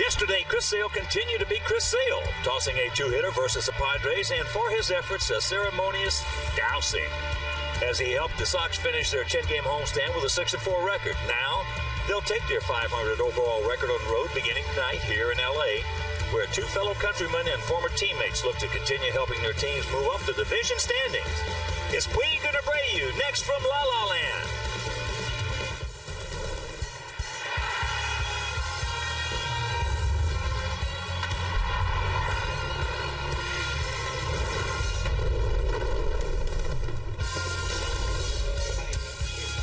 Yesterday, Chris Sale continued to be Chris Sale, tossing a two-hitter versus the Padres, and for his efforts, a ceremonious dousing as he helped the Sox finish their 10-game homestand with a 6-4 record. Now, they'll take their 500 overall record on the road beginning tonight here in L.A., where two fellow countrymen and former teammates look to continue helping their teams move up the division standings. It's Puig and Abreu next from La La Land.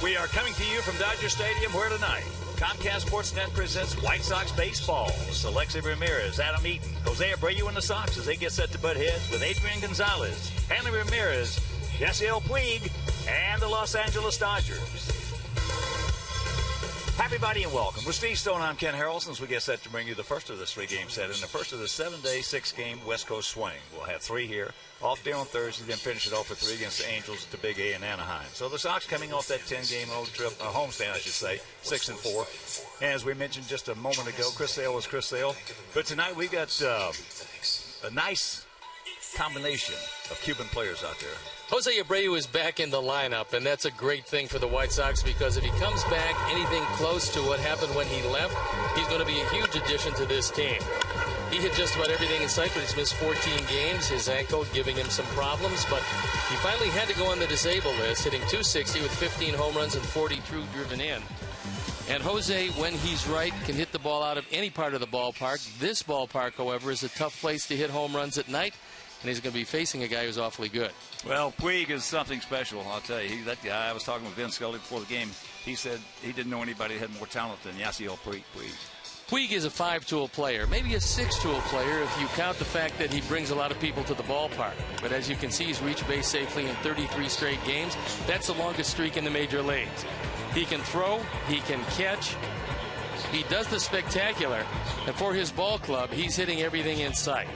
We are coming to you from Dodger Stadium, where tonight Comcast Sportsnet presents White Sox baseball. Alexi Ramirez, Adam Eaton, Jose Abreu and the Sox as they get set to butt heads with Adrian Gonzalez, Hanley Ramirez, Yasiel Puig, and the Los Angeles Dodgers. Happy buddy and welcome. With Steve Stone, I'm Ken Harrelson as we get set to bring you the first of this three-game set and the first of the 7-day, 6-game West Coast swing. We'll have three here, off day on Thursday, then finish it off with three against the Angels at the Big A in Anaheim. So the Sox coming off that 10-game road trip, homestand, I should say, 6-4. And as we mentioned just a moment ago, Chris Sale was Chris Sale. But tonight we got a nice combination of Cuban players out there. Jose Abreu is back in the lineup, and that's a great thing for the White Sox because if he comes back anything close to what happened when he left, he's going to be a huge addition to this team. He hit just about everything in sight, but he's missed 14 games, his ankle giving him some problems, but he finally had to go on the disabled list, hitting .260 with 15 home runs and 42 driven in. And Jose, when he's right, can hit the ball out of any part of the ballpark. This ballpark, however, is a tough place to hit home runs at night, and he's going to be facing a guy who's awfully good. Well, Puig is something special, I'll tell you. That guy, I was talking with Vin Scully before the game. He said he didn't know anybody that had more talent than Yasiel Puig. Puig is a 5-tool player, maybe a 6-tool player if you count the fact that he brings a lot of people to the ballpark. But as you can see, he's reached base safely in 33 straight games. That's the longest streak in the major leagues. He can throw, he can catch, he does the spectacular, and for his ball club, he's hitting everything in sight.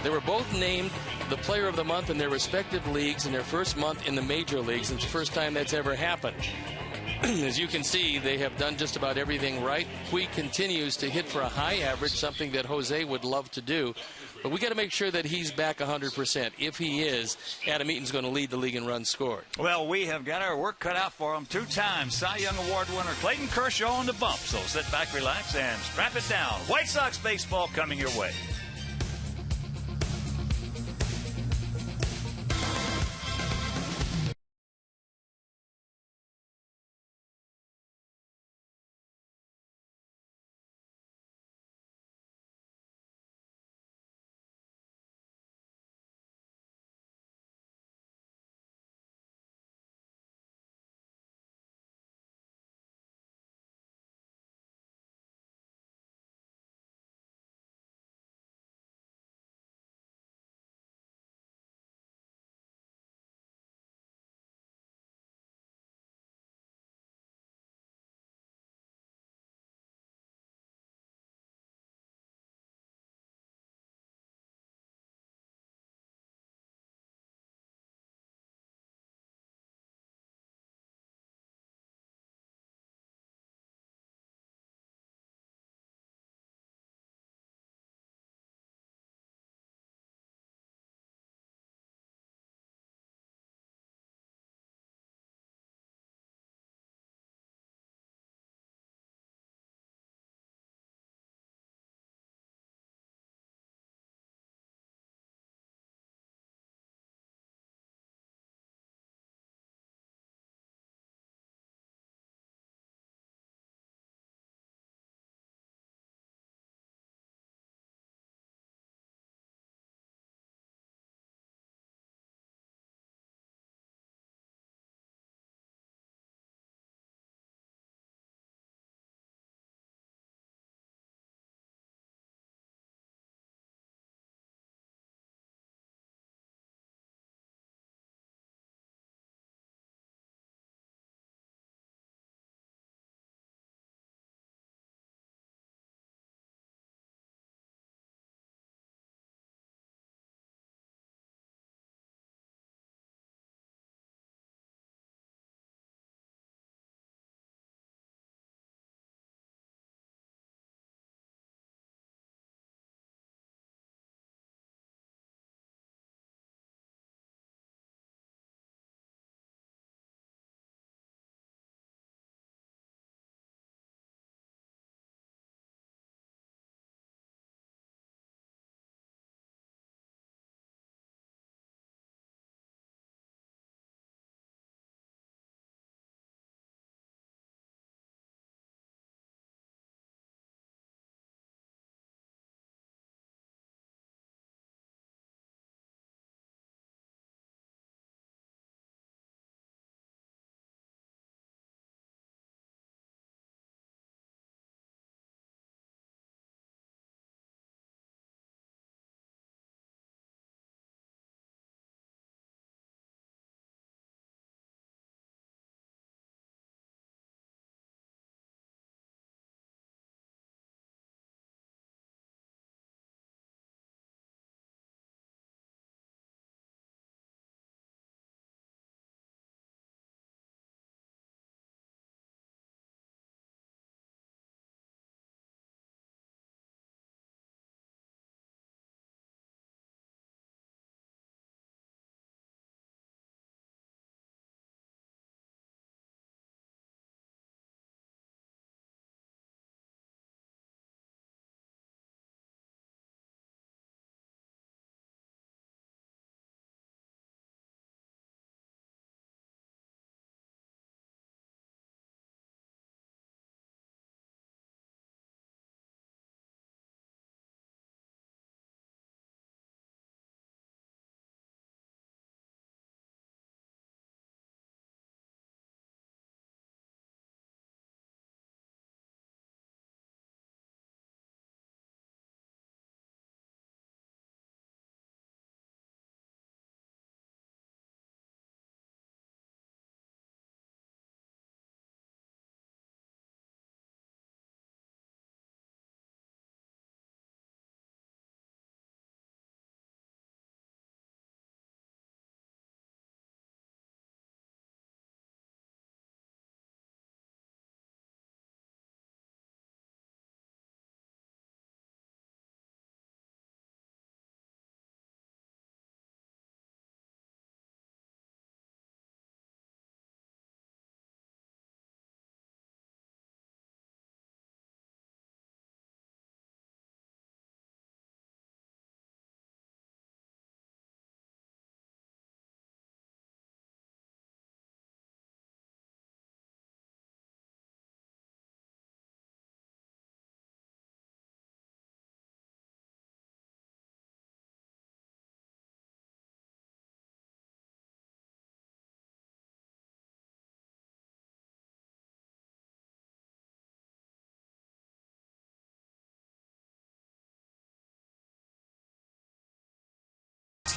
They were both named the Player of the Month in their respective leagues in their first month in the major leagues. It's the first time that's ever happened. As you can see, they have done just about everything right. Puig continues to hit for a high average, something that Jose would love to do. But we got to make sure that he's back 100%. If he is, Adam Eaton's going to lead the league in runs scored. Well, we have got our work cut out for him. Two-time Cy Young Award winner Clayton Kershaw on the bump. So sit back, relax, and strap it down. White Sox baseball coming your way.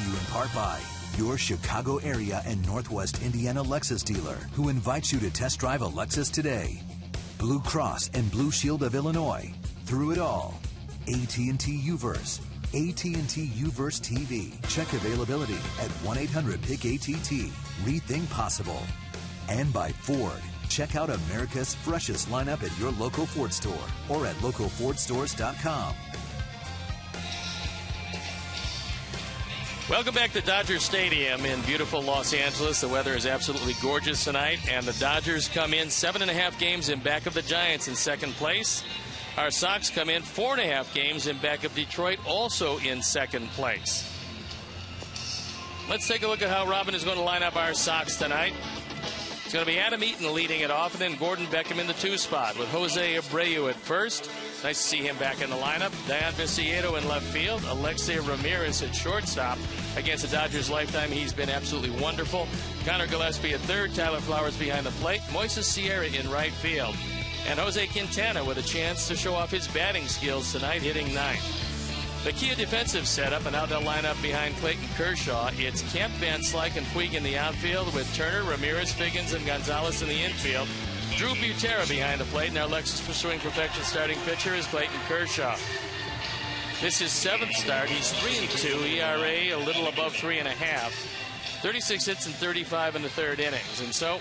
to you in part by your Chicago area and Northwest Indiana Lexus dealer, who invites you to test drive a Lexus today. Blue Cross and Blue Shield of Illinois. Through it all. AT&T Uverse. AT&T Uverse TV. Check availability at 1-800-PIC-ATT. Rethink possible. And by Ford. Check out America's freshest lineup at your local Ford store or at localfordstores.com. Welcome back to Dodger Stadium in beautiful Los Angeles. The weather is absolutely gorgeous tonight, and the Dodgers come in 7.5 games in back of the Giants in second place. Our Sox come in 4.5 games in back of Detroit, also in second place. Let's take a look at how Robin is going to line up our Sox tonight. It's going to be Adam Eaton leading it off, and then Gordon Beckham in the 2 spot with Jose Abreu at first. Nice to see him back in the lineup. Dayan Viciedo in left field. Alexei Ramirez at shortstop. Against the Dodgers' lifetime, he's been absolutely wonderful. Connor Gillespie at third. Tyler Flowers behind the plate. Moises Sierra in right field. And Jose Quintana with a chance to show off his batting skills tonight, hitting 9th. The Kia defensive setup, an outfield lineup behind Clayton Kershaw. It's Kemp, Van Slyke, and Puig in the outfield with Turner, Ramirez, Figgins, and Gonzalez in the infield. Drew Butera behind the plate, and our Lexus pursuing perfection starting pitcher is Clayton Kershaw. This is 7th start. He's 3-2, ERA a little above 3.5. 36 hits and 35 in the 3rd innings. And so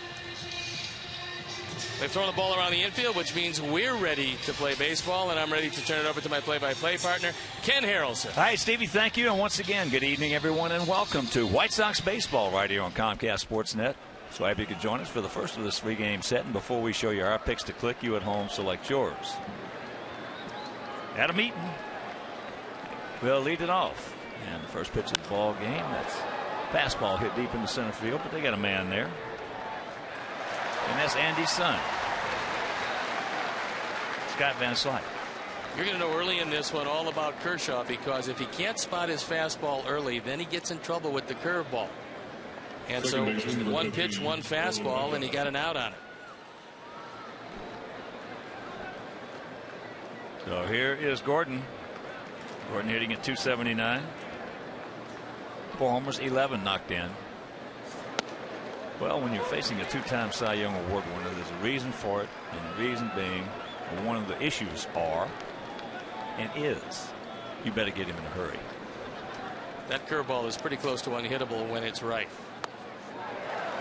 they've thrown the ball around the infield, which means we're ready to play baseball, and I'm ready to turn it over to my play-by-play partner, Ken Harrelson. Hi, Stevie. Thank you. And once again, good evening, everyone, and welcome to White Sox baseball right here on Comcast Sportsnet. So happy you could join us for the first of this 3-game set. And before we show you our picks to click, you at home select yours. Adam Eaton will lead it off. And the first pitch of the ball game, that's fastball hit deep into center field, but they got a man there. And that's Andy's son, Scott Van Slyke. You're going to know early in this one all about Kershaw, because if he can't spot his fastball early, then he gets in trouble with the curveball. And so 1 pitch, 1 fastball, and he got an out on it. So here is Gordon. Gordon hitting at 279. 4 homers, 11 knocked in. Well, when you're facing a 2-time Cy Young Award winner, there's a reason for it, and the reason being, one of the issues are, and is, you better get him in a hurry. That curveball is pretty close to unhittable when it's right.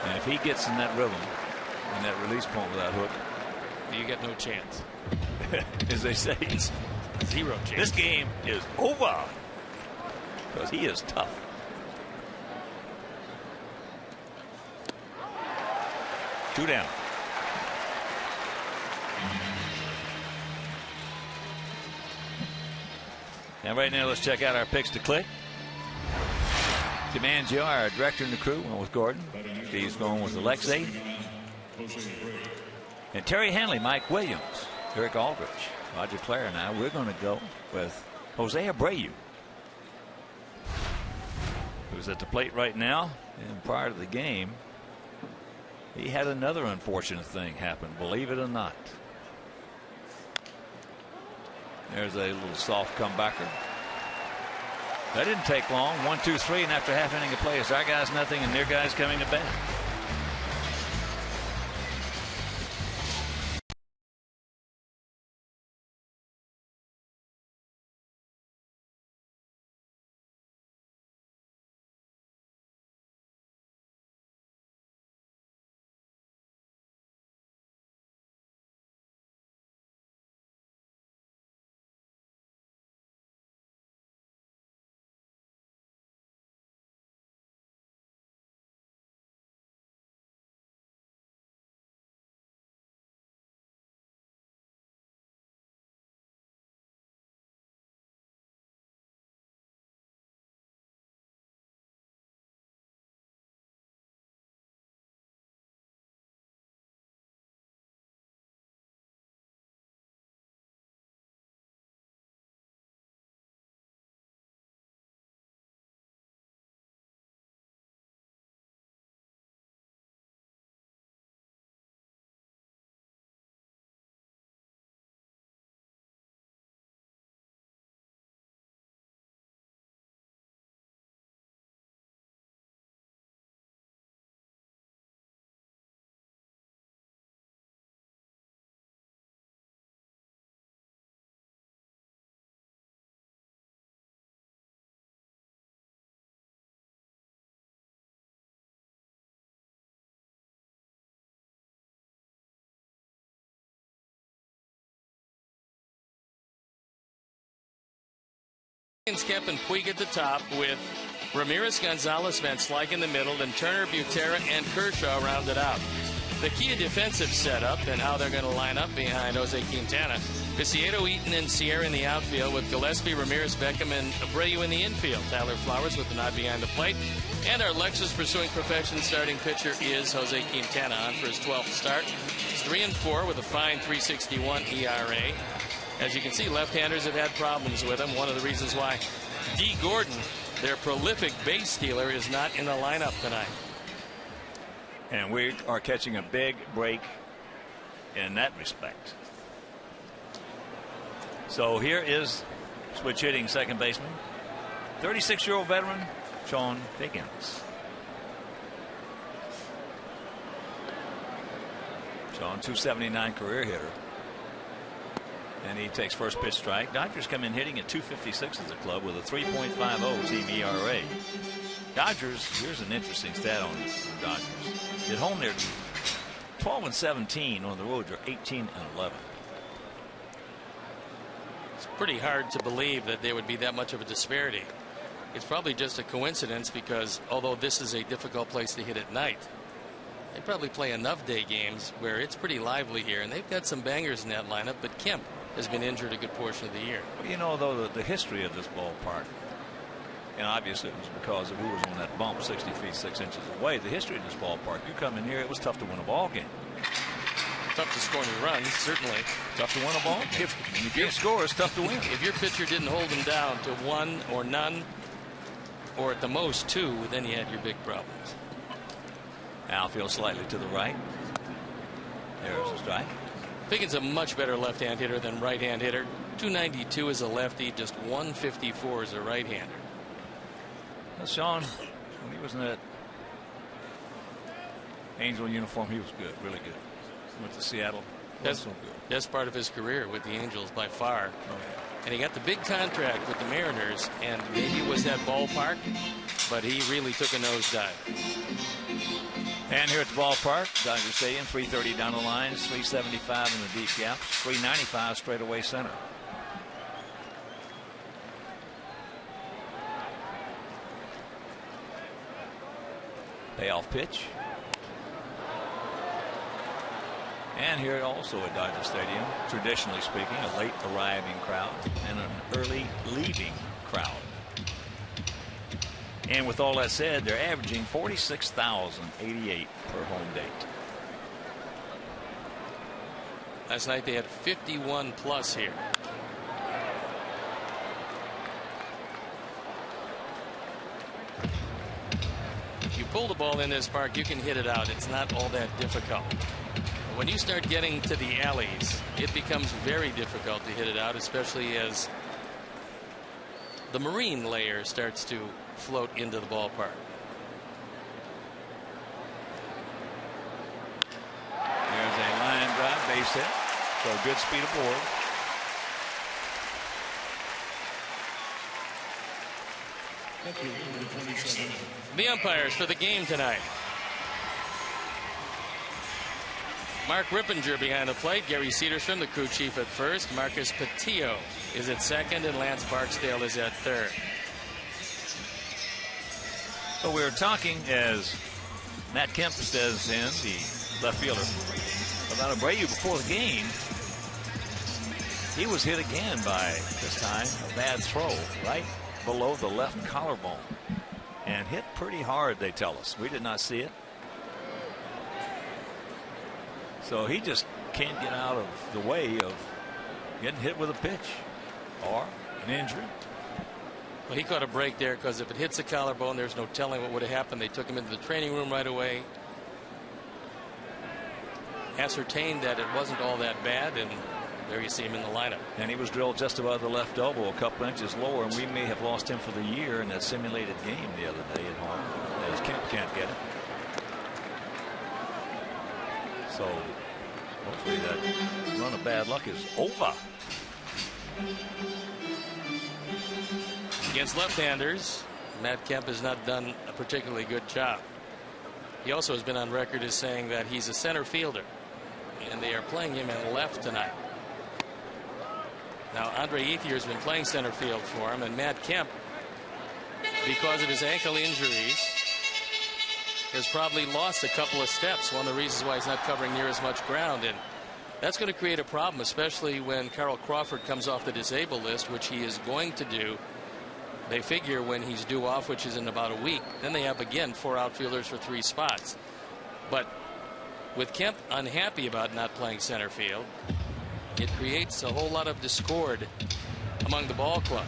And if he gets in that rhythm, and that release point with that hook, you get no chance. As they say, it's 0 chance. This game is over, because he is tough. Two down. And right now, let's check out our picks to click. DiManzio, our director and the crew, went with Gordon. Steve's going with Alexei. And Terry Hanley, Mike Williams, Eric Aldrich, Roger Clare, and I, we're going to go with Jose Abreu, who's at the plate right now. And prior to the game, he had another unfortunate thing happen, believe it or not. There's a little soft comebacker. That didn't take long. 1, 2, 3, and after half inning of play, it's our guys nothing and their guys coming to bat. Kemp and Puig at the top with Ramirez, Gonzalez, Van Slyke in the middle, then Turner, Butera, and Kershaw rounded out. The key to defensive setup and how they're going to line up behind Jose Quintana. Viciedo, Eaton, and Sierra in the outfield with Gillespie, Ramirez, Beckham, and Abreu in the infield. Tyler Flowers with the nod behind the plate. And our Lexus Pursuing Perfection starting pitcher is Jose Quintana on for his 12th start. He's 3-4 with a fine 3.61 ERA. As you can see, left-handers have had problems with him. One of the reasons why D. Gordon, their prolific base stealer, is not in the lineup tonight. And we are catching a big break in that respect. So here is switch hitting second baseman, 36-year-old veteran Sean Higgins. Sean, 279 career hitter. And he takes first pitch strike. Dodgers come in hitting at 256 as a club with a 3.50 team ERA. Dodgers, here's an interesting stat on the Dodgers. At home they're 12-17. On the road they're 18-11. It's pretty hard to believe that there would be that much of a disparity. It's probably just a coincidence because although this is a difficult place to hit at night, they probably play enough day games where it's pretty lively here, and they've got some bangers in that lineup, but Kemp has been injured a good portion of the year. Well, you know, though, the history of this ballpark, and obviously it was because of who was on that bump 60 feet 6 inches away. The history of this ballpark, you come in here, it was tough to win a ball game. Tough to score any runs, certainly. Tough to win a ball game. If you can't score, it's tough to win. If your pitcher didn't hold him down to 1 or none, or at the most 2, then you had your big problems. Outfield slightly to the right. There's a strike. Higgins a much better left-hand hitter than right-hand hitter. 292 as a lefty, just 154 as a right-hander. Well, Sean, when he was in that Angel uniform, he was good, really good. Went to Seattle. That's so good. Best part of his career with the Angels by far. Oh, yeah. And he got the big contract with the Mariners, and maybe it was that ballpark, but he really took a nosedive. And here at the ballpark, Dodger Stadium, 330 down the lines, 375 in the deep gaps, 395 straight away center. Payoff pitch. And here also at Dodger Stadium, traditionally speaking, a late arriving crowd and an early leaving crowd. And with all that said, they're averaging 46,088 per home date. Last night they had 51 plus here. If you pull the ball in this park, you can hit it out. It's not all that difficult. When you start getting to the alleys, it becomes very difficult to hit it out, especially as the marine layer starts to float into the ballpark. There's a line drive, base hit. So good speed aboard. The umpires for the game tonight. Mark Rippinger behind the plate. Gary Cederstrom, the crew chief, at first. Marcus Patillo is at second, and Lance Barksdale is at third. So we were talking, as Matt Kemp says in, the left fielder, about Abreu before the game. He was hit again by, this time, a bad throw right below the left collarbone. And hit pretty hard, they tell us. We did not see it. So he just can't get out of the way of getting hit with a pitch or an injury. Well, he caught a break there because if it hits the collarbone, there's no telling what would have happened. They took him into the training room right away, ascertained that it wasn't all that bad, and there you see him in the lineup. And he was drilled just above the left elbow, a couple inches lower, and we may have lost him for the year in that simulated game the other day at home, as Kemp can't get it. So hopefully that run of bad luck is over. Against left-handers, Matt Kemp has not done a particularly good job. He also has been on record as saying that he's a center fielder, and they are playing him in left tonight. Now, Andre Ethier has been playing center field for him, and Matt Kemp, because of his ankle injuries, has probably lost a couple of steps. One of the reasons why he's not covering near as much ground, and that's going to create a problem, especially when Carl Crawford comes off the disabled list, which he is going to do. They figure when he's due off, which is in about a week, then they have again 4 outfielders for 3 spots. But with Kemp unhappy about not playing center field, it creates a whole lot of discord among the ball club.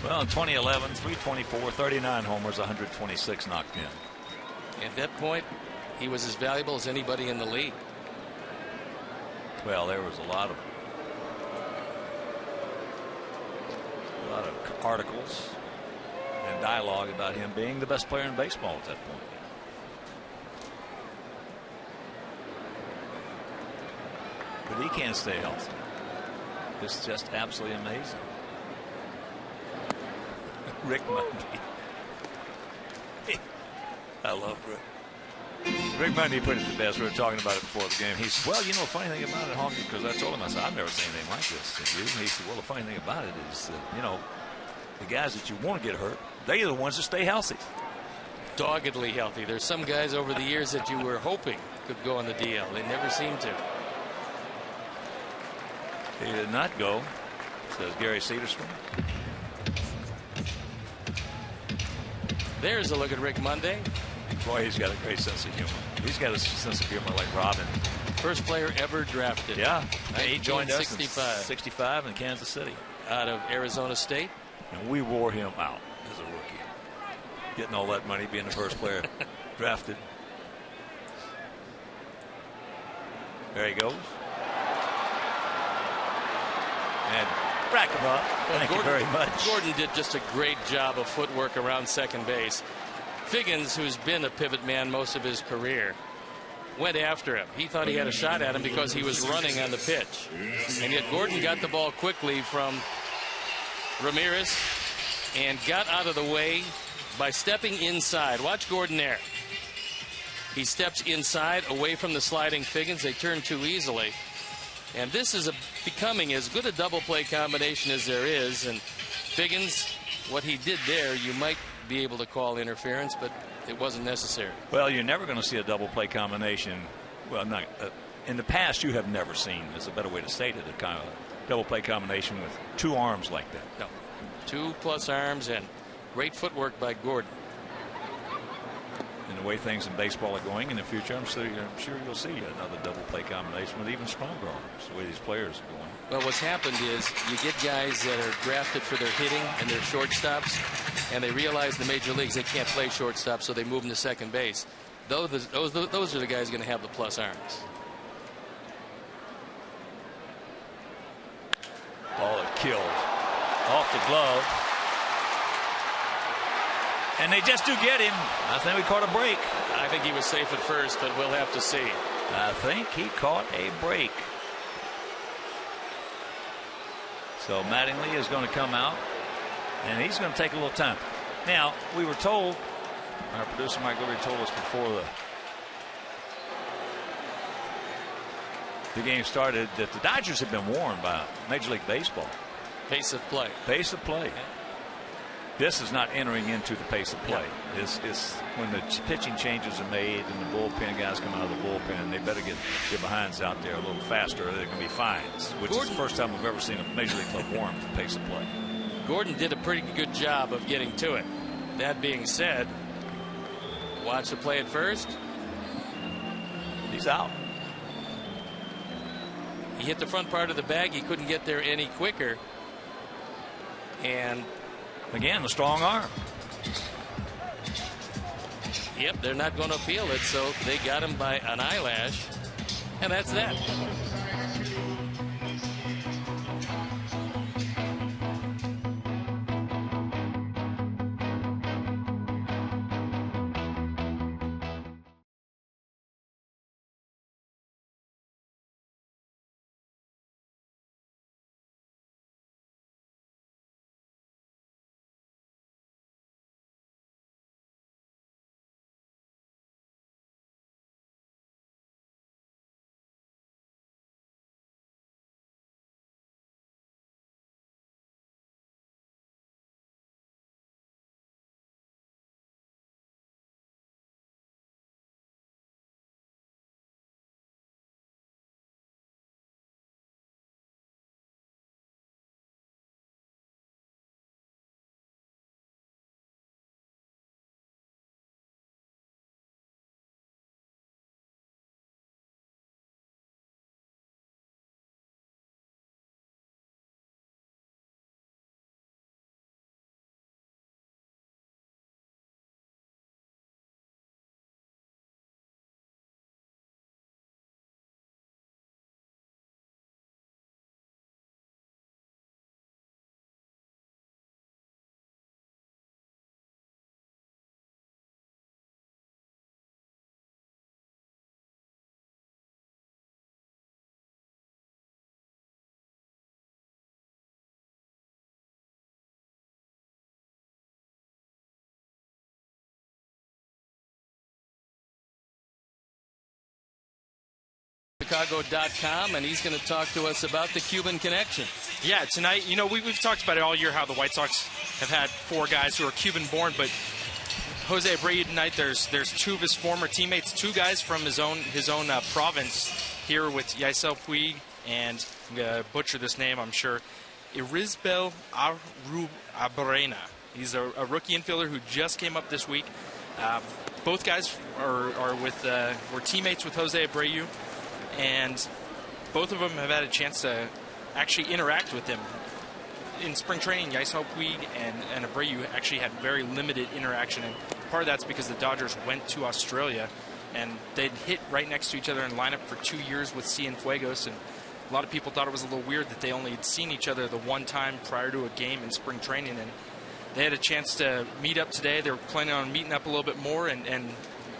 Well, in 2011, 324, 39 homers, 126 knocked in. At that point, he was as valuable as anybody in the league. Well, there was a lot of articles and dialogue about him being the best player in baseball at that point. But he can't stay healthy. It's just absolutely amazing. Rick Monday. I love Rick. Rick Monday put it the best. We were talking about it before the game. He said, well, you know, funny thing about it, Honky, because I told him, I said, I've never seen anything like this. And he said, well, the funny thing about it is, you know, the guys that you want to get hurt, they are the ones that stay healthy. Doggedly healthy. There's some guys over the years that you were hoping could go on the DL. They never seem to. They did not go, says Gary Cedarstrom. There's a look at Rick Monday. Boy, he's got a great sense of humor. He's got a sense of humor like Robin. First player ever drafted. Yeah. He joined us in 65 in Kansas City. Out of Arizona State. And we wore him out as a rookie. Getting all that money, being the first player drafted. There he goes. And rack him up. Thank you very much. Gordon did just a great job of footwork around second base. Figgins, who's been a pivot man most of his career, went after him. He thought he had a shot at him because he was running on the pitch. And yet Gordon got the ball quickly from Ramirez and got out of the way by stepping inside. Watch Gordon there. He steps inside away from the sliding Figgins. They turn too easily. And this is becoming as good a double play combination as there is. And Figgins, what he did there, you might be able to call interference, but it wasn't necessary. Well, you're never going to see a double play combination. Well, not in the past, you have never seen, is a better way to state it, a kind of double play combination with 2 arms like that. No. 2+ arms and great footwork by Gordon. And the way things in baseball are going in the future, I'm sure you'll see another double play combination with even stronger arms, the way these players are going. Well, what's happened is you get guys that are drafted for their hitting and their shortstops, and they realize in the major leagues they can't play shortstop, so they move them to second base. Those are the guys going to have the plus arms. Ball is killed off the glove. And they just do get him. I think we caught a break. I think he was safe at first, but we'll have to see. I think he caught a break. So Mattingly is going to come out, and he's going to take a little time. Now, we were told, our producer Mike Liberty told us before the game started, that the Dodgers have been warned by Major League Baseball. Pace of play. Pace of play. This is not entering into the pace of play. It's when the pitching changes are made and the bullpen guys come out of the bullpen, they better get their behinds out there a little faster, or they're going to be fines, which is the first time we've ever seen a Major League club warn for pace of play. Gordon did a pretty good job of getting to it. That being said, watch the play at first. He's out. He hit the front part of the bag. He couldn't get there any quicker. And again, the strong arm. Yep, they're not going to appeal it, so they got him by an eyelash. And that's that. Chicago.com, and he's going to talk to us about the Cuban connection. Yeah, tonight, you know, we've talked about it all year how the White Sox have had 4 guys who are Cuban-born, but Jose Abreu tonight, there's 2 of his former teammates, 2 guys from his own province here with Yaisel Puig and, I'm going to butcher this name, I'm sure, Irisbel Abrena. He's a rookie infielder who just came up this week. Both guys were teammates with Jose Abreu, and both of them have had a chance to actually interact with him. In spring training, Yaisel Puig and Abreu actually had very limited interaction, and part of that's because the Dodgers went to Australia, and they'd hit right next to each other in lineup for 2 years with Cienfuegos, and a lot of people thought it was a little weird that they only had seen each other the one time prior to a game in spring training, and they had a chance to meet up today. They were planning on meeting up a little bit more, and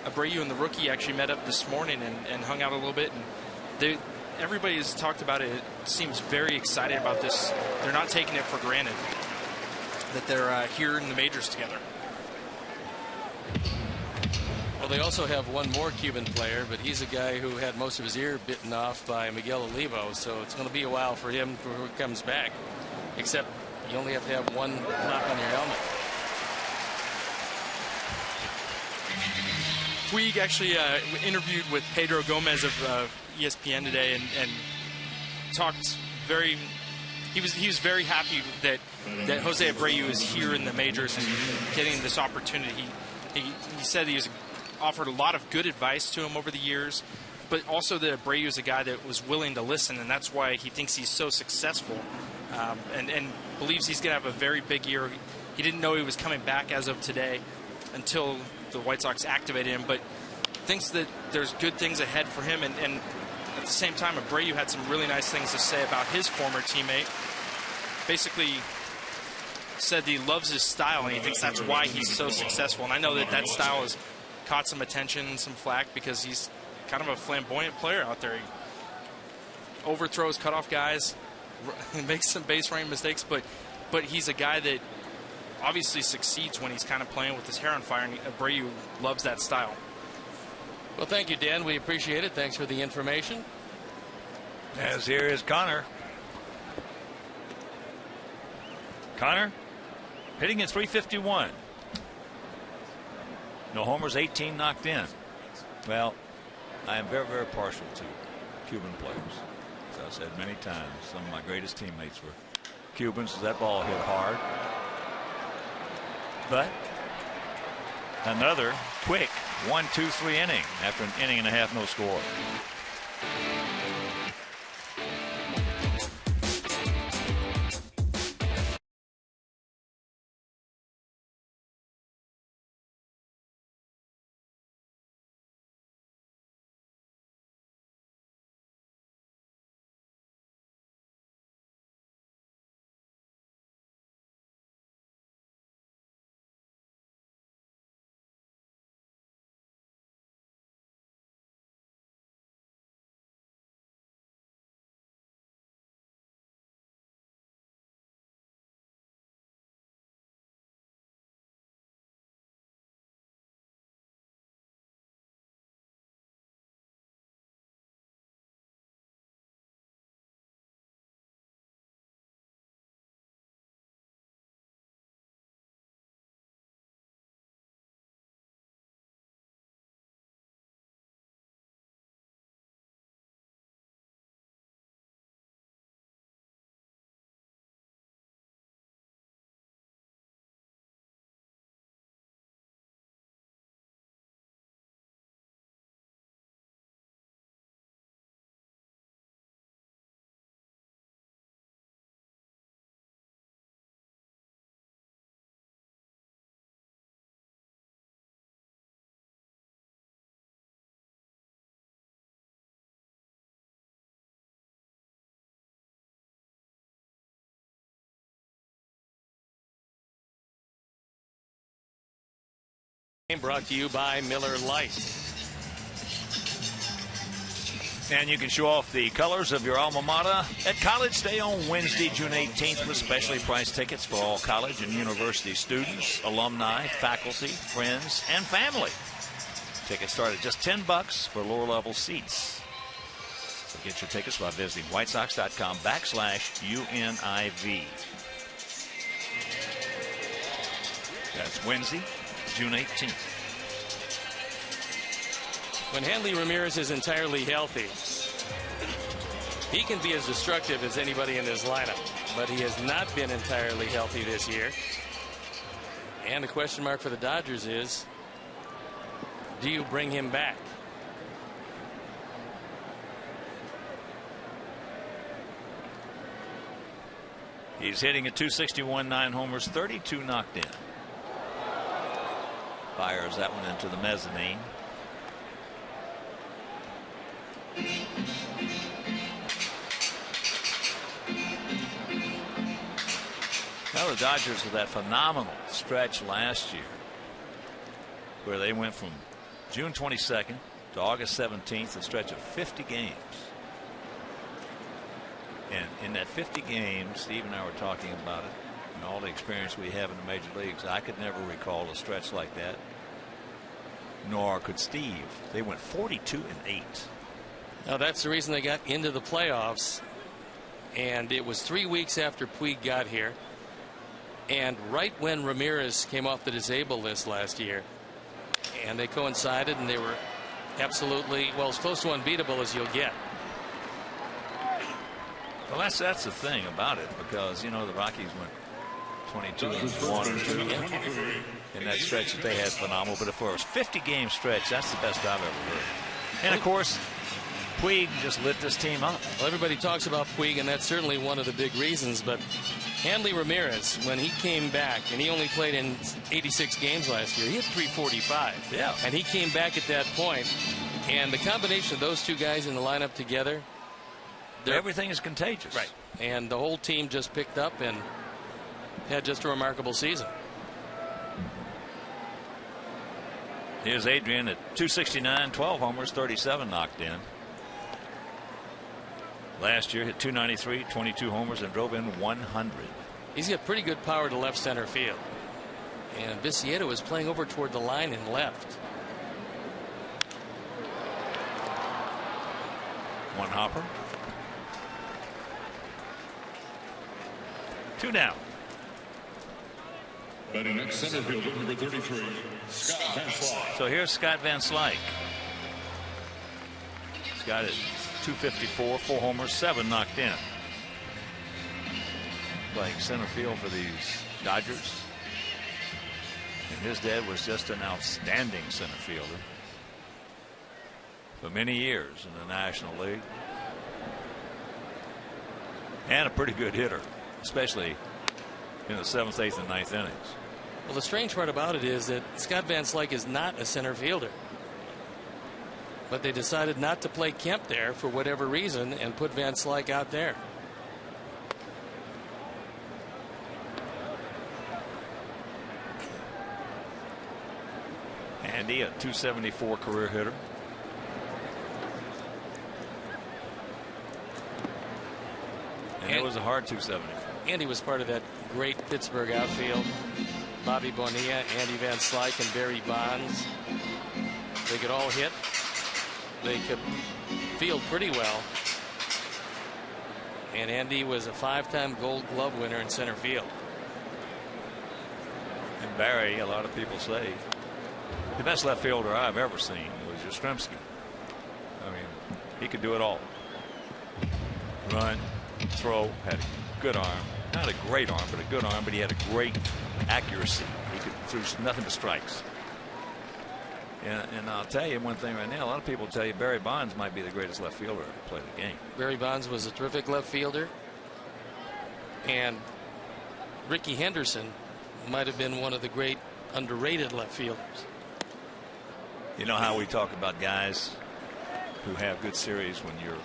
Abreu and the rookie actually met up this morning and hung out a little bit, and everybody has talked about it. It seems very excited about this. They're not taking it for granted that they're here in the majors together. Well, they also have one more Cuban player, but he's a guy who had most of his ear bitten off by Miguel Olivo, so it's going to be a while for him before he comes back, except you only have to have one knock on your helmet. Puig actually interviewed with Pedro Gomez of ESPN today and talked very. He was very happy that Jose Abreu is here in the majors and getting this opportunity. He said he was offered a lot of good advice to him over the years, but also that Abreu is a guy that was willing to listen, and that's why he thinks he's so successful, and believes he's going to have a very big year. He didn't know he was coming back as of today until the White Sox activated him, but thinks that there's good things ahead for him, and at the same time, Abreu had some really nice things to say about his former teammate. Basically said he loves his style, and he thinks that's why he's so successful. And I know that style has caught some attention and some flack because he's kind of a flamboyant player out there. He overthrows, cut off guys, makes some base running mistakes, but he's a guy that obviously succeeds when he's kind of playing with his hair on fire, and Abreu loves that style. Well, thank you, Dan. We appreciate it. Thanks for the information. As here is Connor. Connor hitting at .351. No homers, 18 knocked in. Well, I am very, very partial to Cuban players. As I've said many times, some of my greatest teammates were Cubans. That ball hit hard. But another quick 1-2-3 inning after an inning and a half, no score. Brought to you by Miller Lite. And you can show off the colors of your alma mater at College Day on Wednesday, June 18th, with specially priced tickets for all college and university students, alumni, faculty, friends, and family. Tickets start at just $10 for lower level seats. Get your tickets by visiting whitesox.com/UNIV. That's Wednesday, June 18th. When Hanley Ramirez is entirely healthy, he can be as destructive as anybody in this lineup, but he has not been entirely healthy this year. And the question mark for the Dodgers is, do you bring him back? He's hitting at .261, 9 homers, 32 knocked in. Fires that one into the mezzanine. Now the Dodgers with that phenomenal stretch last year where they went from June 22nd to August 17th, a stretch of 50 games. And in that 50 games, Steve and I were talking about it, and all the experience we have in the major leagues, I could never recall a stretch like that, nor could Steve. They went 42-8. Now that's the reason they got into the playoffs, and it was 3 weeks after Puig got here, and right when Ramirez came off the disabled list last year, and they coincided, and they were absolutely, well, as close to unbeatable as you'll get. Well, that's the thing about it, because, you know, the Rockies went 22-1 in that stretch that they had phenomenal. But for a 50-game stretch, that's the best I've ever heard. And, of course, Puig just lit this team up. Well, everybody talks about Puig, and that's certainly one of the big reasons. But Hanley Ramirez, when he came back, and he only played in 86 games last year, he had .345. Yeah. And he came back at that point, and the combination of those two guys in the lineup together, everything is contagious. Right. And the whole team just picked up and had just a remarkable season. Here's Adrian at .269, 12 homers, 37 knocked in. Last year hit .293, 22 homers, and drove in 100. He's got pretty good power to left center field. And Viciedo is playing over toward the line and left. One hopper. 2 down. Batting next, center fielder number 33, Scott Van Slyke. So here's Scott Van Slyke. Scott at .254, 4 homers, 7 knocked in. Playing center field for these Dodgers. And his dad was just an outstanding center fielder for many years in the National League. And a pretty good hitter, especially in the 7th, 8th, and 9th innings. Well, the strange part about it is that Scott Van Slyke is not a center fielder. But they decided not to play Kemp there for whatever reason and put Van Slyke out there. Andy, a .274 career hitter. And it was a hard .274. Andy was part of that great Pittsburgh outfield. Bobby Bonilla, Andy Van Slyke, and Barry Bonds. They could all hit. They could field pretty well. And Andy was a 5-time Gold Glove winner in center field. And Barry, a lot of people say, the best left fielder I've ever seen was Yastrzemski. I mean, he could do it all. Run, throw, had a good arm. Not a great arm, but a good arm, but he had a great accuracy. He could throw nothing but strikes. And I'll tell you one thing right now. A lot of people tell you Barry Bonds might be the greatest left fielder to play the game. Barry Bonds was a terrific left fielder. And Rickey Henderson might have been one of the great underrated left fielders. You know how we talk about guys who have good series when you're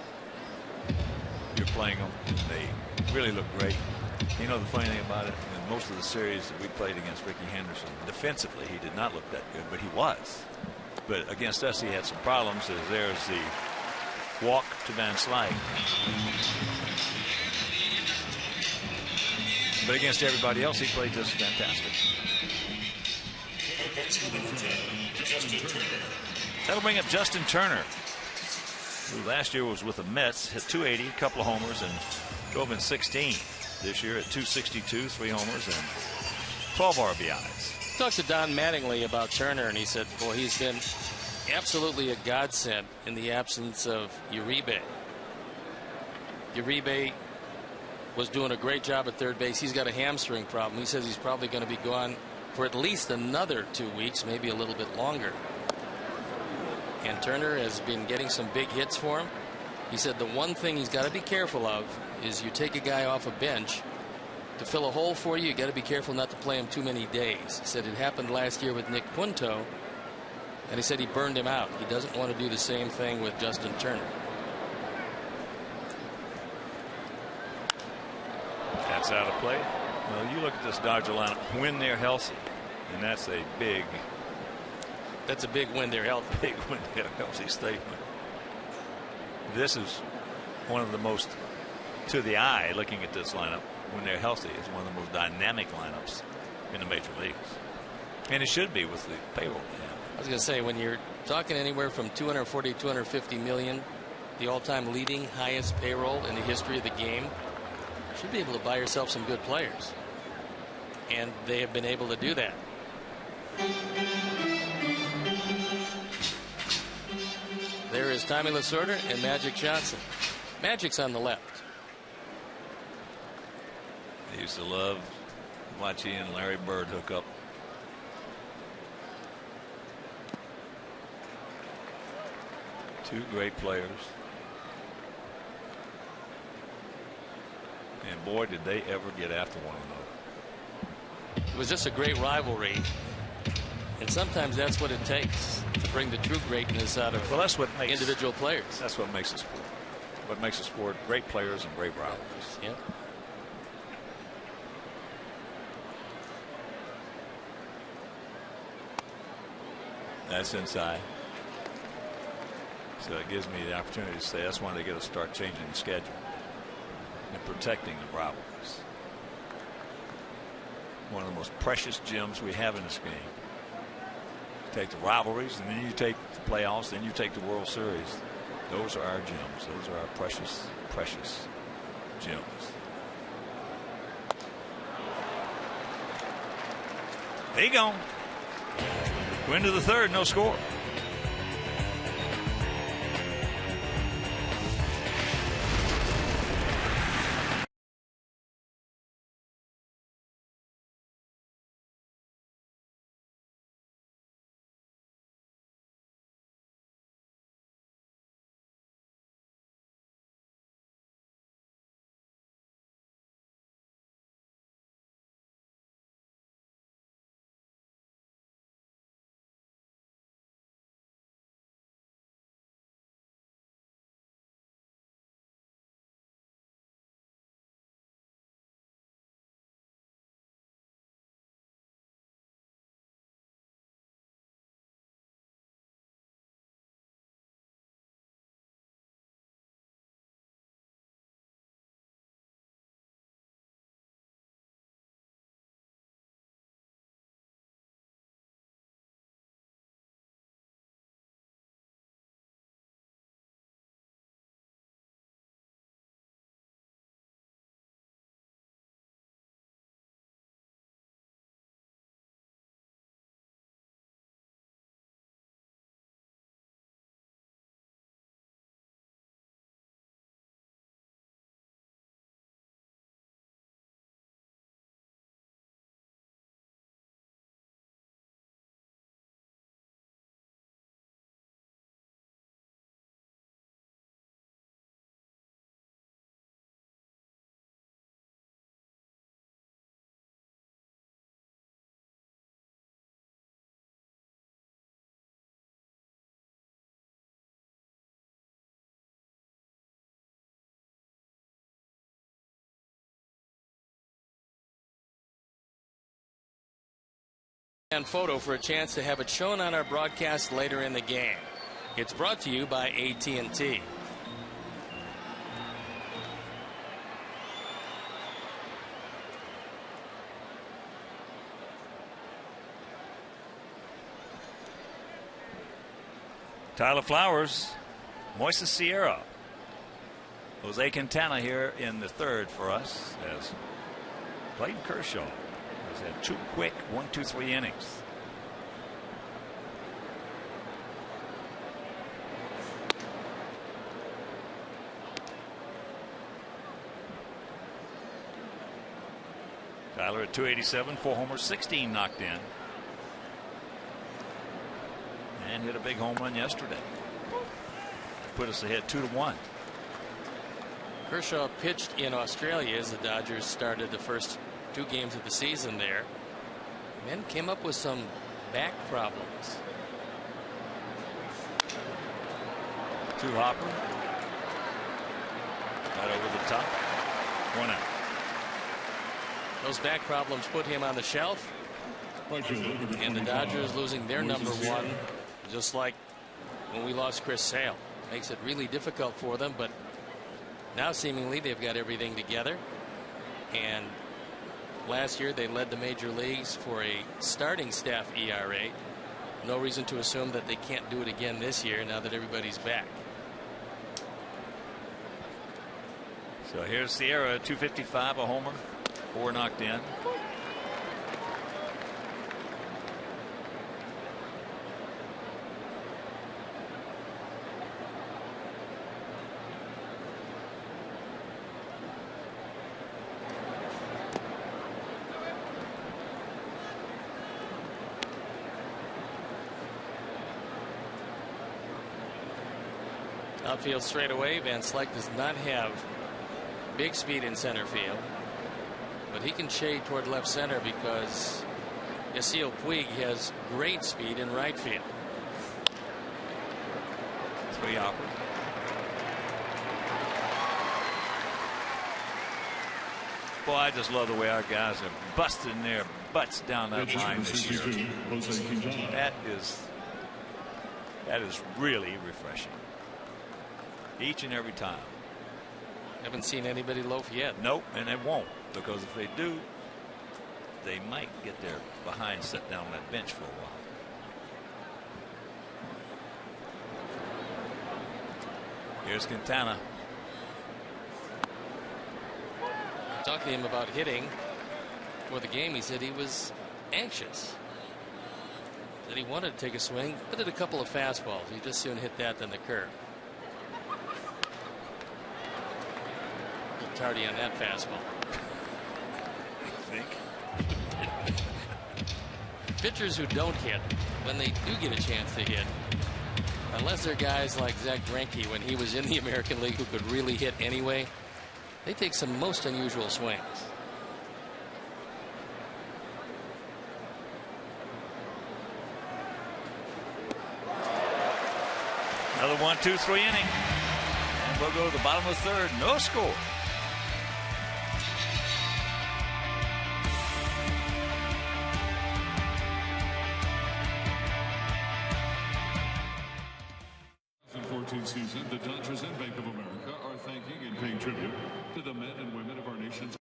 playing them, they really look great. You know the funny thing about it, in most of the series that we played against Rickey Henderson, defensively he did not look that good, but he was. But against us he had some problems. There's the walk to Van Slyke. But against everybody else he played just fantastic. That'll bring up Justin Turner. who last year was with the Mets, hit 280, a couple of homers, and drove in 16. This year at 262, 3 homers, and 12 RBIs. Talked to Don Mattingly about Turner, and he said, boy, he's been absolutely a godsend in the absence of Uribe. Uribe was doing a great job at third base. He's got a hamstring problem. He says he's probably going to be gone for at least another 2 weeks, maybe a little bit longer. And Turner has been getting some big hits for him. He said the one thing he's got to be careful of is you take a guy off a bench to fill a hole for you. You got to be careful not to play him too many days. He said it happened last year with Nick Punto, and he said he burned him out. He doesn't want to do the same thing with Justin Turner. That's out of play. Well, you look at this Dodger lineup when they're healthy, and that's a big when they're healthy. Big when they're healthy statement. This is one of the most, to the eye, looking at this lineup when they're healthy, it's one of the most dynamic lineups in the major leagues, and it should be with the payroll they have. I was going to say, when you're talking anywhere from 240 to 250 million, the all-time leading highest payroll in the history of the game, you should be able to buy yourself some good players, and they have been able to do that. There is Tommy Lasorda and Magic Johnson. Magic's on the left. I used to love watching and Larry Bird hook up. Two great players. And boy, did they ever get after one another. It was just a great rivalry. And sometimes that's what it takes to bring the true greatness out of that's what makes, individual players. That's what makes a sport. What makes a sport, great players and great rivalries. Yeah. That's inside. So it gives me the opportunity to say that's why they got to start changing the schedule and protecting the rivalries. One of the most precious gems we have in this game. Take the rivalries, and then you take the playoffs, then you take the World Series. Those are our gems. Those are our precious, precious gems. There you go. We're into the third, no score. And photo for a chance to have it shown on our broadcast later in the game. It's brought to you by AT&T. Tyler Flowers Moises Sierra. Jose Quintana here in the third for us as Clayton Kershaw has had 2 quick 1-2-3 innings. Tyler at 287, 4 homers, 16 knocked in. And hit a big home run yesterday. Put us ahead 2-1. Kershaw pitched in Australia as the Dodgers started the first 2 games of the season there. And then came up with some back problems. 2 hopper. Right over the top. 1 out. Those back problems put him on the shelf. And the Dodgers losing their number 1, just like when we lost Chris Sale. Makes it really difficult for them, but now seemingly they've got everything together. And last year they led the major leagues for a starting staff ERA. No reason to assume that they can't do it again this year now that everybody's back. So here's Sierra, 255, a homer, 4 knocked in. Outfield straight away. Van Slyke does not have big speed in center field, but he can shade toward left center because Yasiel Puig has great speed in right field. 3 hopper. Boy, I just love the way our guys are busting their butts down that line this year. That is really refreshing. Each and every time. Haven't seen anybody loaf yet. Nope, and they won't, because if they do, they might get their behind set down on that bench for a while. Here's Quintana. I talked to him about hitting for the game. He said he was anxious. That he wanted to take a swing, but did a couple of fastballs. He just soon hit that than the curve. Tardy on that fastball. I think. Pitchers who don't hit, when they do get a chance to hit, unless they're guys like Zach Greinke when he was in the American League who could really hit anyway, they take some most unusual swings. Another 1-2-3 inning. And we'll go to the bottom of the third. No score. Season, the Dodgers and Bank of America are thanking and paying tribute to the men and women of our nation's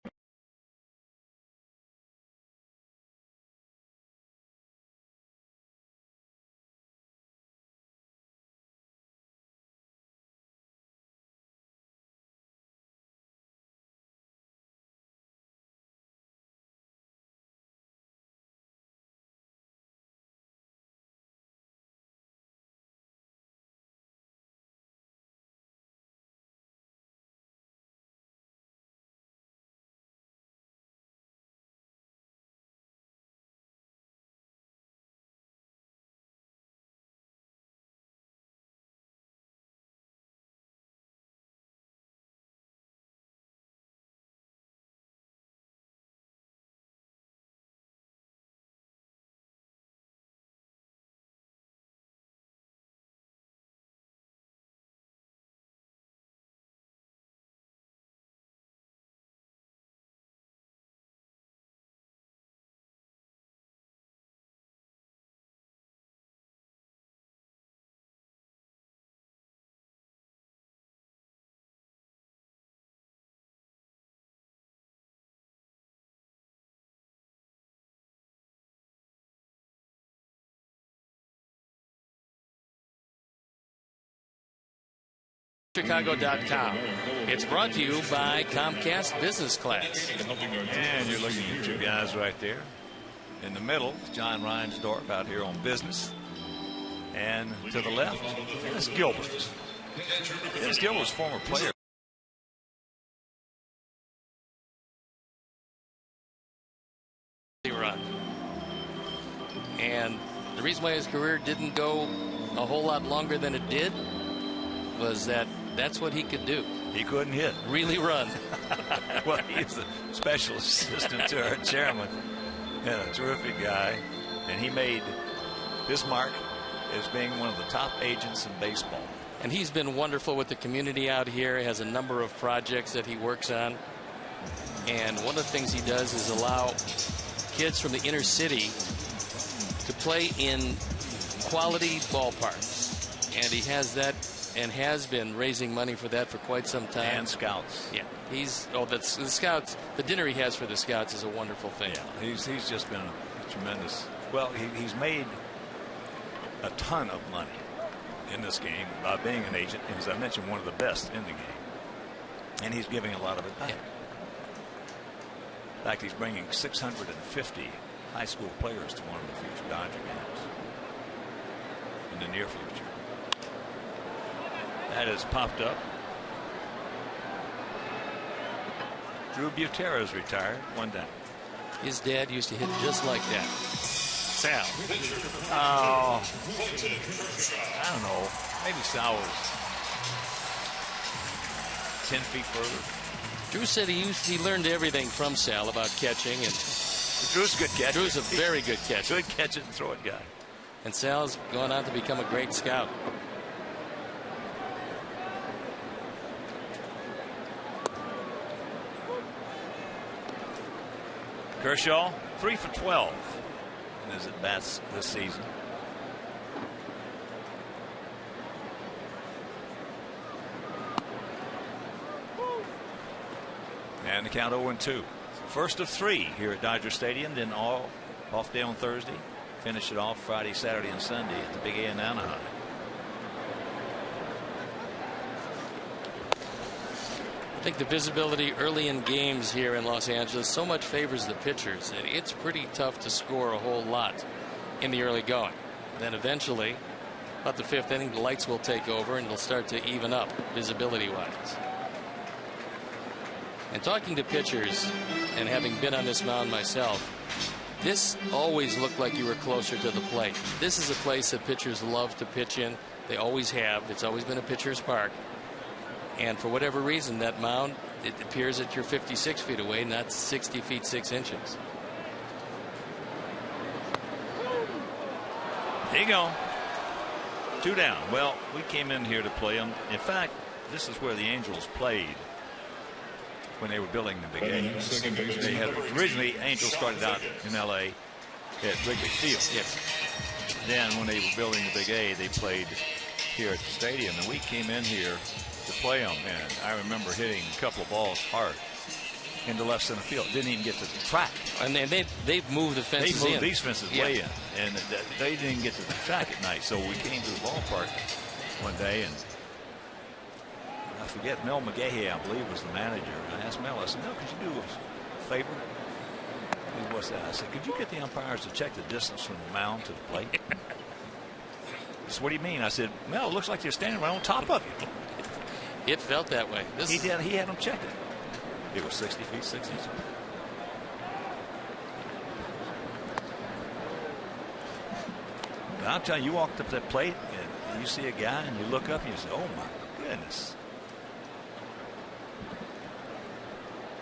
Chicago.com. It's brought to you by Comcast Business Class. And you're looking at two guys right there. In the middle, John Reinsdorf out here on business. And to the left, Dennis Gilbert. Dennis Gilbert's former player. Run. And the reason why his career didn't go a whole lot longer than it did was that that's what he could do. He couldn't hit. Really run. Well, he's the special assistant to our chairman and a terrific guy. And he made his mark as being one of the top agents in baseball. And he's been wonderful with the community out here. He has a number of projects that he works on. And one of the things he does is allow kids from the inner city to play in quality ballparks. And he has that and has been raising money for that for quite some time. And scouts. Yeah. That's the scouts. The dinner he has for the scouts is a wonderful thing. Yeah, he's just been a tremendous. Well, he's made a ton of money in this game by being an agent. And as I mentioned, one of the best in the game. And he's giving a lot of it back. Yeah. In fact, he's bringing 650 high school players to one of the future Dodger games in the near future. That has popped up. Drew Butera's retired, 1 down. His dad used to hit just like that. Sal. Oh, I don't know. Maybe Sal was 10 feet further. Drew said he learned everything from Sal about catching, and Drew's a good catcher. Drew's a very good catcher. Good catch it and throw it guy. And Sal's gone on to become a great scout. Kershaw 3 for 12 in his at bats this season. And the count 0-2. First of 3 here at Dodger Stadium. Then off day on Thursday. Finish it off Friday, Saturday, and Sunday at the Big A in Anaheim. I think the visibility early in games here in Los Angeles so much favors the pitchers that it's pretty tough to score a whole lot in the early going. Then eventually, about the 5th inning, the lights will take over and it'll start to even up visibility wise. And talking to pitchers and having been on this mound myself, this always looked like you were closer to the plate. This is a place that pitchers love to pitch in. They always have. It's always been a pitcher's park. And for whatever reason, that mound, it appears that you're 56 feet away, not 60 feet 6 inches. There you go. 2 down. Well, we came in here to play them. In fact, this is where the Angels played when they were building the Big A. They had originally, Angels started out in L.A. at Wrigley Field. Yes. Then when they were building the Big A, they played here at the stadium, and we came in here to play them. And I remember hitting a couple of balls hard into left center field. Didn't even get to the track. And they've moved the fences They moved in. these fences way in, and they didn't get to the track at night. So we came to the ballpark one day, and I forget, Mel McGahey, I believe, was the manager. And I asked Mel, I said, Mel, could you do a favor? He, what's that? I said, could you get the umpires to check the distance from the mound to the plate? He said, what do you mean? I said, Mel, it looks like you're standing right on top of you. It felt that way. He did. He had them check it. It was 60 feet 6 inches. But I'm telling you, you walked up that plate and you see a guy and you look up and you say, oh my goodness.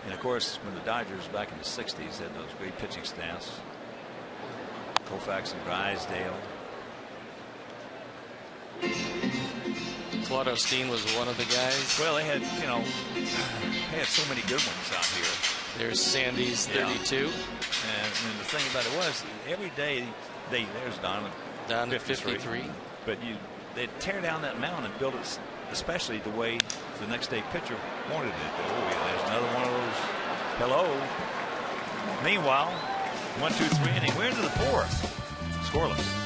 And of course, when the Dodgers back in the 60s had those great pitching staffs, Koufax and Drysdale. Claude Osteen was one of the guys. Well, they had, they had so many good ones out here. There's Sandy's 32. And the thing about it was, every day there's Don at 53. But they'd tear down that mound and build it, especially the way the next day pitcher wanted it. Oh, yeah, there's another one of those. Hello. Meanwhile, 1, 2, 3 inning. We're into the 4th. Scoreless.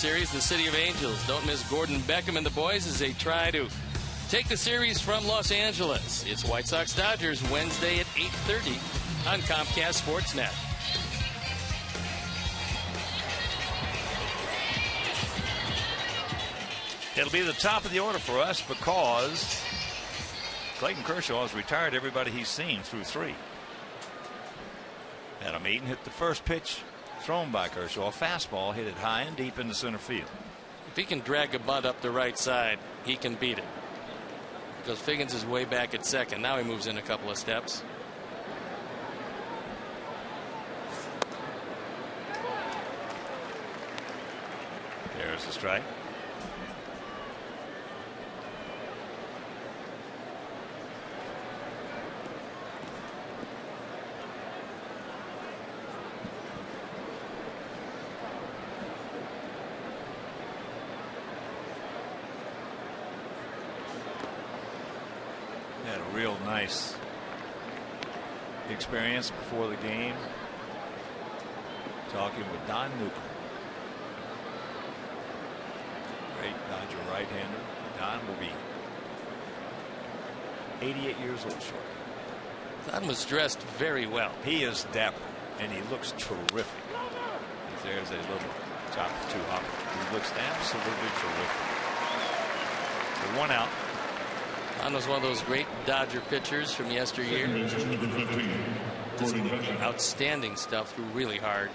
Series, the City of Angels. Don't miss Gordon Beckham and the boys as they try to take the series from Los Angeles. It's White Sox-Dodgers Wednesday at 8:30 on Comcast Sportsnet. It'll be the top of the order for us because Clayton Kershaw has retired everybody he's seen through 3. Adam Eaton hit the first pitch thrown by Kershaw. A fastball hit it high and deep into center field. If he can drag a bunt up the right side, he can beat it. Because Figgins is way back at second. Now he moves in a couple of steps. There's the strike. Had a real nice experience before the game, talking with Don Newcomb. Great Dodger right-hander. Don will be 88 years old shortly. Don was dressed very well. He is dapper, and he looks terrific. There's a little chop or 2 hopper. He looks absolutely terrific. The 1 out. Don was one of those great Dodger pitchers from yesteryear. Just outstanding stuff, threw really hard.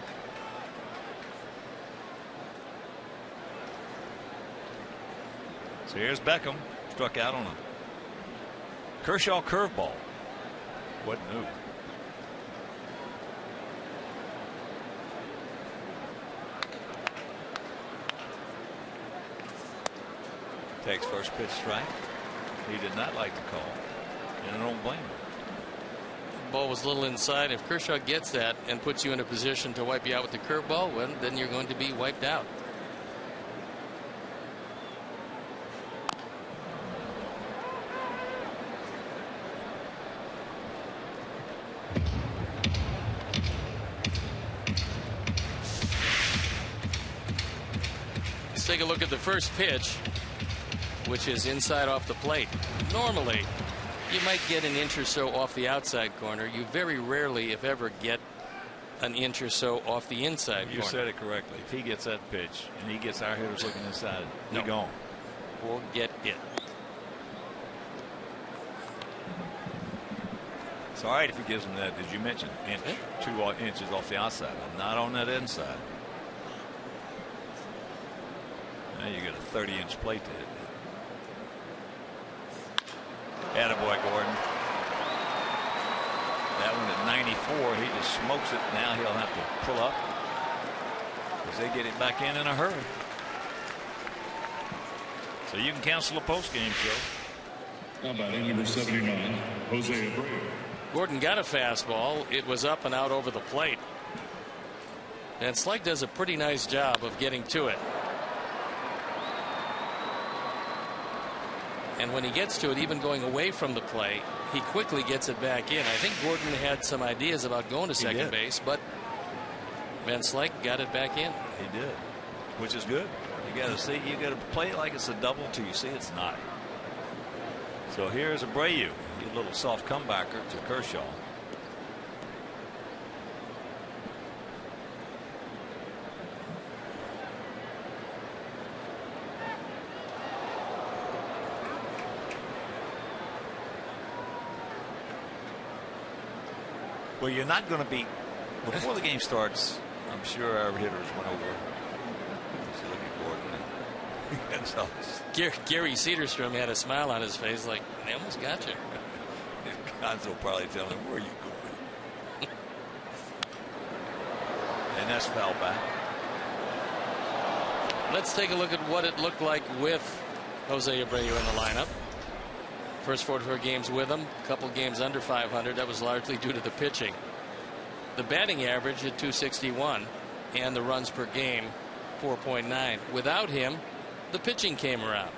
So here's Beckham, struck out on a Kershaw curveball. What new? Takes first pitch strike. He did not like the call, and I don't blame him. The ball was a little inside. If Kershaw gets that and puts you in a position to wipe you out with the curveball, well, then you're going to be wiped out. Let's take a look at the first pitch, which is inside off the plate. Normally, you might get an inch or so off the outside corner. You very rarely, if ever, get an inch or so off the inside corner. You said it correctly. If he gets that pitch and he gets our hitters looking inside, no. You're gone. Forget it. It's all right if he gives him that. Did you mention inch, 2 inches off the outside, but not on that inside? Now you get a 30-inch plate to hit. Attaboy, Gordon. That one at 94, he just smokes it. Now he'll have to pull up because they get it back in a hurry. So you can cancel a post-game show. Now batting number 79, Jose Abreu. Gordon got a fastball. It was up and out over the plate. And Slick does a pretty nice job of getting to it. And when he gets to it, even going away from the play, he quickly gets it back in. I think Gordon had some ideas about going to second base, but Van Slyke got it back in. He did, which is good. You got to see, you got to play it like it's a double till you see it's not. So here's Abreu, a little soft comebacker to Kershaw. Well, you're not going to be, before the game starts, I'm sure our hitters went over. Let's look at Gordon. Gary Cedarstrom had a smile on his face like, they almost got you. Gonzo probably telling him, where are you going? And that's foul back. Let's take a look at what it looked like with Jose Abreu in the lineup. First 44 games with him, a couple games under 500. That was largely due to the pitching. The batting average at 261 and the runs per game 4.9. Without him, the pitching came around,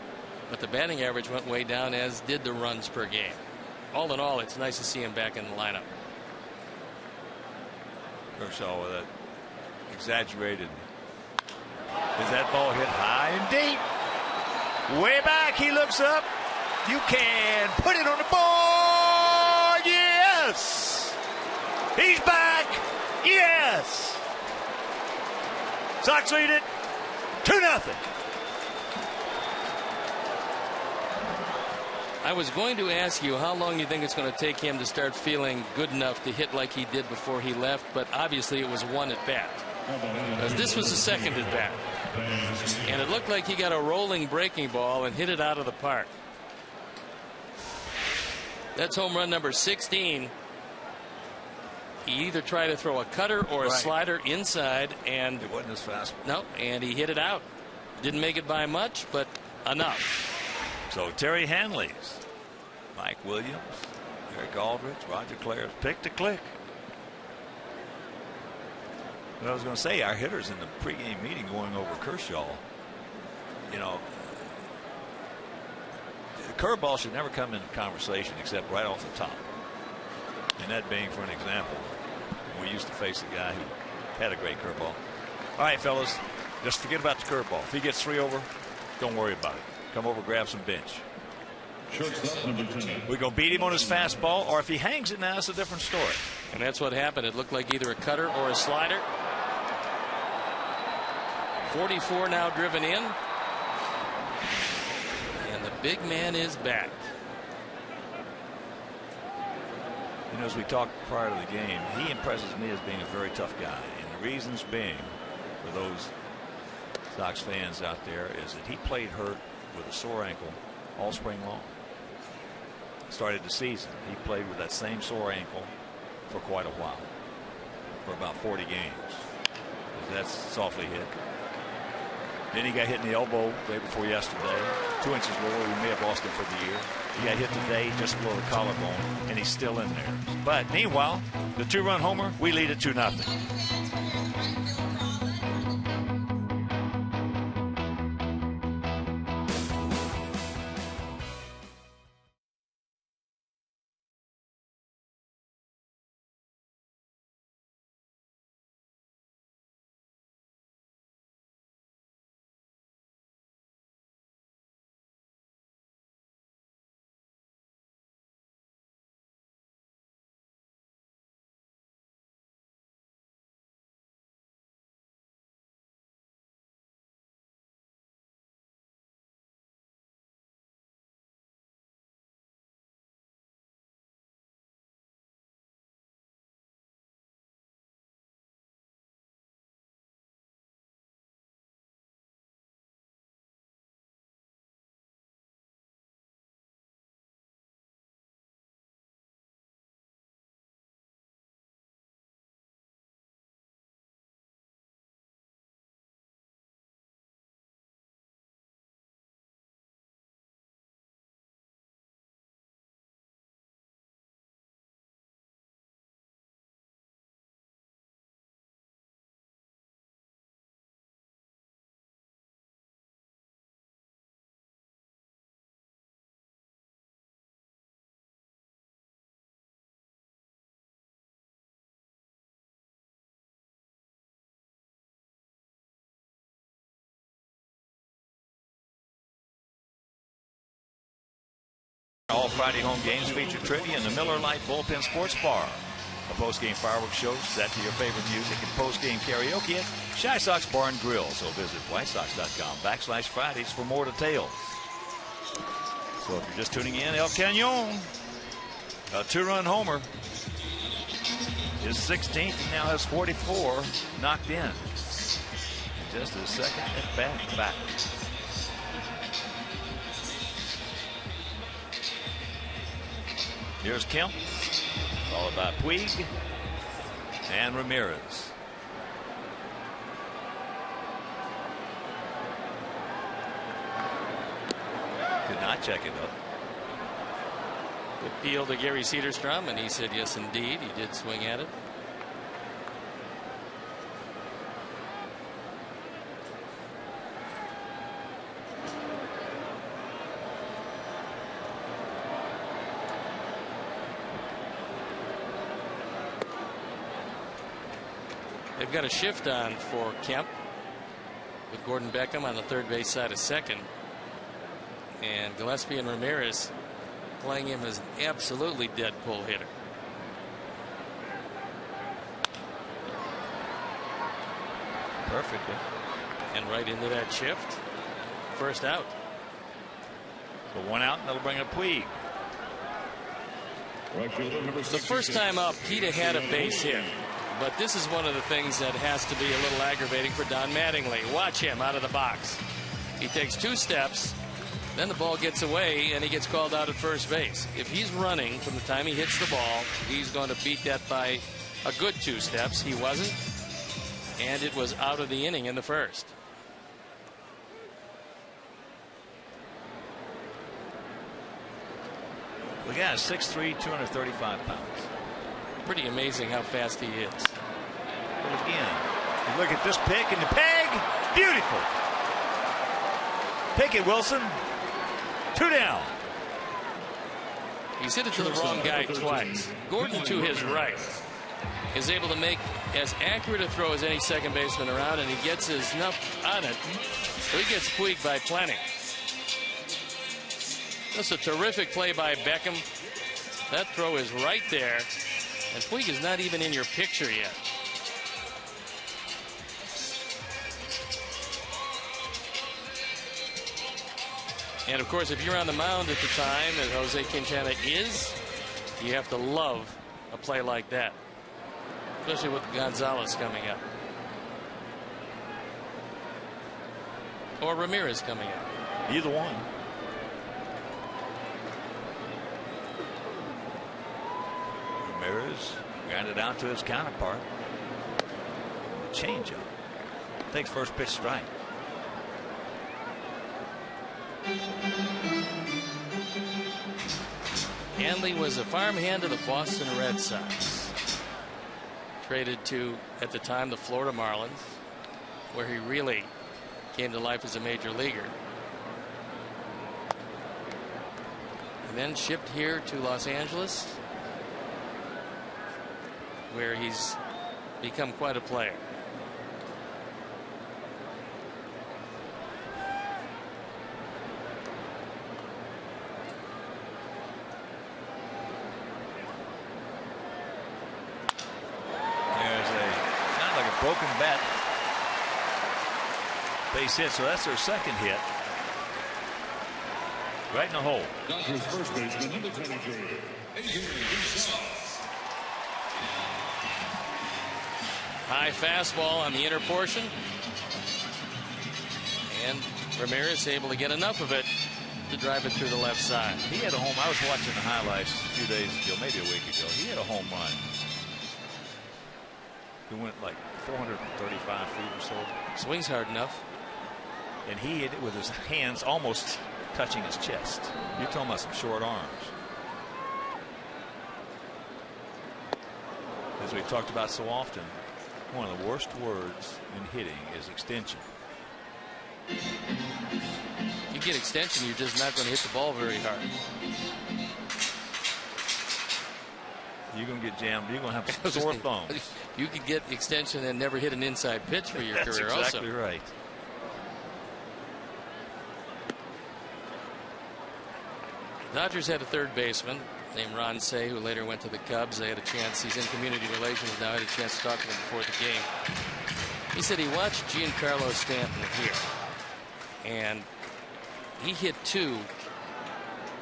but the batting average went way down, as did the runs per game. All in all, it's nice to see him back in the lineup. Kershaw with that exaggerated Is that ball hit high and deep? Way back, he looks up. You can put it on the board. Yes! He's back. Yes! Sox lead it 2-0. I was going to ask you how long you think it's going to take him to start feeling good enough to hit like he did before he left, but obviously it was one at bat. Because this was the second at bat. And it looked like he got a rolling breaking ball and hit it out of the park. That's home run number 16. He either tried to throw a cutter or a slider inside, and it wasn't as fast. No, and he hit it out. Didn't make it by much, but enough. So Terry Hanley's, Mike Williams, Eric Aldrich, Roger Clare's pick to click. What I was going to say, our hitters in the pregame meeting going over Kershaw, you know, the curveball should never come into conversation except right off the top. And that being, for an example, we used to face a guy who had a great curveball. All right, fellas, just forget about the curveball. If he gets 3 over, don't worry about it. Come over, grab some bench. We're going to beat him on his fastball, or if he hangs it now, it's a different story. And that's what happened. It looked like either a cutter or a slider. 44 now driven in. And the big man is back. You know, as we talked prior to the game, he impresses me as being a very tough guy. And the reasons being, for those Sox fans out there, is that he played hurt with a sore ankle all spring long. Started the season, he played with that same sore ankle for quite a while, for about 40 games. That's softly hit. Then he got hit in the elbow the day before yesterday, 2 inches lower. We may have lost him for the year. He got hit today just below the collarbone, and he's still in there. But meanwhile, the 2-run homer, we lead it 2-0. All Friday home games feature trivia in the Miller Lite Bullpen Sports Bar. A post-game fireworks show set to your favorite music and post-game karaoke at Shy Sox Bar and Grill. So visit whitesox.com/Fridays for more details. So if you're just tuning in, El Cañon, a 2-run homer. His 16th, he now has 44 knocked in. Just his second at bat back. Here's Kemp, followed by Puig and Ramirez. Did not check it up. Good deal to Gary Cederstrom, and he said yes indeed, he did swing at it. They've got a shift on for Kemp. with Gordon Beckham on the third base side of second, and Gillespie and Ramirez playing him as an absolutely dead pull hitter. Perfectly. And right into that shift. First out. So one out, and that'll bring up Puig. The first time up, he'd have had a base hit. But this is one of the things that has to be a little aggravating for Don Mattingly. Watch him out of the box. He takes 2 steps, then the ball gets away, and he gets called out at first base. If he's running from the time he hits the ball, he's going to beat that by a good 2 steps. He wasn't, and it was out of the inning in the first. The guy is 6'3", 235 pounds. Pretty amazing how fast he is. But again, you look at this pick and the peg. Beautiful. Pick it, Wilson. 2 down. He's hit it to the wrong guy twice. Gordon, to his right, is able to make as accurate a throw as any second baseman around, and he gets his nuff on it. So he gets Puig by plenty. That's a terrific play by Beckham. That throw is right there, and Puig is not even in your picture yet. And of course, if you're on the mound at the time, as Jose Quintana is, you have to love a play like that, especially with Gonzalez coming up, or Ramirez coming up. Either one. Ramirez grounded out to his counterpart. Changeup. Takes first pitch strike. Hanley was a farmhand of the Boston Red Sox. Traded to, at the time, the Florida Marlins, where he really came to life as a major leaguer. And then shipped here to Los Angeles, where he's become quite a player. Broken bat. Base hit, so that's their second hit. Right in the hole. Dodgers first baseman, number 23. High fastball on the inner portion. And Ramirez able to get enough of it to drive it through the left side. He had a home. I was watching the highlights a few days ago, maybe a week ago. He had a home run. He went like 435 feet or so. Swings hard enough. And he hit it with his hands almost touching his chest. You're talking about some short arms. As we've talked about so often, one of the worst words in hitting is extension. You get extension, you're just not going to hit the ball very hard. You're going to get jammed. You're going to have sore thumbs. You could get extension and never hit an inside pitch for your career also. That's exactly right. Dodgers had a third baseman named Ron Say, who later went to the Cubs. They had a chance. He's in community relations now. I had a chance to talk to him before the game. He said he watched Giancarlo Stanton here, and he hit 2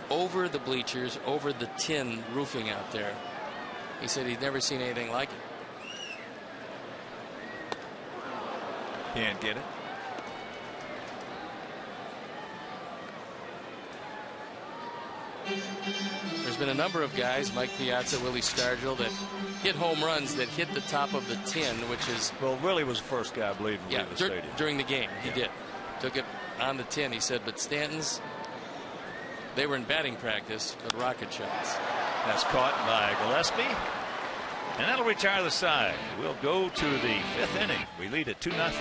over the bleachers, over the tin roofing out there. He said he'd never seen anything like it. Can't get it. There's been a number of guys, Mike Piazza, Willie Stargell, that hit home runs that hit the top of the tin, which is... Well, Willie was the first guy, I believe, to leave the stadium. During the game, he did. Took it on the tin, he said, but Stanton's, they were in batting practice, but rocket shots. That's caught by Gillespie. And that'll retire the side. We'll go to the 5th inning. We lead at 2-0.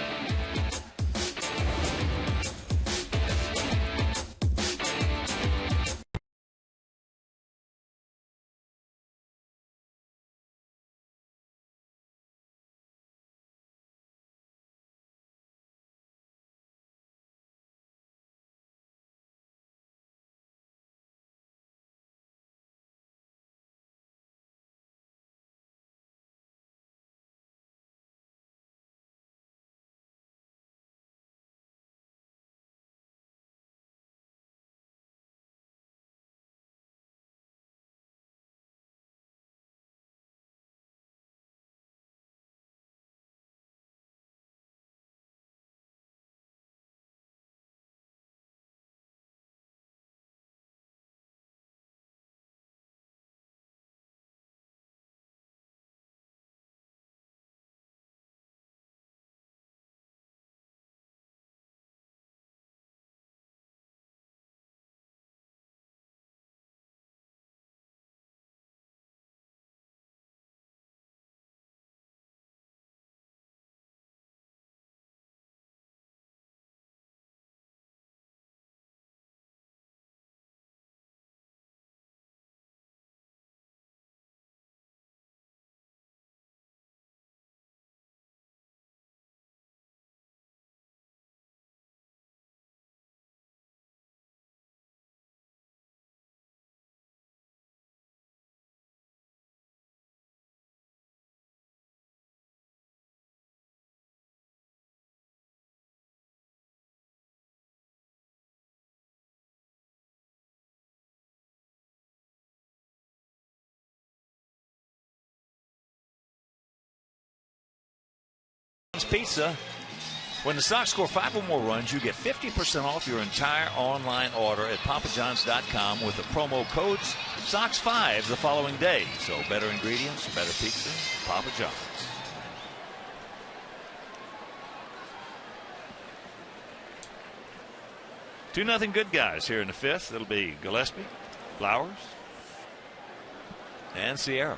Pizza. When the Sox score 5 or more runs, you get 50% off your entire online order at papajohns.com with the promo codes SOX5 the following day. So better ingredients, better pizza, Papa John's. 2-0 good guys here in the 5th. It'll be Gillespie, Flowers, and Sierra.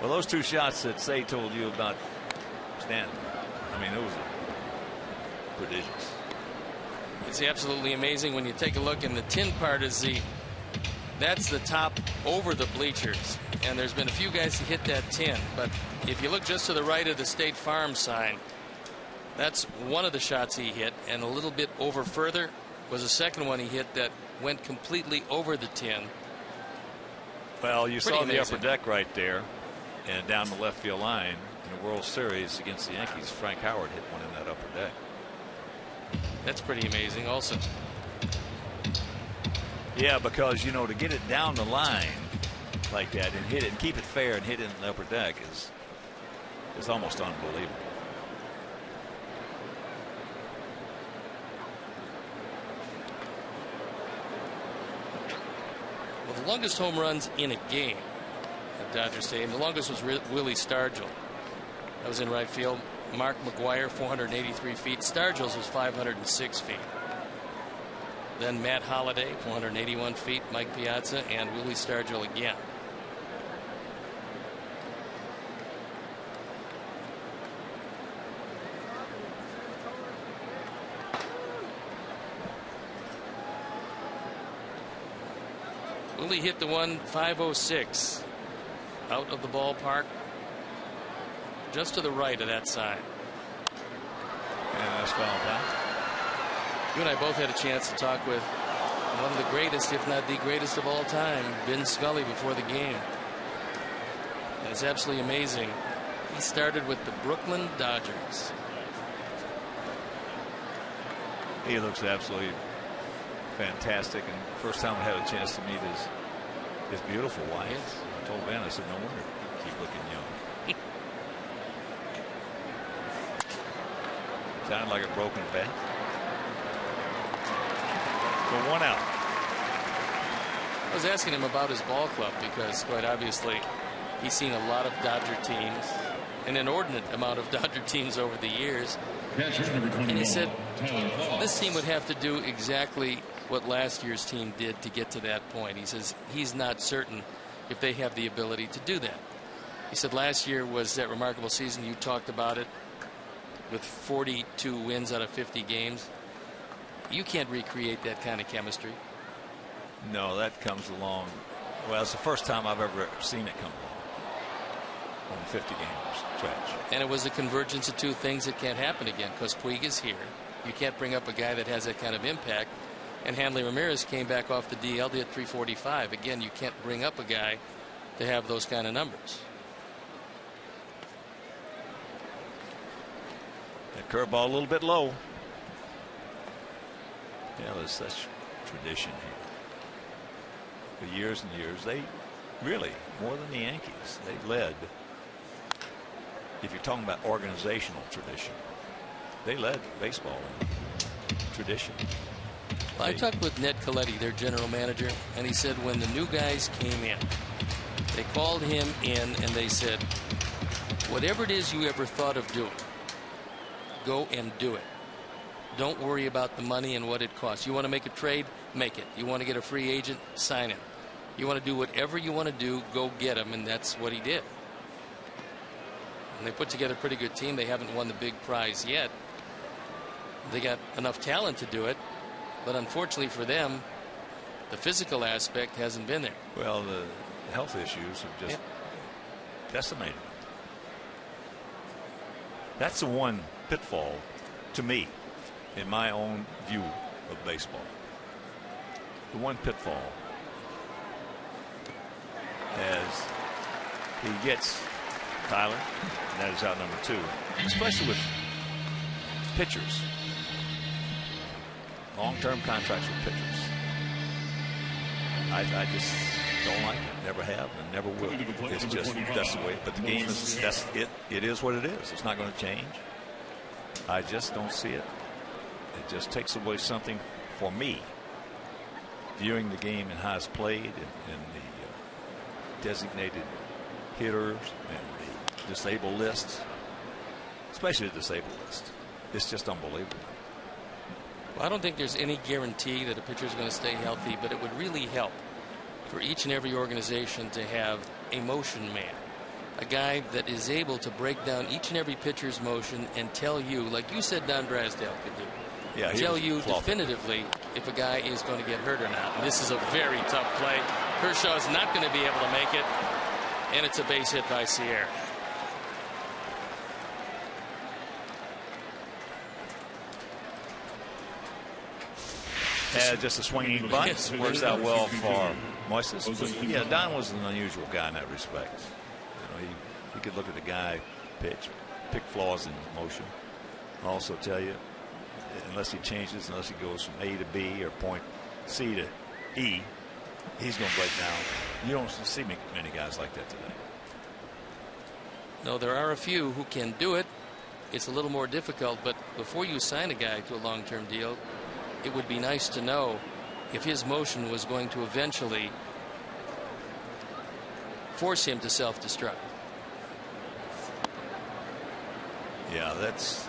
Well, those 2 shots that Say told you about Stanton, I mean, those are prodigious. It's absolutely amazing when you take a look, and the tin part is that's the top over the bleachers, and there's been a few guys that hit that tin, but if you look just to the right of the State Farm sign, that's one of the shots he hit, and a little bit over further was the second one he hit that went completely over the tin. Well, you saw the amazing. upper deck right there. And down the left field line in the World Series against the Yankees, Frank Howard hit one in that upper deck. That's pretty amazing also. Yeah, because, you know, to get it down the line like that and hit it and keep it fair and hit it in the upper deck is almost unbelievable. Well, the longest home runs in a game at Dodger Stadium, the longest was Willie Stargell. That was in right field. Mark McGwire, 483 feet. Stargell's was 506 feet. Then Matt Holliday, 481 feet. Mike Piazza, and Willie Stargell again. Willie hit the one 506 out of the ballpark, just to the right of that sign. Yeah, that's fouled out. You and I both had a chance to talk with one of the greatest, if not the greatest of all time, Vin Scully, before the game. And it's absolutely amazing. He started with the Brooklyn Dodgers. He looks absolutely fantastic, and first time I had a chance to meet his beautiful wife. Yes. I told Ben, I said, no wonder you keep looking young. Sounded like a broken bat. For 1 out. I was asking him about his ball club because, quite obviously, he's seen a lot of Dodger teams, an inordinate amount of Dodger teams over the years. And he said this team would have to do exactly what last year's team did to get to that point. He says he's not certain if they have the ability to do that. He said last year was that remarkable season. You talked about it, with 42 wins out of 50 games. You can't recreate that kind of chemistry. No, that comes along. Well, it's the first time I've ever seen it come along in 50 games stretch. And it was a convergence of 2 things that can't happen again, because Puig is here. You can't bring up a guy that has that kind of impact. And Hanley Ramirez came back off the DL, did 345. Again, you can't bring up a guy to have those kind of numbers. That curveball a little bit low. Yeah, there's such tradition here. For years and years, they really, more than the Yankees, they led. If you're talking about organizational tradition, they led baseball in tradition. Well, I talked with Ned Colletti, their general manager, and he said when the new guys came in, they called him in and they said, whatever it is you ever thought of doing, go and do it. Don't worry about the money and what it costs. You want to make a trade, make it. You want to get a free agent, sign him. You want to do whatever you want to do, go get him, and that's what he did. And they put together a pretty good team. They haven't won the big prize yet. They got enough talent to do it, but unfortunately for them, the physical aspect hasn't been there. Well, the health issues have just decimated. That's the one pitfall to me in my own view of baseball. The one pitfall, as he gets Tyler. And that is out number 2. Especially with pitchers. Long-term contracts with pitchers. I just don't like it. Never have and never will. It's just, that's the way. But the game is, that's it. It is what it is. It's not going to change. I just don't see it. It just takes away something for me. Viewing the game in how it's played and the designated hitters and the disabled list, especially the disabled list. It's just unbelievable. Well, I don't think there's any guarantee that a pitcher is going to stay healthy, but it would really help for each and every organization to have a motion man, a guy that is able to break down each and every pitcher's motion and tell you, like you said Don Drysdale could do, tell you definitively if a guy is going to get hurt or not. And this is a very tough play. Kershaw's not going to be able to make it, and it's a base hit by Sierra. Just a swinging bunt. Yes, works out well for Moises. But yeah, Don was an unusual guy in that respect. You know, he could look at the guy pitch, pick flaws in his motion. I'll also tell you, unless he changes, unless he goes from A to B or point C to E, he's going to break down. You don't see many guys like that today. No, there are a few who can do it. It's a little more difficult, but before you sign a guy to a long-term deal, it would be nice to know if his motion was going to eventually force him to self-destruct. Yeah, that's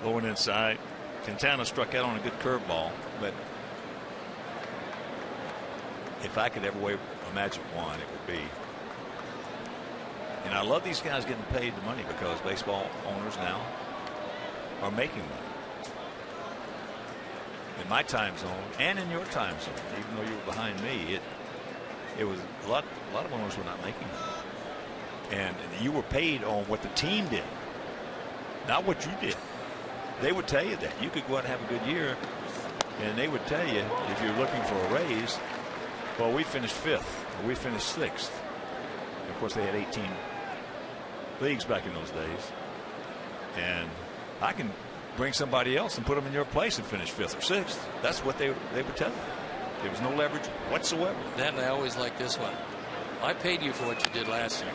going inside. Quintana struck out on a good curveball, but if I could ever wave a magic wand, it would be. And I love these guys getting paid the money because baseball owners now are making money. In my time zone and in your time zone, even though you were behind me, it was a lot of owners were not making money. And you were paid on what the team did, not what you did. They would tell you that. You could go out and have a good year, and they would tell you if you're looking for a raise, well, we finished 5th, or we finished 6th. And of course, they had 18 leagues back in those days. And I can bring somebody else and put them in your place and finish 5th or 6th. That's what they would tell you. There was no leverage whatsoever. That, and I always like this one. I paid you for what you did last year.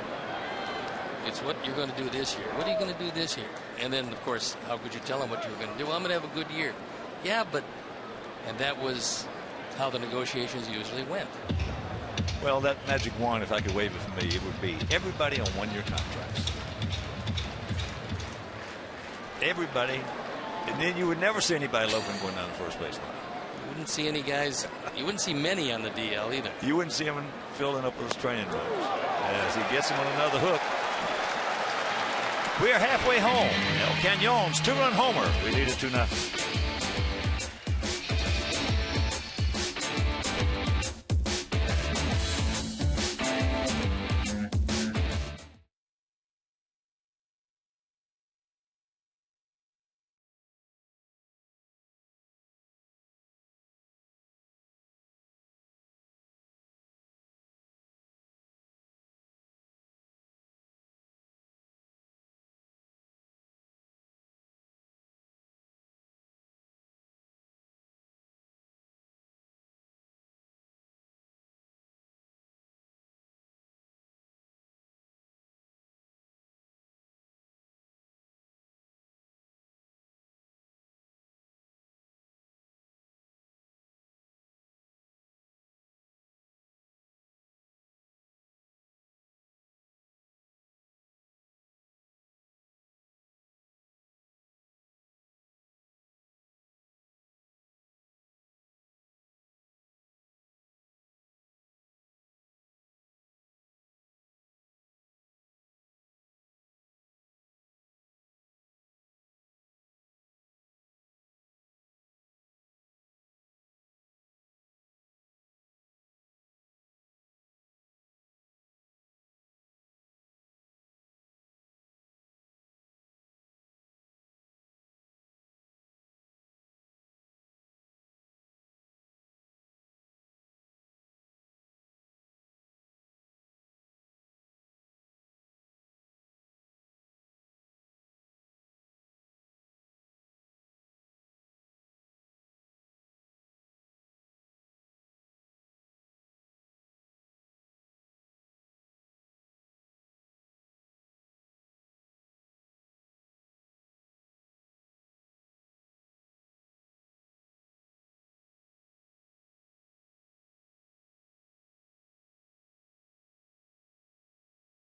It's what you're going to do this year. What are you going to do this year? And then, of course, how could you tell them what you were going to do? Well, I'm going to have a good year. Yeah, but, and that was how the negotiations usually went. Well, that magic wand, if I could wave it for me, it would be everybody on one-year contracts. Everybody. And then you would never see anybody loafing going down the first base line. You wouldn't see any guys. You wouldn't see many on the DL either. You wouldn't see him filling up those training rooms. As he gets him on another hook. We are halfway home. El Canon's 2-run homer. We lead it 2-0.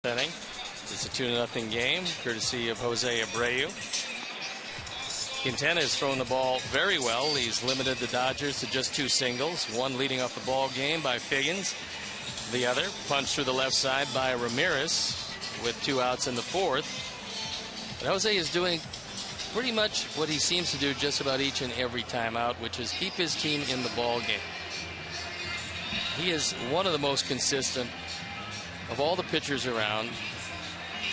Inning. It's a 2-0 game, courtesy of Jose Abreu. Quintana has thrown the ball very well. He's limited the Dodgers to just 2 singles. One leading off the ball game by Figgins. The other punched through the left side by Ramirez with 2 outs in the 4th. And Jose is doing pretty much what he seems to do just about each and every time out, which is keep his team in the ball game. He is one of the most consistent of all the pitchers around.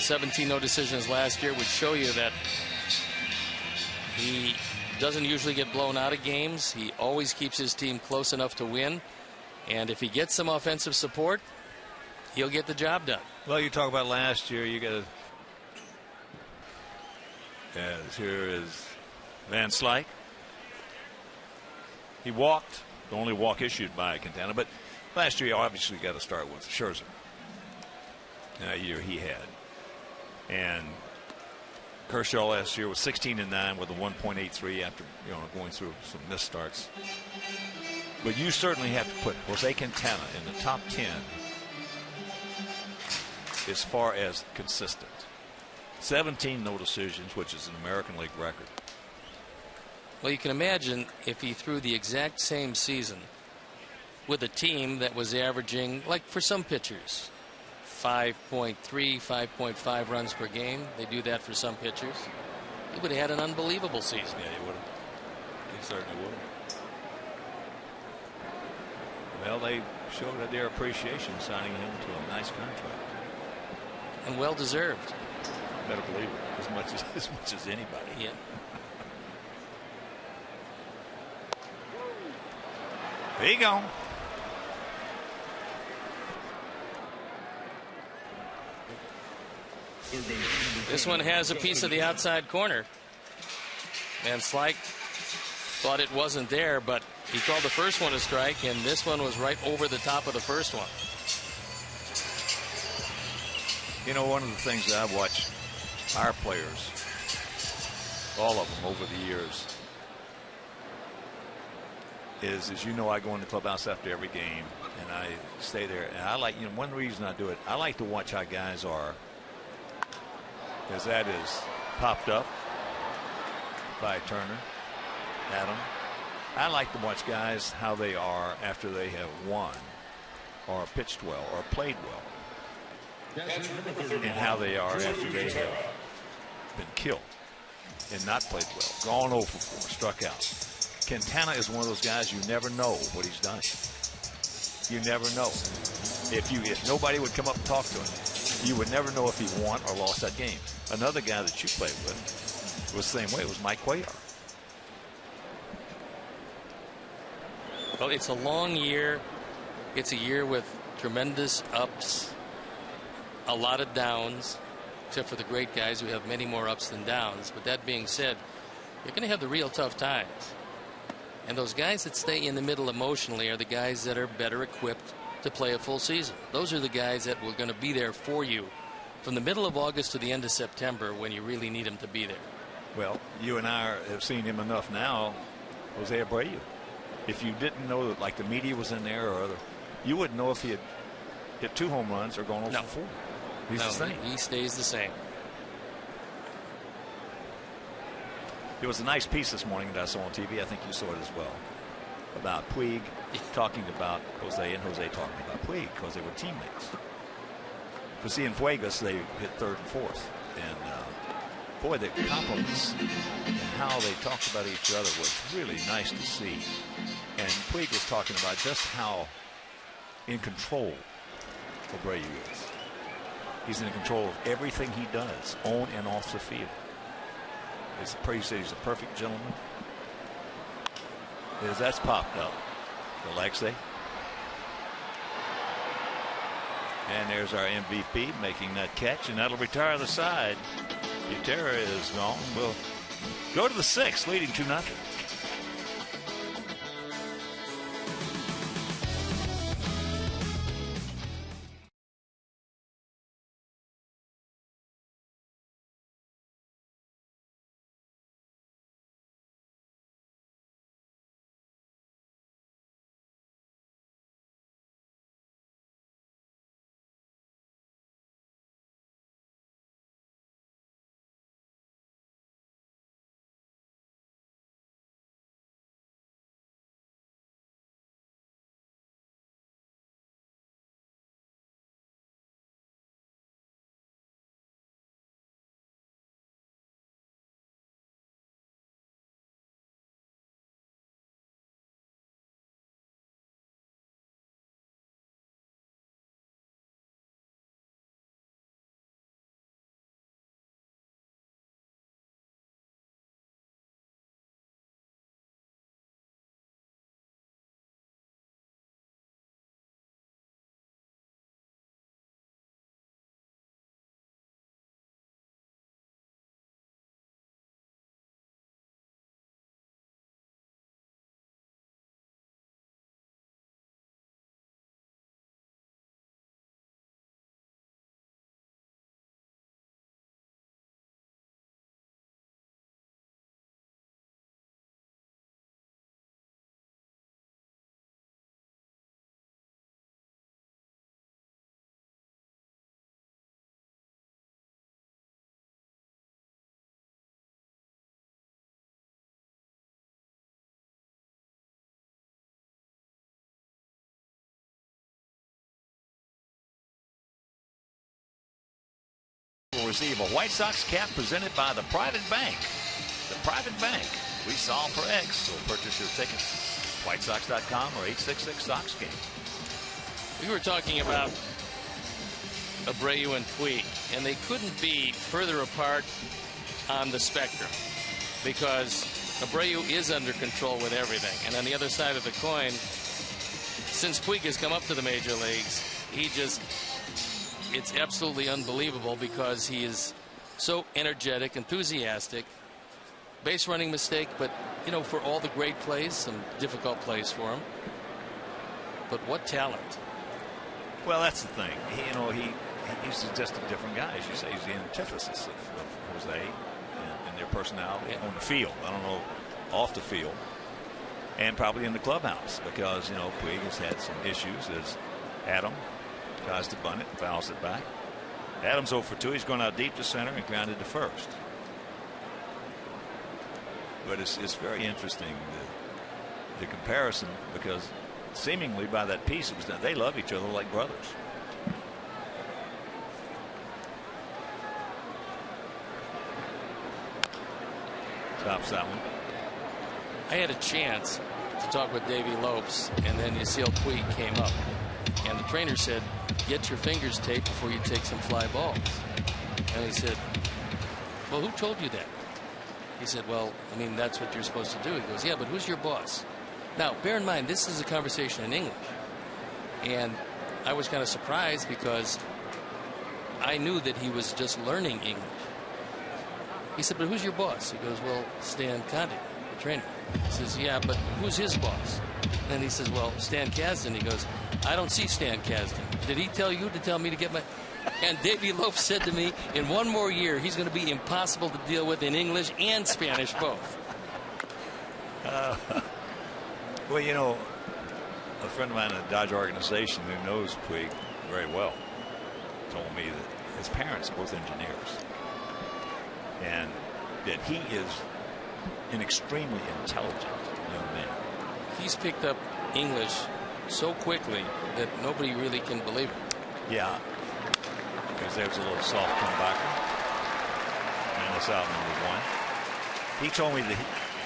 17 no decisions last year would show you that he doesn't usually get blown out of games. He always keeps his team close enough to win. And if he gets some offensive support, he'll get the job done. Well, you talk about last year, you got here is Van Slyke. He walked, the only walk issued by Quintana, but last year you obviously got to start with Scherzer. That year he had. And Kershaw last year was 16-9 with a 1.83 after going through some missed starts. But you certainly have to put Jose Quintana in the top 10 as far as consistent. 17 no decisions, which is an American League record. Well, you can imagine if he threw the exact same season with a team that was averaging, like for some pitchers, 5.3, 5.5 runs per game. They do that for some pitchers. He would have had an unbelievable season. Yeah, he would have. He certainly would have. Well, they showed their appreciation signing him to a nice contract. And well deserved. Better believe it, as much as anybody. Yeah. There you go. This one has a piece of the outside corner. Van Slyke thought it wasn't there, but he called the first one a strike, and this one was right over the top of the first one. You know, one of the things that I've watched our players, all of them over the years, is I go in the clubhouse after every game and I stay there, and I like, one reason I do it, I like to watch how guys are, as that is popped up by Turner, Adam. I like to watch guys how they are after they have won or pitched well or played well, and how they are after they have been killed and not played well, gone 0 for 4, struck out. Quintana is one of those guys you never know what he's done. You never know. If nobody would come up and talk to him, you would never know if he won or lost that game. Another guy that you played with was the same way. It was Mike Cuellar. Well, it's a long year. It's a year with tremendous ups, a lot of downs, except for the great guys who have many more ups than downs. But that being said, you're going to have the real tough times. And those guys that stay in the middle emotionally are the guys that are better equipped to play a full season. Those are the guys that were going to be there for you from the middle of August to the end of September when you really need them to be there. Well, you and I have seen him enough now, Jose Abreu. If you didn't know that, like the media was in there or other, you wouldn't know if he had hit 2 home runs or gone 0 for 4. He's the same. He stays the same. There was a nice piece this morning that I saw on TV. I think you saw it as well, about Puig talking about Jose and Jose talking about Puig because they were teammates. For seeing Fuegas, they hit 3rd and 4th, and boy, the compliments and how they talked about each other was really nice to see. And Puig was talking about just how in control Abreu is. He's in control of everything he does, on and off the field. As Praise said, he's a perfect gentleman. As that's popped up, Alexei. And there's our MVP making that catch, and that'll retire the side. Utera is gone. We'll go to the 6th, leading 2-0. receive a White Sox cap presented by the Private Bank. The Private Bank. We solve for X. So purchase your tickets. WhiteSox.com or 866-SOX-GAME. We were talking about Abreu and Puig, and they couldn't be further apart on the spectrum because Abreu is under control with everything. And on the other side of the coin, since Puig has come up to the major leagues, it's absolutely unbelievable because he is so energetic, enthusiastic. Base running mistake, but you know, for all the great plays, some difficult plays for him. But what talent. Well, that's the thing. He's just a different guy. As you say, he's the antithesis of Jose and their personality on the field. I don't know, off the field. And probably in the clubhouse because, you know, Puig has had some issues as Adam tries to bunt it, fouls it back. Adams 0 for 2. He's going out deep to center and grounded to first. But it's very interesting, the comparison, because seemingly by that piece it was done. They love each other like brothers. Stops that one. I had a chance to talk with Davey Lopes, and then Yasiel Puig came up, and the trainer said, "Get your fingers taped before you take some fly balls." And he said, "Well, who told you that?" He said, "Well, I mean, that's what you're supposed to do." He goes, "Yeah, but who's your boss?" Now, bear in mind, this is a conversation in English, and I was kind of surprised because I knew that he was just learning English. He said, "But who's your boss?" He goes, "Well, Stan Conte, the trainer." He says, "Yeah, but who's his boss?" And he says, "Well, Stan Kasdan." He goes, "I don't see Stan Kasdan. Did he tell you to tell me to get my..." And Davey Lopes said to me, in one more year, he's going to be impossible to deal with in English and Spanish both. Well, you know, a friend of mine in the Dodger organization who knows Puig very well told me that his parents are both engineers and that he is an extremely intelligent young man. He's picked up English so quickly that nobody really can believe it. Yeah. Because there's a little soft comeback. And it's out #1. He told me that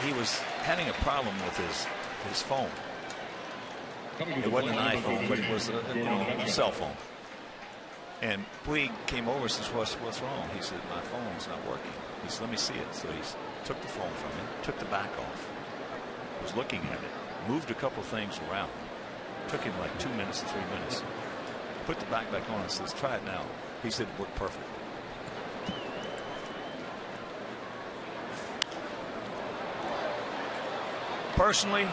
he was having a problem with his phone. It wasn't an iPhone, but it was a cell phone. And Puig came over and says, what's wrong? He said, "My phone's not working." He said, "Let me see it." So he took the phone from him, took the back off, was looking at it, moved a couple of things around. Took him like 2 minutes to 3 minutes. Put the back on and says, "Try it now." He said it worked perfect. Personally,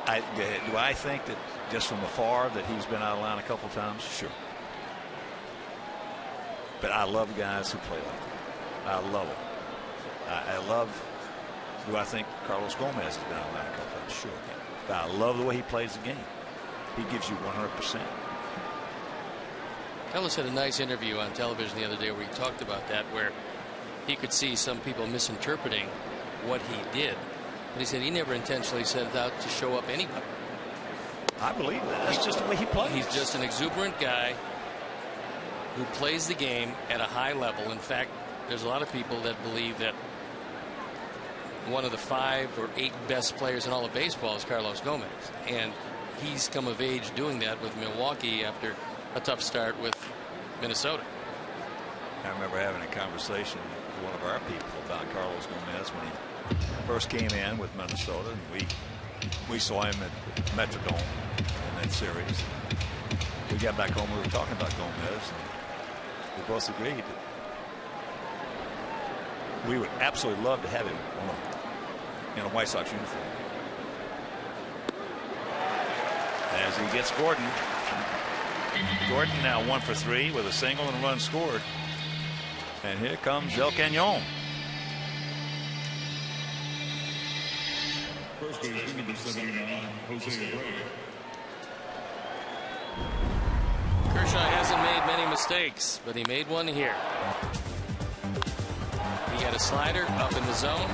do I think that just from afar that he's been out of line a couple of times? Sure. But I love guys who play like that. I love them. I love. Do I think Carlos Gomez has been out of line a couple of times? Sure. But I love the way he plays the game. He gives you 100%. Carlos had a nice interview on television the other day where he talked about that, where he could see some people misinterpreting what he did. But he said he never intentionally set it out to show up anybody. I believe that. That's just the way he plays. He's just an exuberant guy who plays the game at a high level. In fact, there's a lot of people that believe that one of the 5 or 8 best players in all of baseball is Carlos Gomez. And he's come of age doing that with Milwaukee after a tough start with Minnesota. I remember having a conversation with one of our people about Carlos Gomez when he first came in with Minnesota, and we saw him at Metrodome in that series. We got back home, we were talking about Gomez, and we both agreed that we would absolutely love to have him in a White Sox uniform. As he gets Gordon. Gordon now 1 for 3 with a single and a run scored. And here comes El Cañon. First base, number 79, Jose Abreu. Kershaw hasn't made many mistakes, but he made one here. He had a slider up in the zone.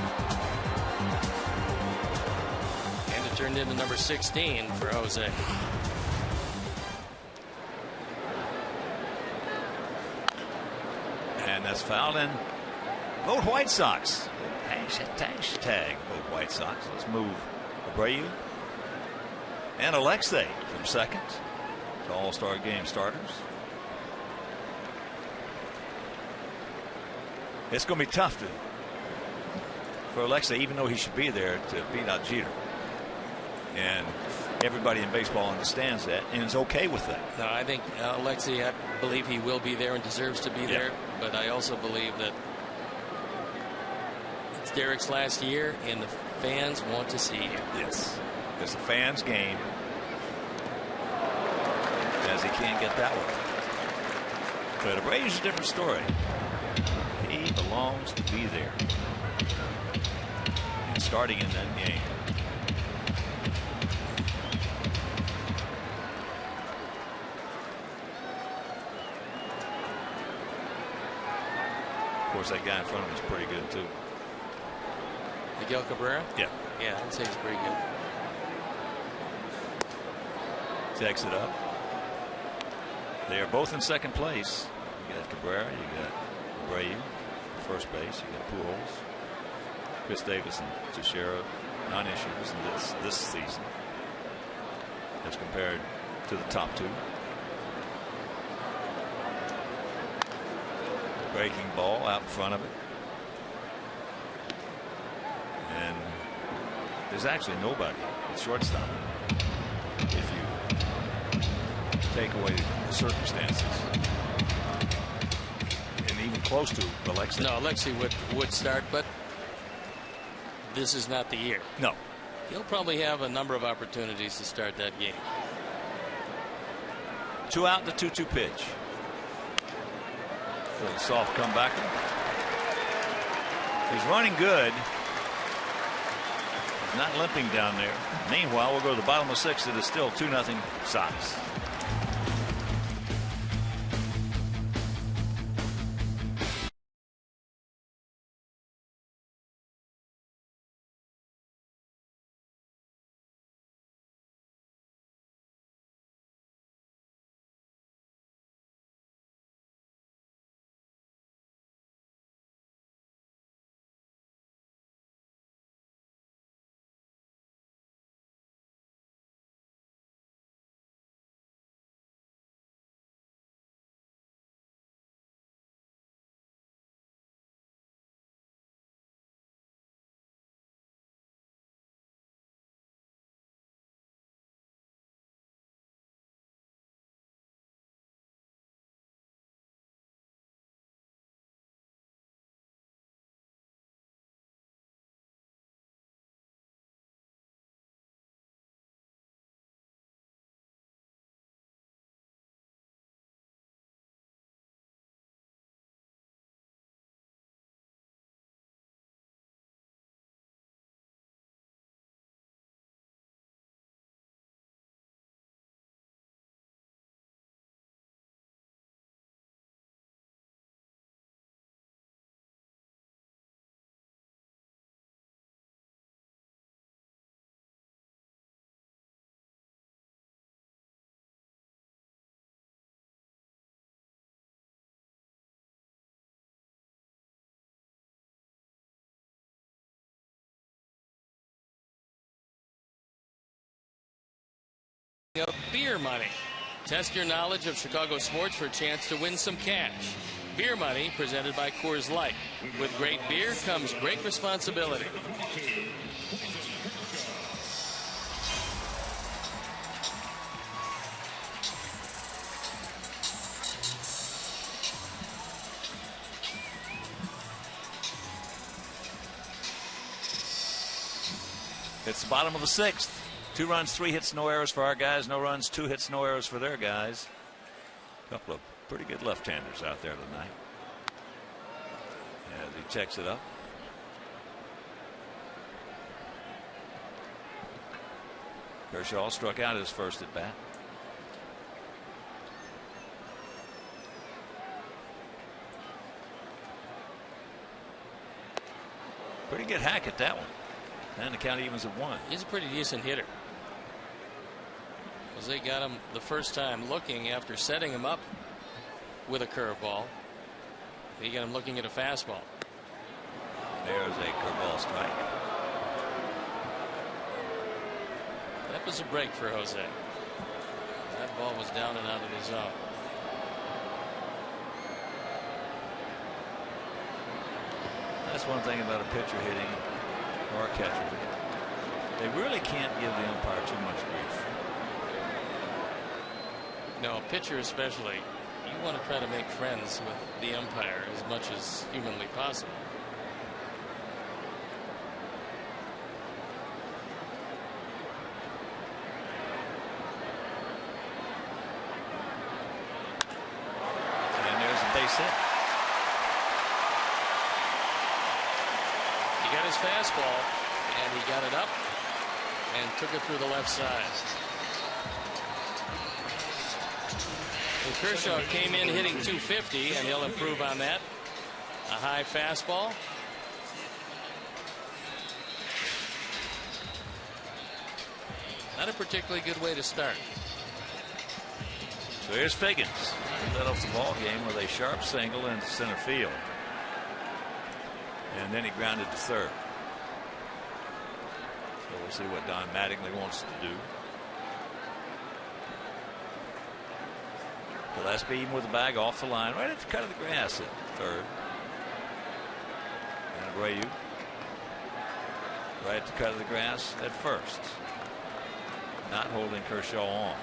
And it turned into number 16 for Jose. And that's fouled. And vote White Sox. Hashtag vote White Sox. Let's move Abreu and Alexei from second to All-Star game starters. It's going to be tough for Alexei, even though he should be there, to beat out Jeter. And everybody in baseball understands that and is okay with that. No, I think Alexei, I believe he will be there and deserves to be there. But I also believe that it's Derek's last year, and the fans want to see him. Yes, it's the fans' game, as he can't get that one. But Abreu's a different story. He belongs to be there and starting in that game. Of course, that guy in front of him is pretty good too. Miguel Cabrera? Yeah. Yeah, I'd say he's pretty good. Takes it up. They are both in second place. You got Cabrera, you got Abreu, first base. You got Pujols, Chris Davis, and Teixeira, non-issues in this season as compared to the top two. Breaking ball out in front of it. And there's actually nobody at shortstop if you take away the circumstances. And even close to Alexei. No, Alexei would start, but this is not the year. No. He'll probably have a number of opportunities to start that game. 2 out, the 2-2 pitch. A little soft comebacker. He's running good. He's not limping down there. Meanwhile, we'll go to the bottom of 6. It is still 2-0 Sox. Of beer money. Test your knowledge of Chicago sports for a chance to win some cash. Beer money presented by Coors Light. With great beer comes great responsibility. It's the bottom of the 6th. 2 runs, 3 hits, no errors for our guys. No runs, 2 hits, no errors for their guys. A couple of pretty good left-handers out there tonight. As he checks it up. Kershaw struck out his first at bat. Pretty good hack at that one. And the count evens at 1. He's a pretty decent hitter. They got him the first time looking after setting him up with a curveball. You got him looking at a fastball. There's a curveball strike. That was a break for Jose. That ball was down and out of the zone. That's one thing about a pitcher hitting or a catcher. They really can't give the umpire too much grief. No, a pitcher especially. You want to try to make friends with the umpire as much as humanly possible. And there's a base hit. He got his fastball, and he got it up and took it through the left side. And Kershaw came in hitting .250, and he'll improve on that. A high fastball. Not a particularly good way to start. So here's Figgins. He led off the ball game with a sharp single into center field. And then he grounded to third. So we'll see what Don Mattingly wants to do. Gillespie with the bag off the line, right at the cut of the grass at third. And Abreu right at the cut of the grass at first. Not holding Kershaw on.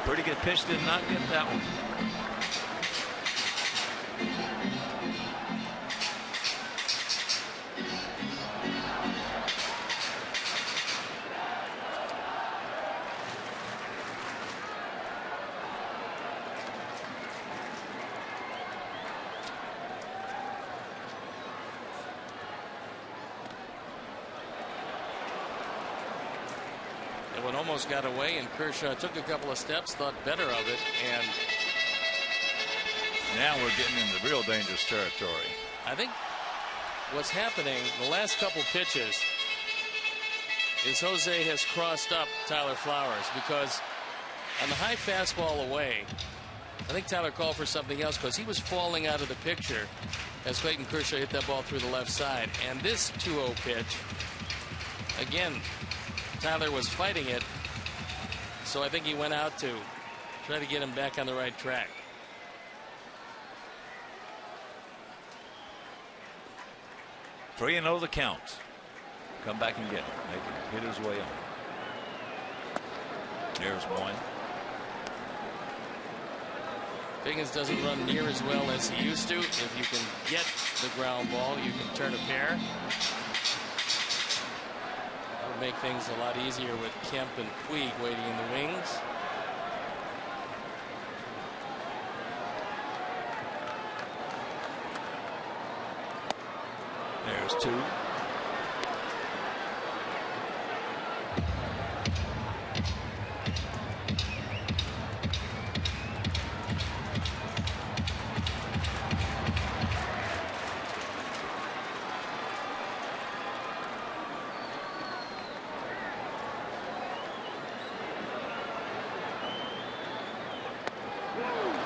Pretty good pitch, did not get that one. One almost got away, and Kershaw took a couple of steps, thought better of it, and now we're getting into real dangerous territory. I think what's happening the last couple pitches is Jose has crossed up Tyler Flowers, because on the high fastball away, I think Tyler called for something else because he was falling out of the picture as Clayton Kershaw hit that ball through the left side. And this 2-0 pitch, again, Tyler was fighting it, so I think he went out to try to get him back on the right track. Three and 0 the count. Come back and get him. Make him hit his way on. There's one. Figgins doesn't run near as well as he used to. If you can get the ground ball, you can turn a pair. Make things a lot easier with Kemp and Puig waiting in the wings. There's two.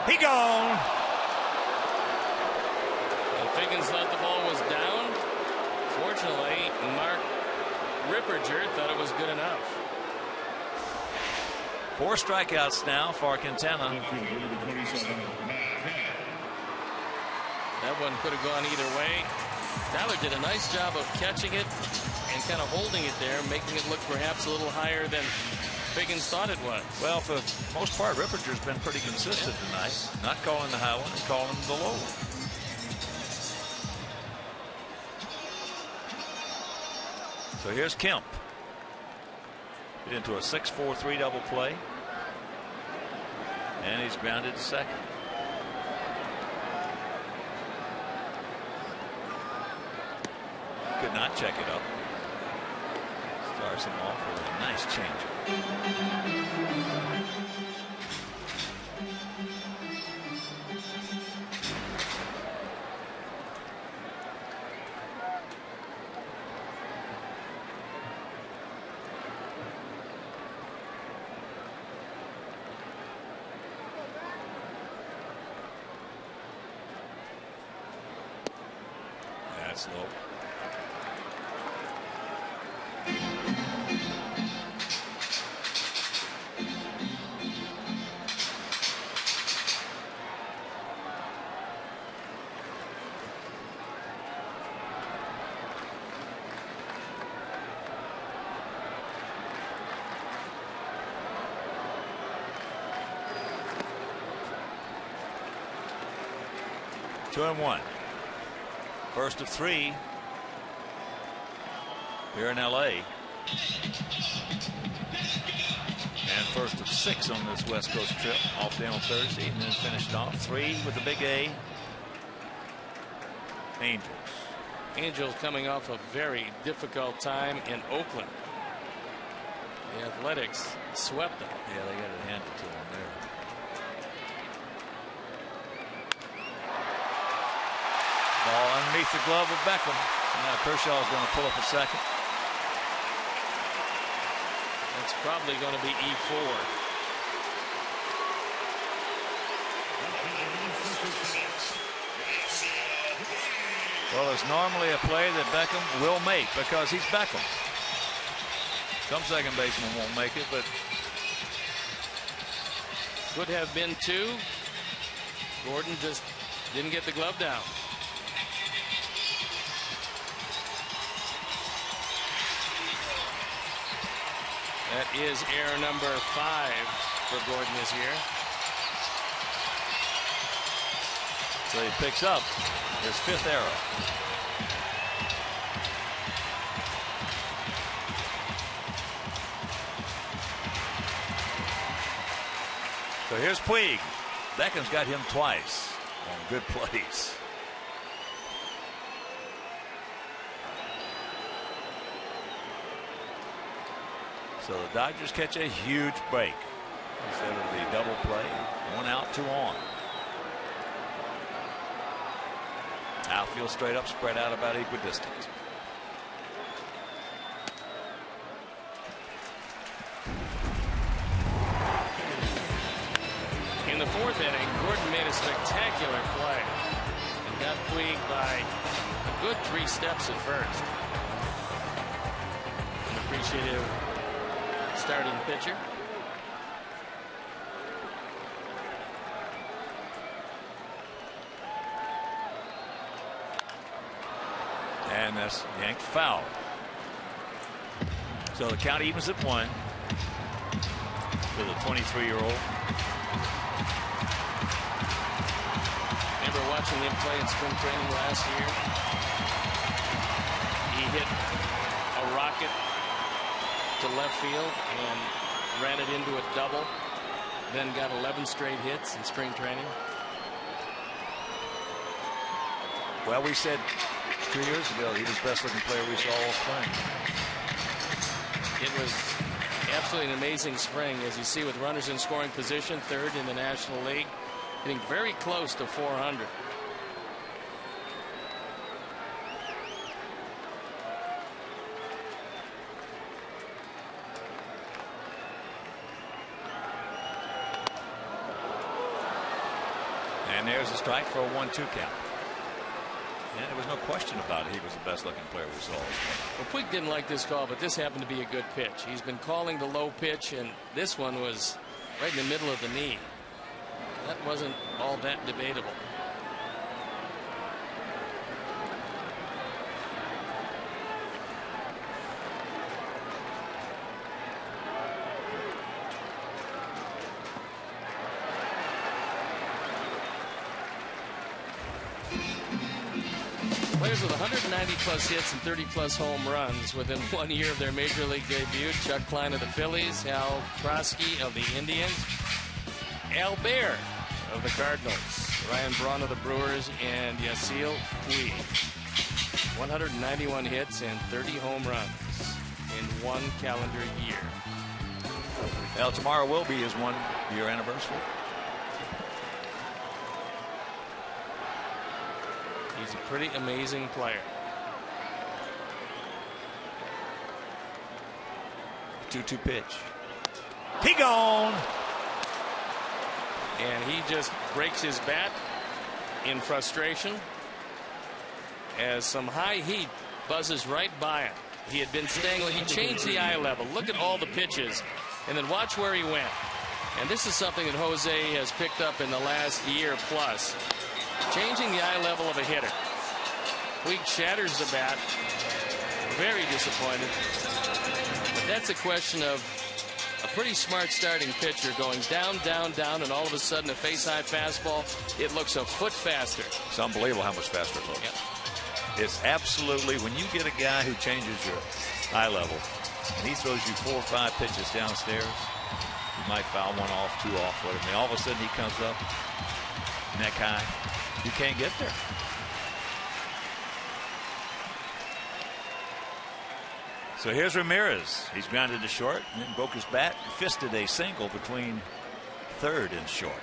He gone. Well, Figgins thought the ball was down. Fortunately, Mark Ripperger thought it was good enough. 4 strikeouts now for Quintana. That one could have gone either way. Tyler did a nice job of catching it and kind of holding it there, making it look perhaps a little higher than Figgins thought it was. Well, for the most part, Ripperger's been pretty consistent tonight. Not calling the high one and calling the low one. So here's Kemp. Get into a 6-4-3 double play. And he's grounded to second. Could not check it up. Starts him off with a nice changeup. slope. Two and one. First of three here in LA. And first of 6 on this West Coast trip. Off day on Thursday and then finished off 3 with the big A. Angels. Angels coming off a very difficult time in Oakland. The Athletics swept them. Yeah, they got it handed to them there. Ball underneath the glove of Beckham. Now Kershaw is going to pull up a second. It's probably going to be E4. Well, it's normally a play that Beckham will make because he's Beckham. Some second basemen won't make it, but could have been 2. Gordon just didn't get the glove down. That is error number 5 for Gordon this year. So he picks up his 5th error. So here's Puig. Beckham's got him twice on good plays. So the Dodgers catch a huge break instead of the double play. 1 out, 2 on. Outfield straight up, spread out about equidistant. In the 4th inning, Gordon made a spectacular play and got Puig by a good 3 steps at first. An appreciative starting pitcher. And that's yanked foul. So the count evens at 1 for the 23-year-old. Remember watching him play in spring training last year? He hit a rocket to left field and ran it into a double. Then got 11 straight hits in spring training. Well, we said 2 years ago he was the best looking player we saw all spring. It was absolutely an amazing spring, as you see, with runners in scoring position, 3rd in the National League, getting very close to 400. And there's a strike for a 1-2 count. And there was no question about it. He was the best looking player we saw. Well, Puig didn't like this call, but this happened to be a good pitch. He's been calling the low pitch, and this one was right in the middle of the knee. That wasn't all that debatable. Players with 190+ hits and 30+ home runs within 1 year of their major league debut: Chuck Klein of the Phillies, Hal Trosky of the Indians, Al Baer of the Cardinals, Ryan Braun of the Brewers, and Yasiel Puig. 191 hits and 30 home runs in 1 calendar year. Well, tomorrow will be his 1-year anniversary. He's a pretty amazing player. 2-2 pitch. He gone. And he just breaks his bat in frustration. as some high heat buzzes right by him. He had been staying. He changed the eye level. Look at all the pitches, and then watch where he went. And this is something that Jose has picked up in the last year plus. Changing the eye level of a hitter. Puig shatters the bat. Very disappointed. But that's a question of a pretty smart starting pitcher going down, down, down, and all of a sudden a face-high fastball. It looks a foot faster. It's unbelievable how much faster it looks. Yep. It's absolutely, when you get a guy who changes your eye level and he throws you 4 or 5 pitches downstairs, you might foul one off, 2 off, whatever. I mean, all of a sudden he comes up neck high. You can't get there. So here's Ramirez. He's grounded to short and then broke his bat, fisted a single between third and short.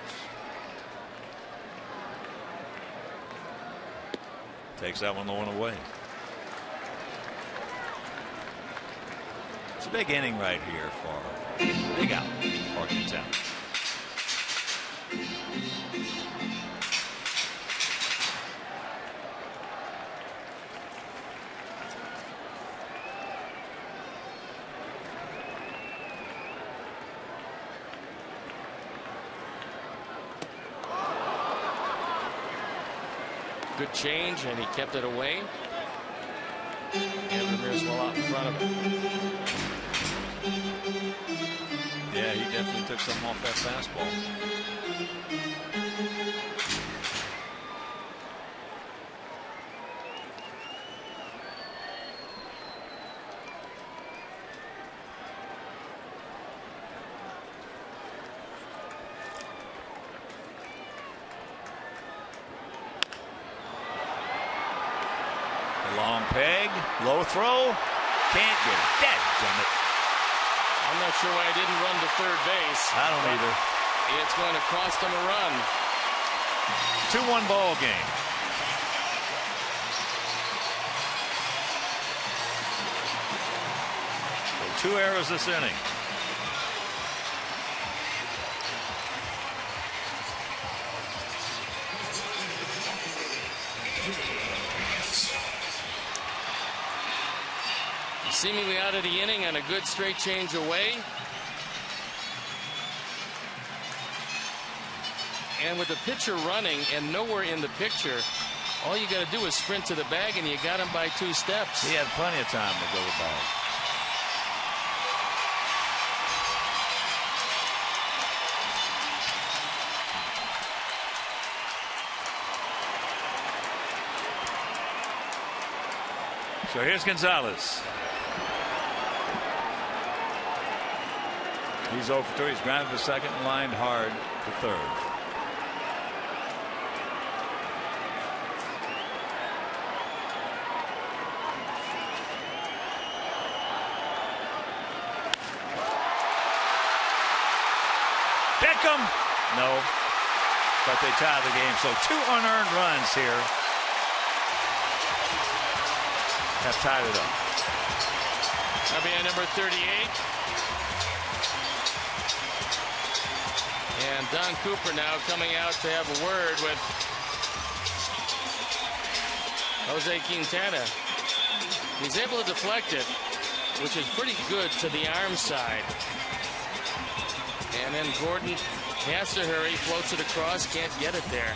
Takes that one low and away. It's a big inning right here for big out for Quintana. Good change, and he kept it away. And Ramirez well out in front of him. Yeah, he definitely took something off that fastball. Long peg, low throw, can't get it. Dadgummit. I'm not sure why he didn't run to third base. I don't either. It's going to cost him a run. 2-1 ball game. So 2 errors this inning. Seemingly out of the inning and a good straight change away. And with the pitcher running and nowhere in the picture, all you got to do is sprint to the bag, and you got him by 2 steps. He had plenty of time to go to the bag. So here's Gonzalez. He's 0 for 2. He's grounded to second and lined hard to third. Beckham. No. But they tie the game. So 2 unearned runs here have tied it up. RBI number 38. And Don Cooper now coming out to have a word with Jose Quintana. He's able to deflect it, which is pretty good to the arm side. And then Gordon has to hurry, floats it across, can't get it there.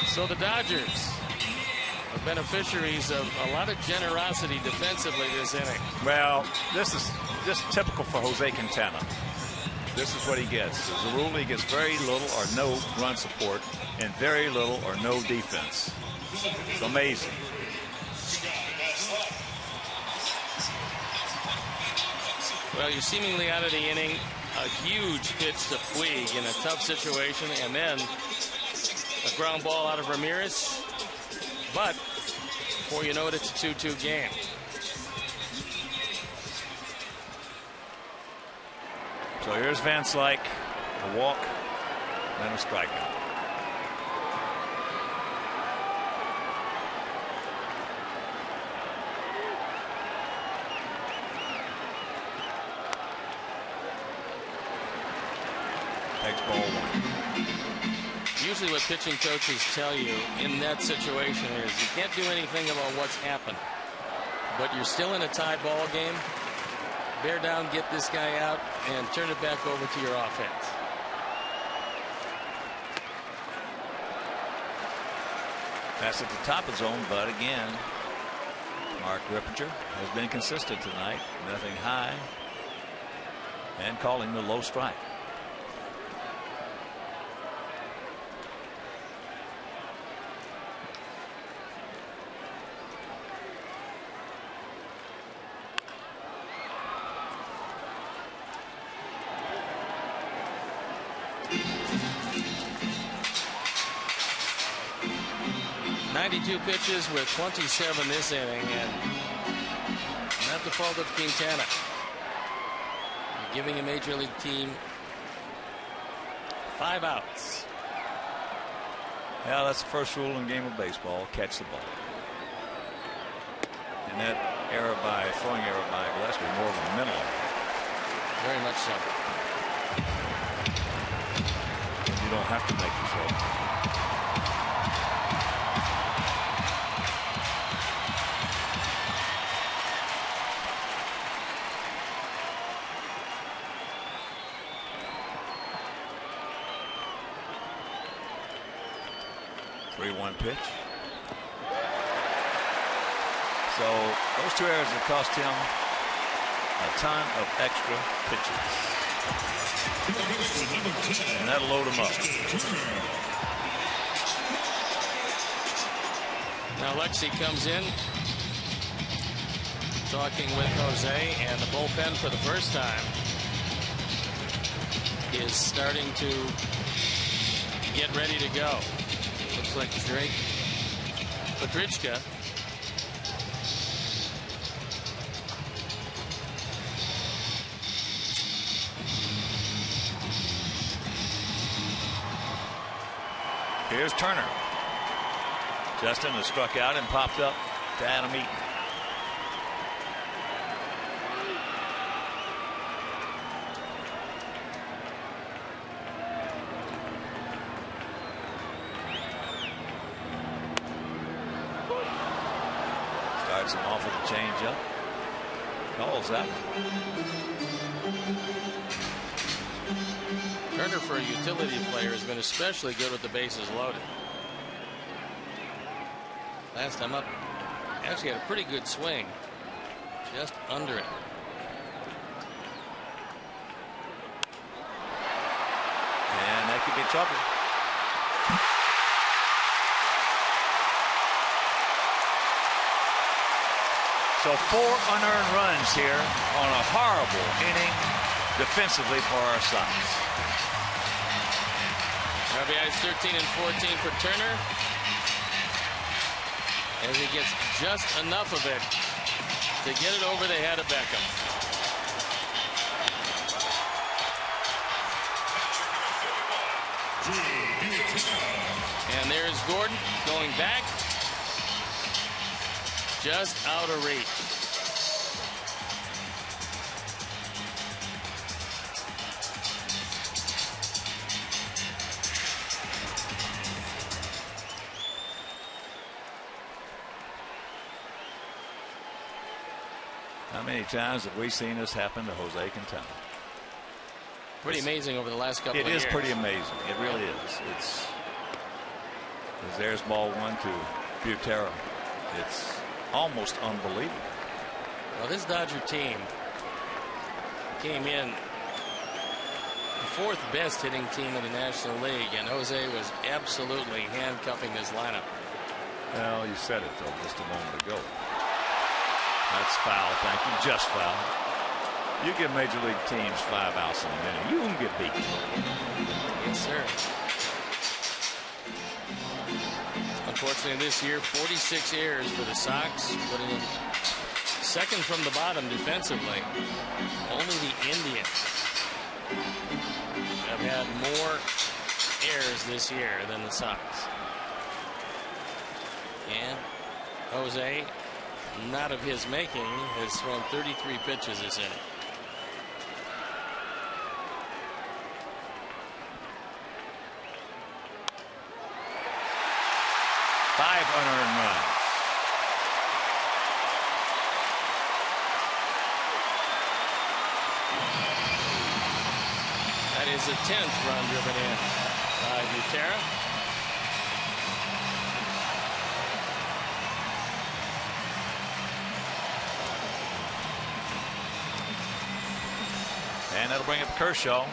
So the Dodgers are beneficiaries of a lot of generosity defensively this inning. Well, this is just typical for Jose Quintana. This is what he gets. As a rule, he gets very little or no run support and very little or no defense. It's amazing. Well, you're seemingly out of the inning. A huge pitch to Puig in a tough situation, and then a ground ball out of Ramirez. But before you know it, it's a 2-2 game. So here's Van Slyke, a walk, and a strikeout. Takes ball 1. Usually what pitching coaches tell you in that situation is you can't do anything about what's happened, but you're still in a tie ball game. Bear down, get this guy out, and turn it back over to your offense. That's at the top of the zone, but again, Mark Rippinger has been consistent tonight. Nothing high, and calling the low strike. Pitches with 27 this inning, and not the fault of Quintana. You're giving a major league team 5 outs. Yeah, that's the first rule in the game of baseball: catch the ball. And that throwing error by Gillespie more of a mental error. Very much so. You don't have to make the throw. Pitch. So those 2 errors have cost him a ton of extra pitches, and that'll load him up. Now Lexi comes in, talking with Jose, and the bullpen for the first time is starting to get ready to go. Looks like Drake Patrichka here's Turner. Justin has struck out and popped up to Adam Eaton. Him off with a changeup. Calls that one. Turner, for a utility player, has been especially good with the bases loaded. Last time up, actually had a pretty good swing, just under it. And that could be trouble. So 4 unearned runs here on a horrible inning defensively for our Sox. RBIs 13 and 14 for Turner, as he gets just enough of it to get it over the head of Beckham. And there's Gordon going back. Just out of reach. How many times have we seen this happen to Jose Quintana? Pretty amazing over the last couple of years. It is pretty amazing. It really is. There's ball 1 to Butera. It's almost unbelievable. Well, this Dodger team came in the 4th best hitting team in the National League, and Jose was absolutely handcuffing this lineup. Well, you said it, though, just a moment ago. That's foul, thank you. Just foul. You give major league teams 5 outs in a minute, you won't get beat. Yes, sir. Unfortunately, this year, 46 errors for the Sox, putting them second from the bottom defensively. Only the Indians have had more errors this year than the Sox. And Jose, not of his making, has thrown 33 pitches this inning. 5 unearned runs. That is the 10th run driven in by Butera. And that'll bring up Kershaw,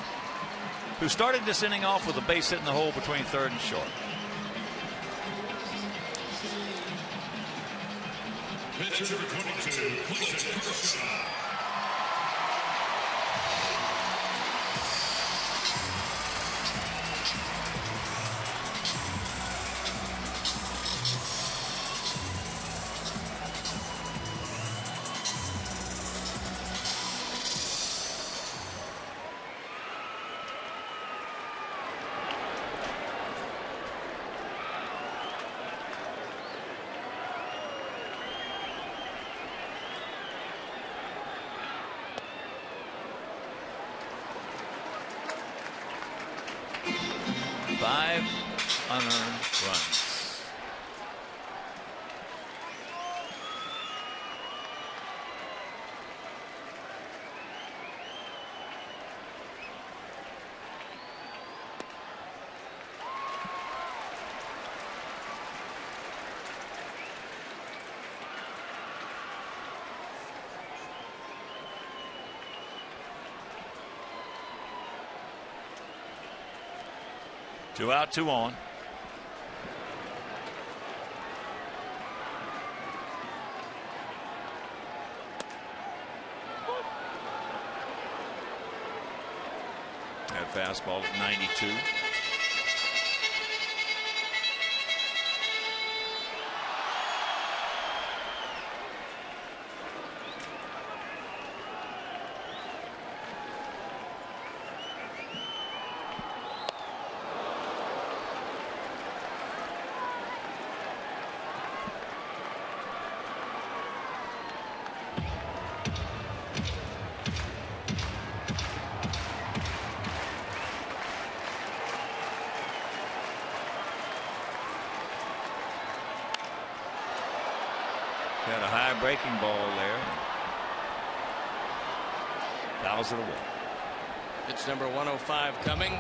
who started this inning off with a base hit in the hole between third and short. Pitcher number 22, Clayton Kershaw. Five unearned runs. Two out, two on. That fastball at 92. Got a high breaking ball there. Fouls it away. Pitch number 105 coming.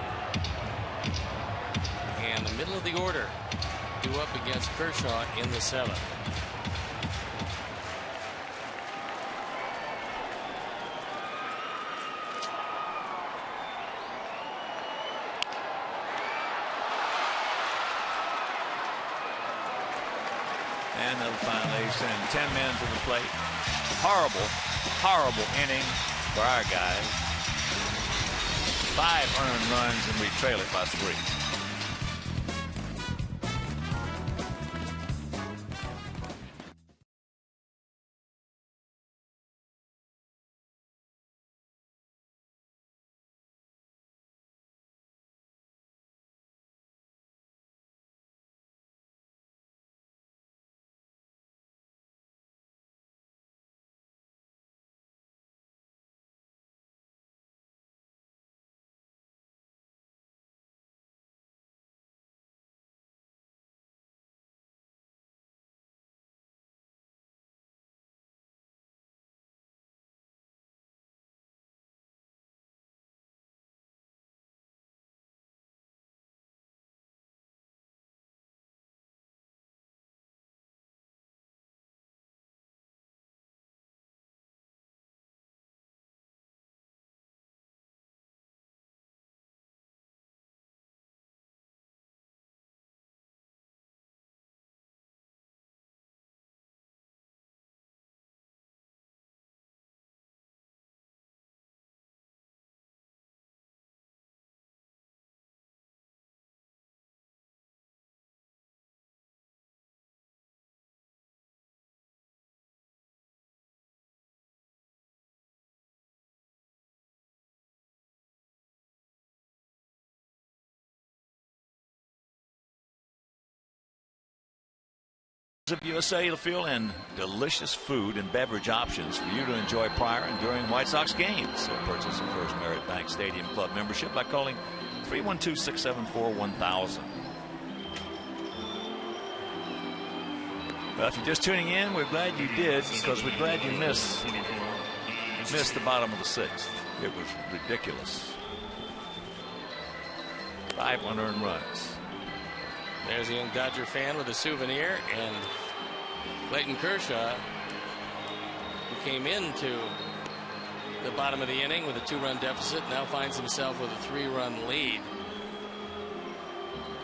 And the middle of the order due up against Kershaw in the 7th. And they'll finally send 10 men to the plate. Horrible, horrible inning for our guys. 5 earned runs, and we trail it by 3. Of USA Field and delicious food and beverage options for you to enjoy prior and during White Sox games. So purchase a First Merit Bank Stadium Club membership by calling 312-674-1000. Well, if you're just tuning in, we're glad you did, because we're glad you missed the bottom of the 6th. It was ridiculous. 5 unearned runs. There's a young Dodger fan with a souvenir, and Clayton Kershaw, who came into the bottom of the inning with a 2-run deficit, now finds himself with a 3-run lead.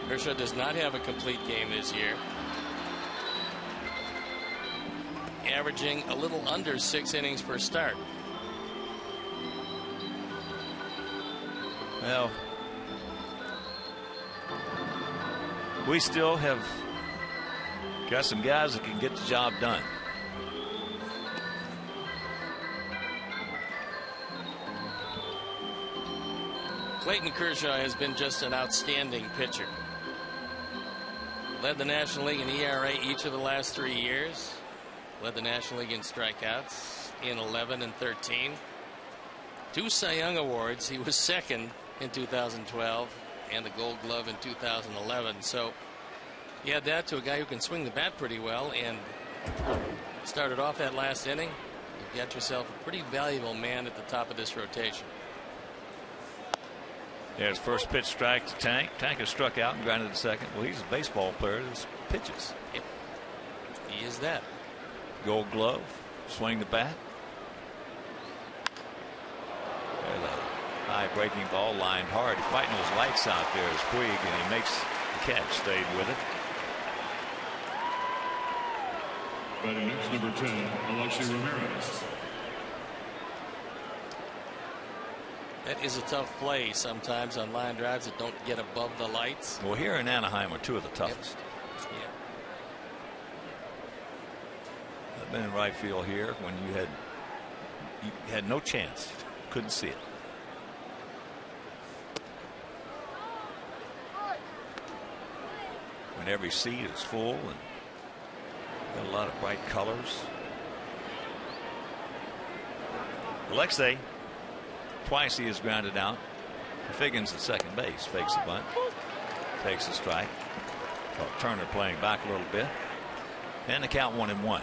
Kershaw does not have a complete game this year, averaging a little under 6 innings per start. Well, we still have got some guys that can get the job done. Clayton Kershaw has been just an outstanding pitcher. Led the National League in ERA each of the last 3 years. Led the National League in strikeouts in 11 and 13. 2 Cy Young awards. He was second in 2012 and the Gold Glove in 2011. So you add that to a guy who can swing the bat pretty well and started off that last inning. You got yourself a pretty valuable man at the top of this rotation. There's first pitch strike to Tank. Tank has struck out and grounded to second. Well, he's a baseball player that pitches. Yep. He is that. Gold Glove, swing the bat. There's a high breaking ball, lined hard. He's fighting those lights out there as Puig, and he makes the catch. Stayed with it. Batting next, number 10, Alexei Ramirez. That is a tough play sometimes on line drives that don't get above the lights. Well, here in Anaheim are 2 of the toughest. Yep. Yeah. I've been in right field here when you had no chance. Couldn't see it. When every seat is full and got a lot of bright colors. Alexei, twice he is grounded out. Figgins at second base, fakes the bunt, takes a strike. Turner playing back a little bit, and the count 1-1.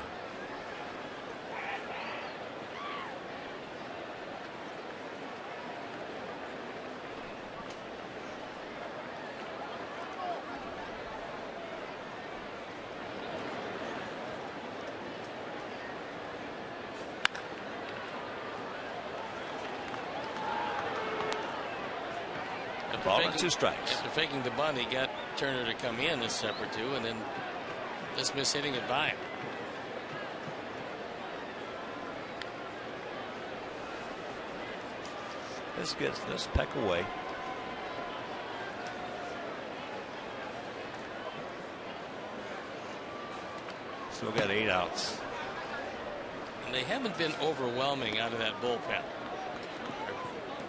Ball and 2 strikes. After faking the bunt, he got Turner to come in a step or 2, and then just miss hitting it by him. This gets this peck away. Still got 8 outs. And they haven't been overwhelming out of that bullpen.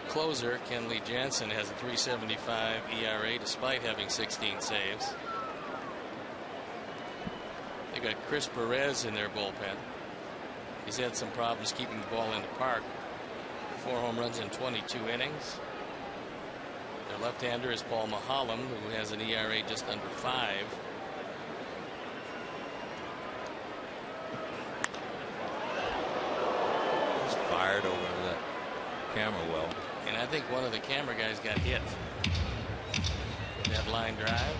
Closer Kenley Jansen has a 3.75 ERA despite having 16 saves. They've got Chris Perez in their bullpen. He's had some problems keeping the ball in the park. 4 home runs in 22 innings. Their left-hander is Paul Maholm, who has an ERA just under 5. He's fired over that camera well. And I think one of the camera guys got hit. That line drive.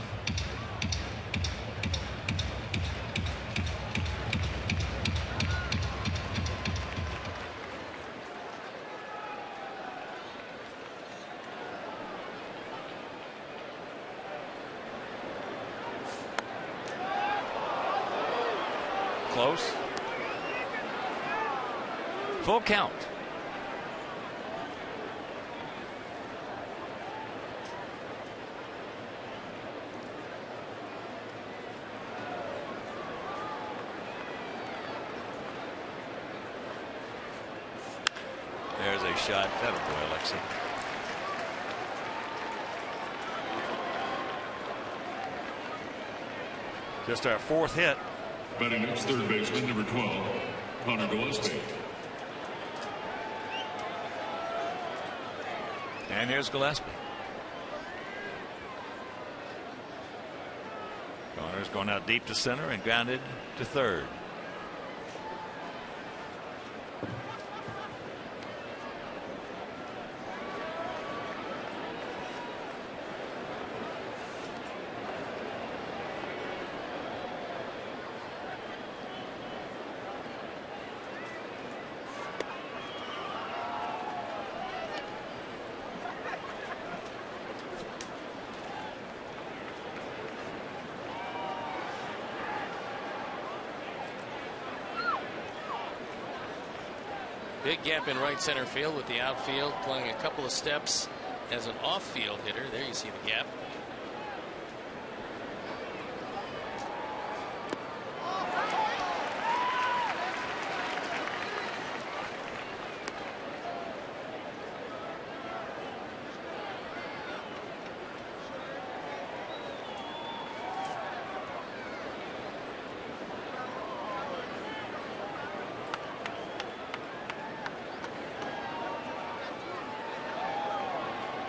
Close. Full count. There's a shot. That'll boy, Alexei. Just our 4th hit. Batting next, third baseman, number 12, Connor Gillespie. And here's Gillespie. Garner's going out deep to center and grounded to third. Big gap in right center field with the outfield playing a couple of steps as an off-field hitter. There you see the gap.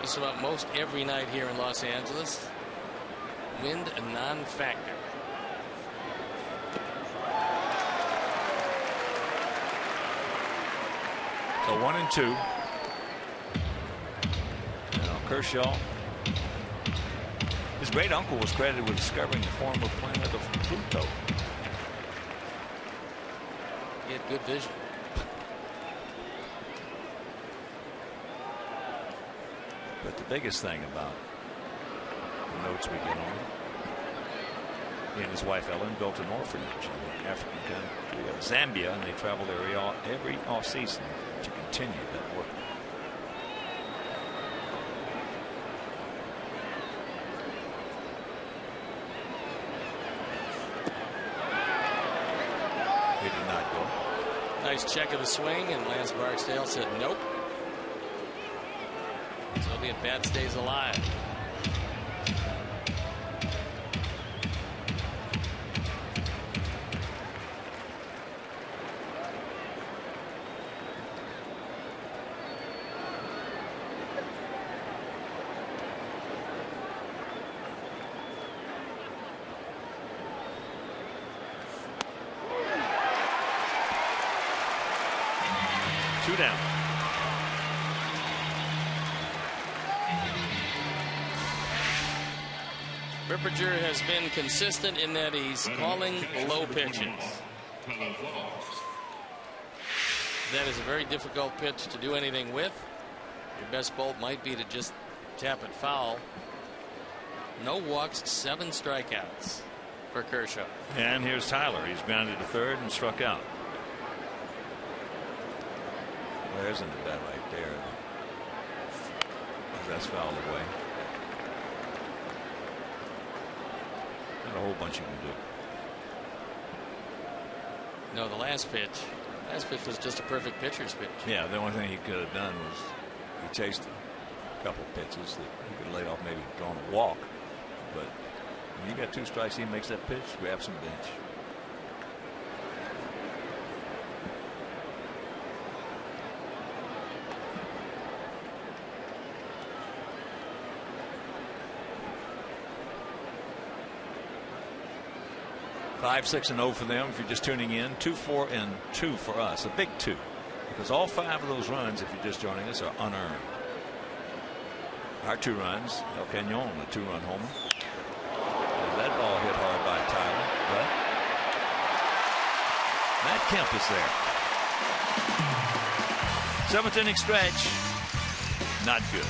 Just about most every night here in Los Angeles. Wind a non-factor. So 1-2. Now Kershaw. His great uncle was credited with discovering the former planet of Pluto. He had good vision. But the biggest thing about the notes we get on it, he and his wife Ellen built an orphanage in the African country of Zambia, and they travel there every off season to continue that work. He did not go. Nice check of the swing, and Lance Barksdale said nope. So the at-bat stays alive. Two down. Ripperger has been consistent in that he's calling low pitches. That is a very difficult pitch to do anything with. Your best bolt might be to just tap it foul. No walks, 7 strikeouts for Kershaw. And here's Tyler. He's grounded to third and struck out. There's an at bat right there. That's fouled away. Not a whole bunch you can do. No, the last pitch was just a perfect pitcher's pitch. Yeah, the only thing he could have done was he chased a couple pitches that he could have laid off, maybe drawn a walk. But when you got 2 strikes, he makes that pitch, grabs some bench. Five, 6, and 0 for them. If you're just tuning in, 2, 4, and 2 for us. A big 2, because all 5 of those runs, if you're just joining us, are unearned. Our 2 runs, El Cañon, a 2-run homer. And that ball hit hard by Tyler, but Matt Kemp is there. 7th inning stretch, not good.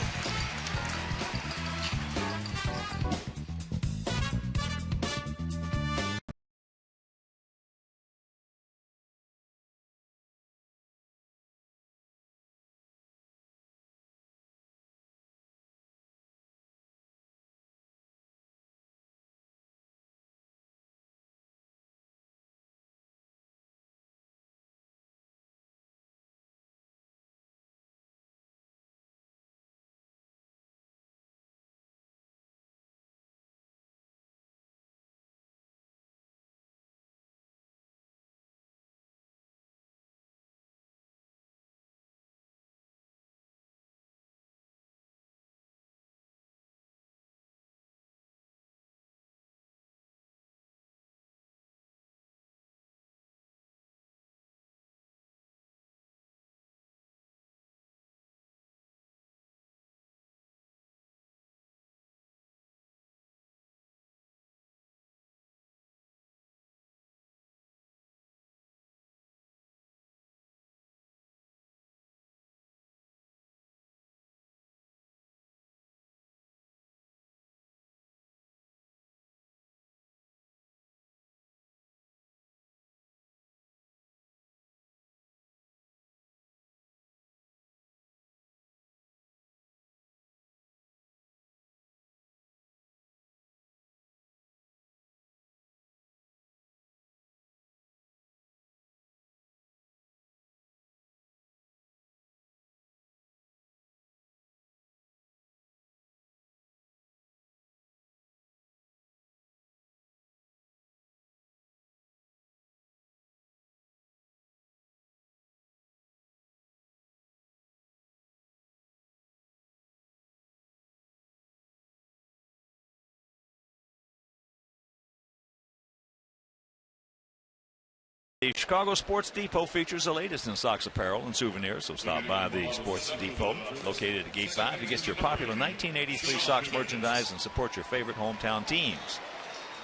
The Chicago Sports Depot features the latest in Sox apparel and souvenirs, so stop by the Sports Depot located at Gate 5 to get your popular 1983 Sox merchandise and support your favorite hometown teams.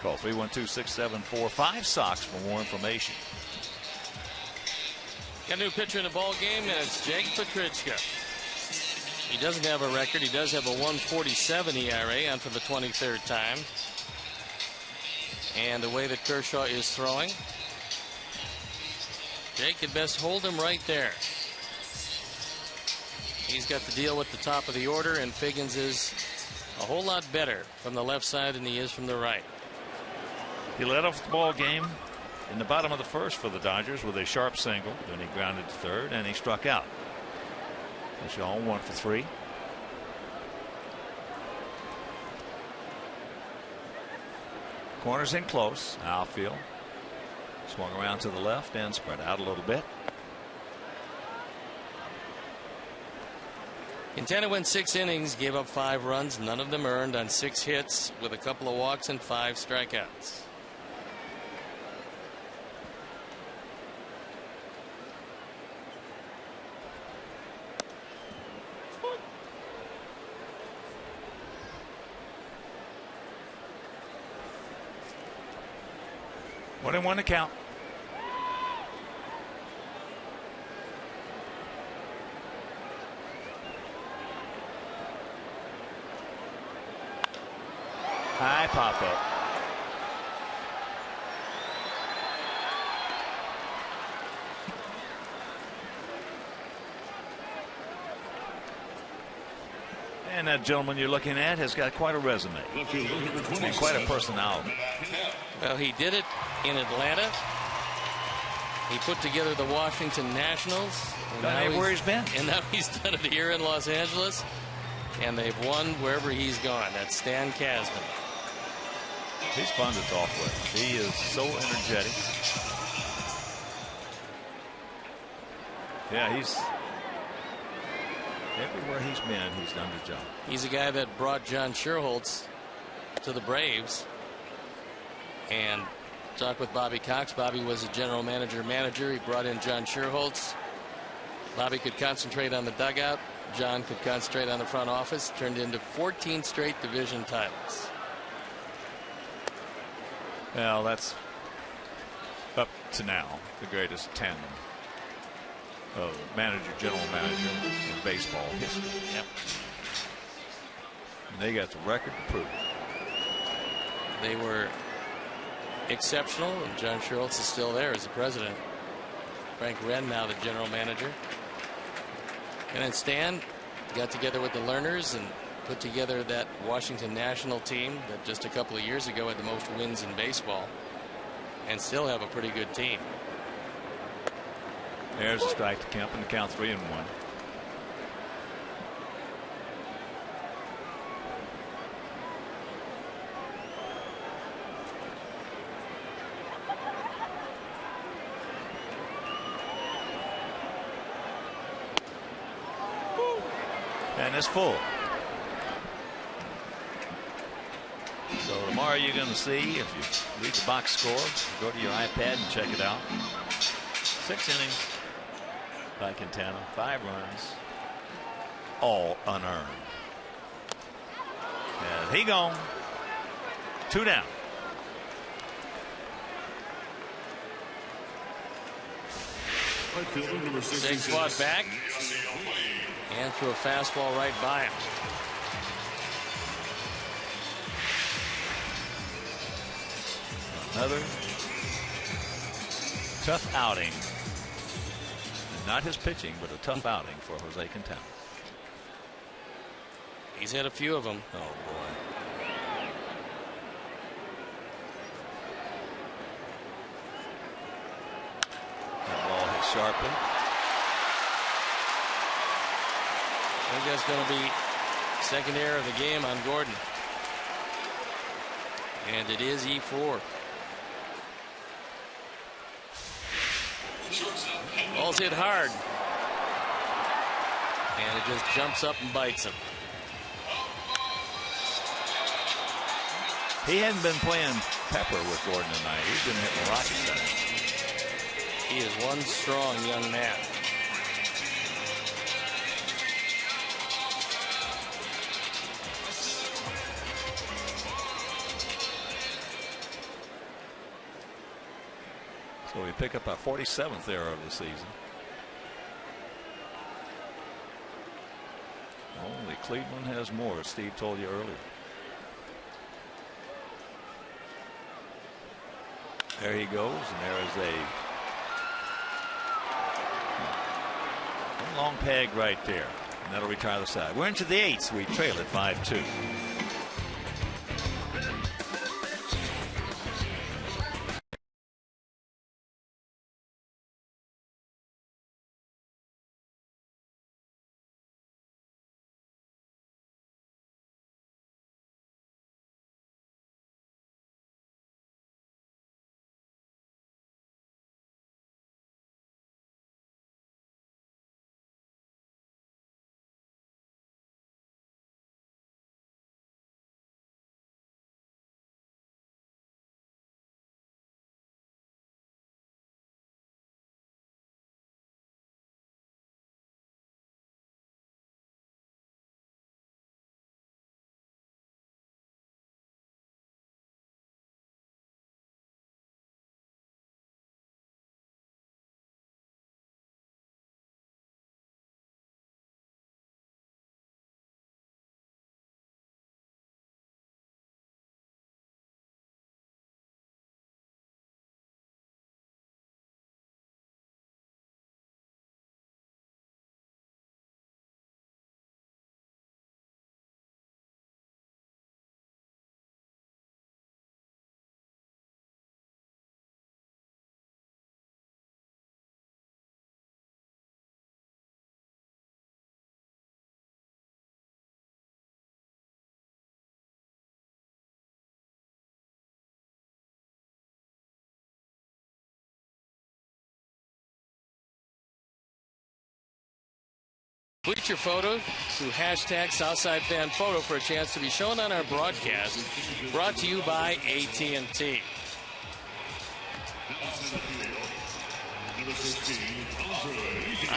Call 312-674-5SOX for more information. Got a new pitcher in the ball game, and it's Jake Petrichka. He doesn't have a record. He does have a 1.47 ERA on for the 23rd time. And the way that Kershaw is throwing, Jake could best hold him right there. He's got to deal with the top of the order, and Figgins is a whole lot better from the left side than he is from the right. He led off the ball game in the bottom of the first for the Dodgers with a sharp single. Then he grounded to third, and he struck out. Kershaw 1 for 3. Corners in close. Outfield. Swung around to the left and spread out a little bit. Quintana went 6 innings, gave up 5 runs, none of them earned, on 6 hits with a couple of walks and 5 strikeouts. One and one to count. High pop up. And that gentleman you're looking at has got quite a resume and quite a personality. Well, he did it in Atlanta. He put together the Washington Nationals. And where he's been. And now he's done it here in Los Angeles. And they've won wherever he's gone. That's Stan Kazdem. He's fun to talk with. He is so energetic. Yeah, he's everywhere he's been, he's done the job. He's a guy that brought John Sherholtz to the Braves. And talked with Bobby Cox. Bobby was a general manager. He brought in John Sherholtz. Bobby could concentrate on the dugout. John could concentrate on the front office. Turned into 14 straight division titles. Well, that's up to now the greatest 10 of general manager in baseball history. Yep. And they got the record to prove it. They were exceptional, and John Sherholtz is still there as the president. Frank Wren now the general manager. And then Stan got together with the Lerners and put together that Washington National team that just a couple of years ago had the most wins in baseball, and still have a pretty good team. There's a strike to Kemp, and the count 3-1. And it's full. So tomorrow you're going to see, if you read the box score, go to your iPad and check it out. 6 innings by Quintana, 5 runs, all unearned. And he gone. 2 down. Big fought back and threw a fastball right by him. Another tough outing. Not his pitching, but a tough outing for Jose Quintana. He's had a few of them. Oh, boy. That ball hit sharply. I think that's going to be second error of the game on Gordon. And it is E4. Ball's hit hard. And it just jumps up and bites him. He hadn't been playing pepper with Gordon tonight. He's been hitting the Rockies. He is one strong young man. So we pick up our 47th error of the season. Only Cleveland has more, as Steve told you earlier. There he goes, and there is a long peg right there, and that'll retire the side. We're into the 8th. We trail at 5-2. Tweet your photo to hashtag SouthsideFanPhoto for a chance to be shown on our broadcast. Brought to you by AT&T.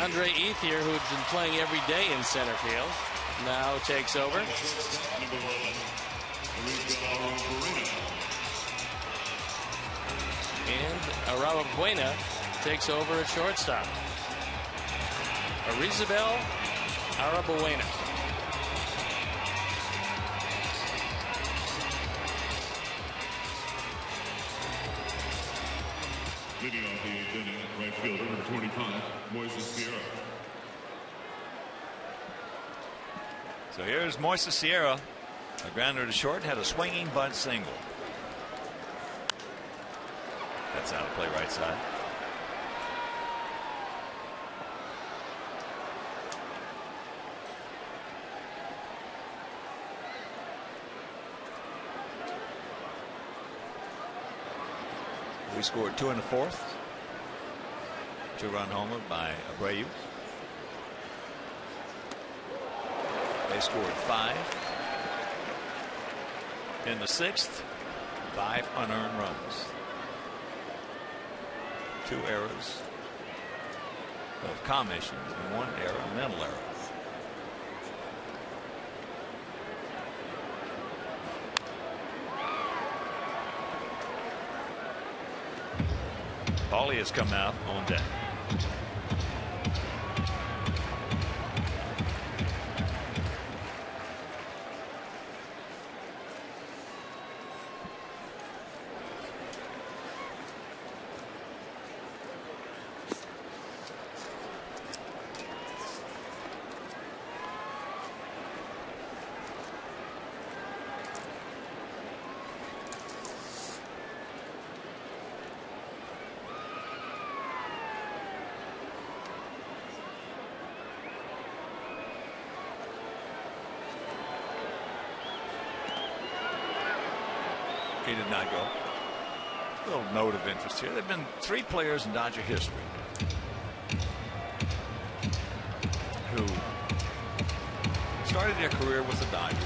Andre Ethier, who had been playing every day in center field, now takes over. And Arabuena takes over at shortstop. Arizabel Arabuena. Leading off the 8th inning, right fielder, number 25, Moises Sierra. So here's Moises Sierra. A grounder to short, had a swinging bunt single. That's out of play right side. We scored 2 in the 4th. 2-run homer by Abreu. They scored 5 in the 6th. 5 unearned runs. 2 errors of commission and 1 error, a mental error. Paulie has come out on deck. He did not go. A little note of interest here. There have been 3 players in Dodger history who started their career with the Dodgers,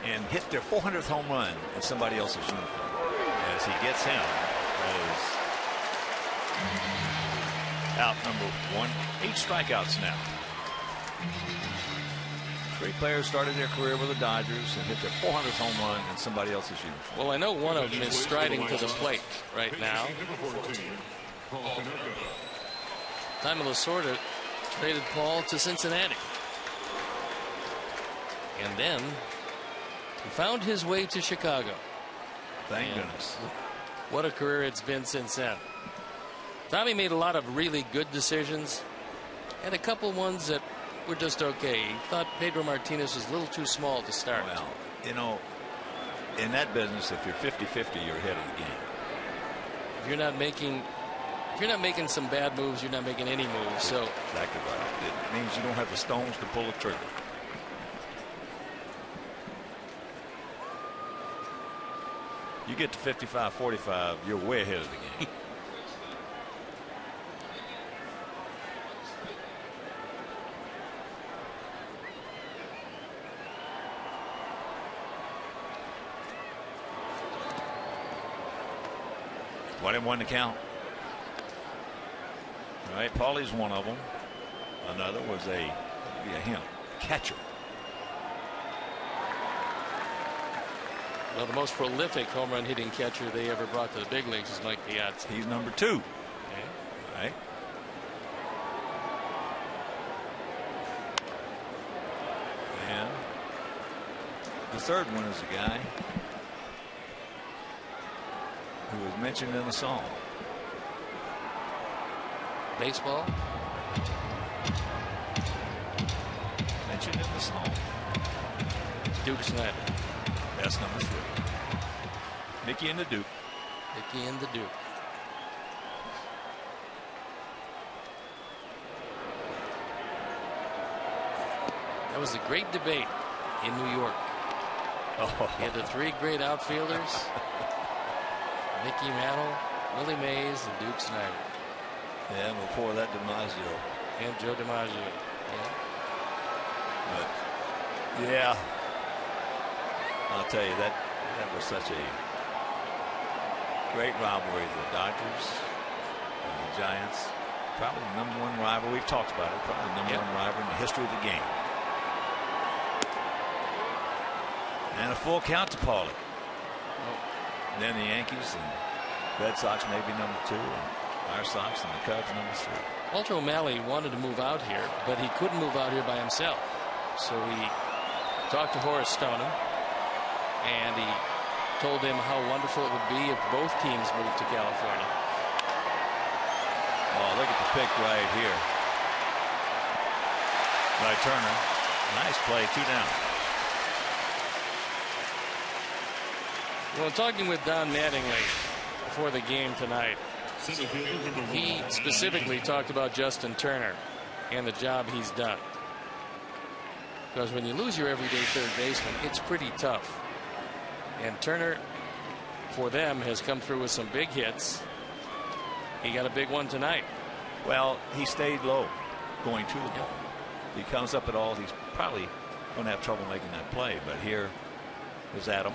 and hit their 400th home run in somebody else's uniform. As he gets him as out number 1. 8 strikeouts now. 3 players started their career with the Dodgers and hit their 400th home run in somebody else's uniform. Well, I know one of them is striding to the plate right now. Time of Lasorda traded Paul to Cincinnati. And then he found his way to Chicago. Thank goodness. What a career it's been since then. Tommy made a lot of really good decisions and a couple ones that were just okay. He thought Pedro Martinez was a little too small to start. Well, you know, in that business, if you're 50-50, you're ahead of the game. If you're not making some bad moves, you're not making any moves. So exactly right. It means you don't have the stones to pull the trigger. You get to 55-45, you're way ahead of the game. One and one to count. All right, Paulie's one of them. Another was a catcher. Well, the most prolific home run hitting catcher they ever brought to the big leagues is Mike Piazza. He's number 2. Okay. All right. And the third one is a guy who was mentioned in the song. Baseball. Mentioned in the song. Duke Snider. That's number 3. Mickey and the Duke. Mickey and the Duke. That was a great debate in New York. Oh. He had the 3 great outfielders. Mickey Mantle, Willie Mays, and Duke Snider. Yeah, before that, DiMaggio. And Joe DiMaggio. Yeah. But, yeah. I'll tell you, that was such a great rivalry. The Dodgers and the Giants. Probably the #1 rival. We've talked about it. Probably the #1 rival in the history of the game. And a full count to Paulie. And then the Yankees and Red Sox maybe number 2, and our Sox and the Cubs number 3. Walter O'Malley wanted to move out here, but he couldn't move out here by himself. So he talked to Horace Stoneham, and he told him how wonderful it would be if both teams moved to California. Oh, look at the pick right here by Turner. Nice play, 2 down. Well, talking with Don Mattingly before the game tonight, he specifically talked about Justin Turner and the job he's done. Because when you lose your everyday third baseman, it's pretty tough. And Turner, for them, has come through with some big hits. He got a big one tonight. Well, he stayed low going to the ball. If he comes up at all, he's probably going to have trouble making that play. But here is Adam.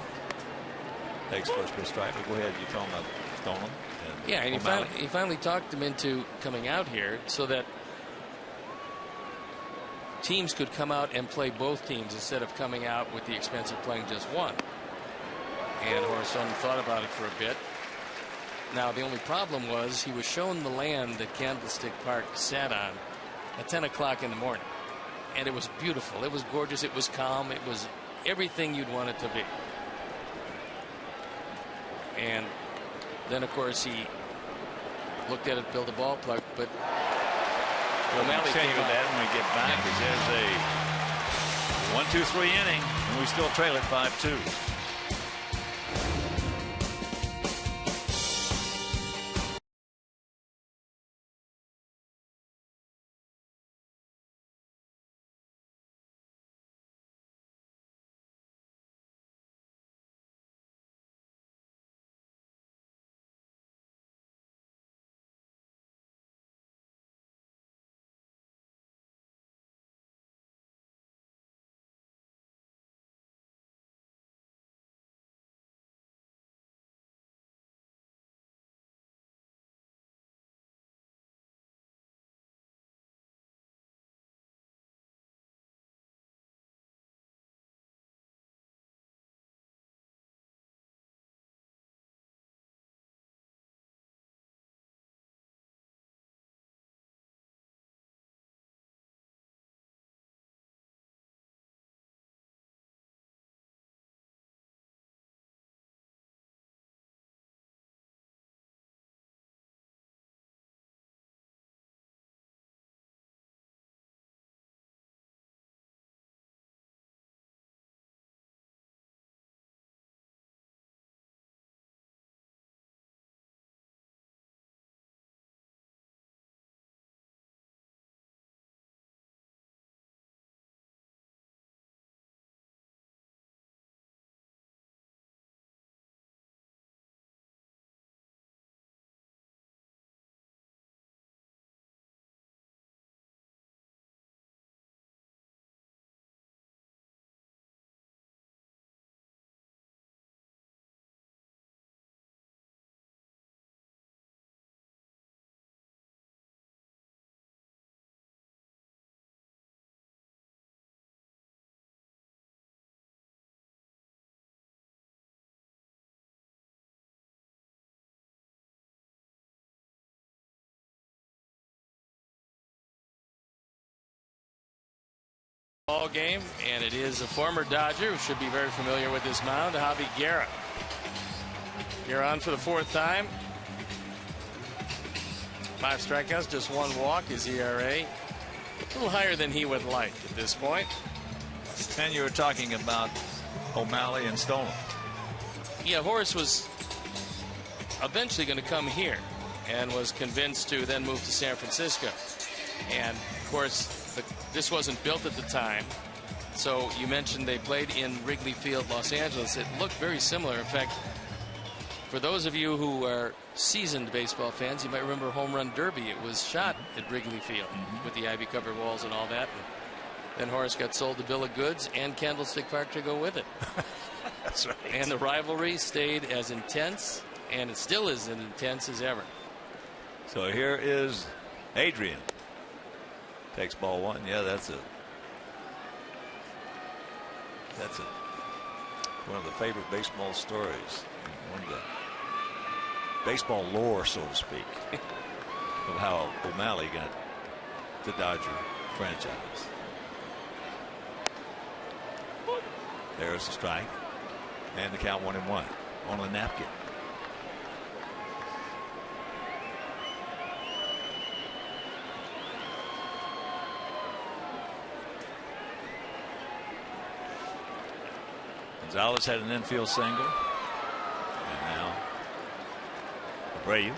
Takes first pitch strike. Go ahead. You tell him about Stoneham. Yeah, and he finally talked him into coming out here so that teams could come out and play both teams instead of coming out with the expense of playing just one. And Horace Stoneham thought about it for a bit. Now, the only problem was he was shown the land that Candlestick Park sat on at 10 o'clock in the morning. And it was beautiful. It was gorgeous. It was calm. It was everything you'd want it to be. And then, of course, he looked at it, built a ballpark, but O'Malley came out. That when we get back, there's a 1-2-3 inning, and we still trail it 5-2. ball game, and it is a former Dodger who should be very familiar with this mound, Javi Guerra. Guerra on for the 4th time. 5 strikeouts, just 1 walk. His ERA a little higher than he would like at this point. And you were talking about O'Malley and Stolen. Yeah, Horace was eventually going to come here and was convinced to then move to San Francisco. And of course, this wasn't built at the time. So you mentioned they played in Wrigley Field, Los Angeles. It looked very similar. In fact, for those of you who are seasoned baseball fans, you might remember Home Run Derby. It was shot at Wrigley Field with the ivy-covered walls and all that. And then Horace got sold the bill of goods and Candlestick Park to go with it. That's right. And the rivalry stayed as intense, and it still is as intense as ever. So here is Adrian. Takes ball 1. Yeah, that's one of the favorite baseball stories. One of the baseball lore, so to speak, of how O'Malley got the Dodger franchise. There's the strike, and the count 1-1 on a napkin. Gonzalez had an infield single. And now Abreu.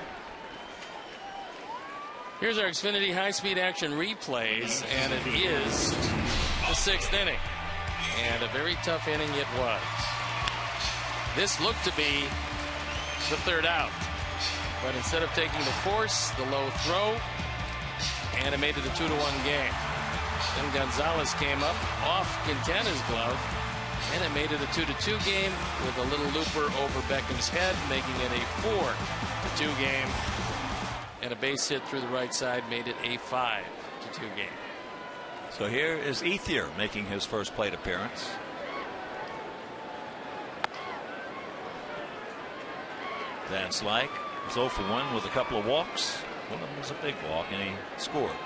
Here's our Xfinity high-speed action replays, and it is the 6th inning. And a very tough inning it was. This looked to be the 3rd out. But instead of taking the force, the low throw, and it made it a 2-1 game. Then Gonzalez came up off Quintana's glove, and it made it a 2-2 game with a little looper over Beckham's head, making it a 4-2 game. And a base hit through the right side made it a 5-2 game. So here is Ethier making his first plate appearance. Dan Slike was 0 for 1 with a couple of walks. One of them was a big walk, and he scored.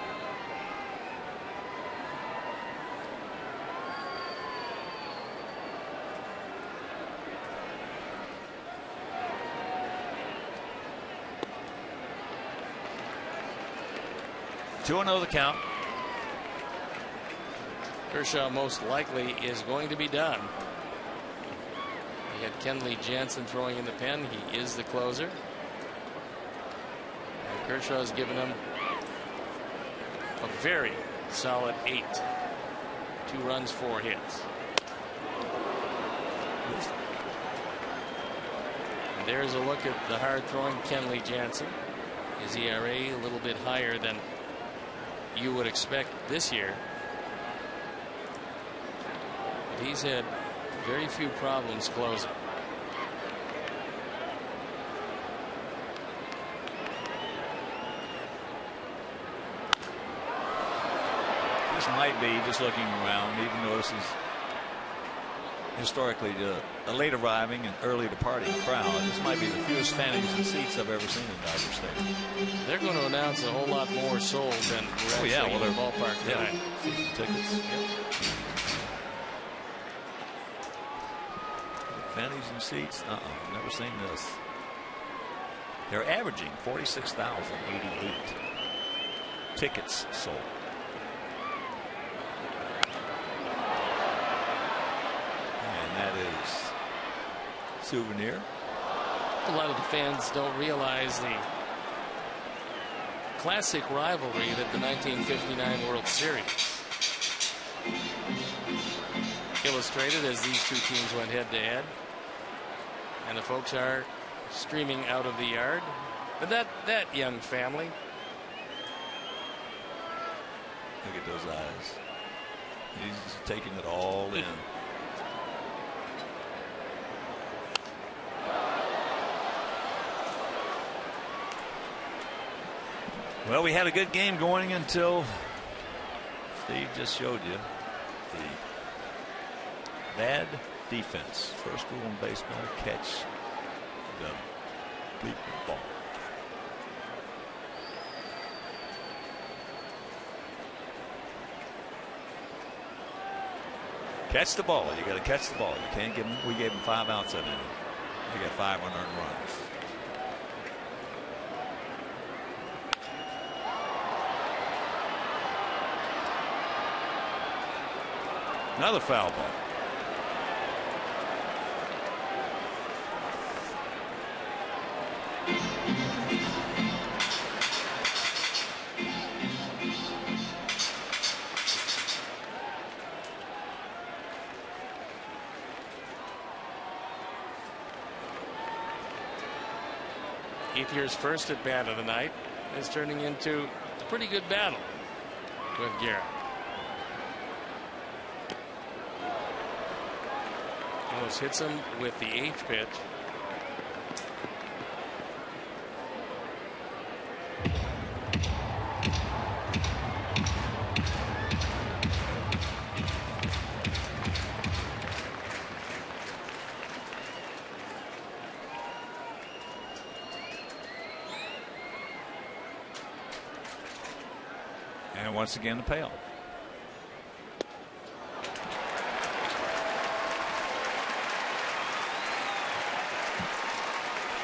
Two and 0 the count. Kershaw most likely is going to be done. You got Kenley Jansen throwing in the pen. He is the closer. And Kershaw's given him a very solid 8. 2 runs, 4 hits. And there's a look at the hard throwing Kenley Jansen. His ERA a little bit higher than you would expect this year. But he's had very few problems closing. This might be, just looking around, even though this is historically a late arriving and early departing crowd, this might be the fewest fannies and seats I've ever seen in Dodger Stadium. They're going to announce a whole lot more sold than we're actually in the ballpark tonight. Season tickets. Yep. Fannies and seats? Never seen this. They're averaging 46,088 tickets sold. And that is Souvenir. A lot of the fans don't realize the classic rivalry that the 1959 World Series illustrated as these two teams went head to head. And the folks are streaming out of the yard. But that young family. Look at those eyes. He's taking it all in. Well, we had a good game going until Steve just showed you the bad defense. First rule in baseball, catch the bleeping ball. Catch the ball. You got to catch the ball. You can't give him. We gave him 5 outs that inning. They got 5 unearned runs. Another foul ball. Ethier's first at bat of the night is turning into a pretty good battle with Garrett. Almost hits him with the 8th pitch. And once again, the payoff.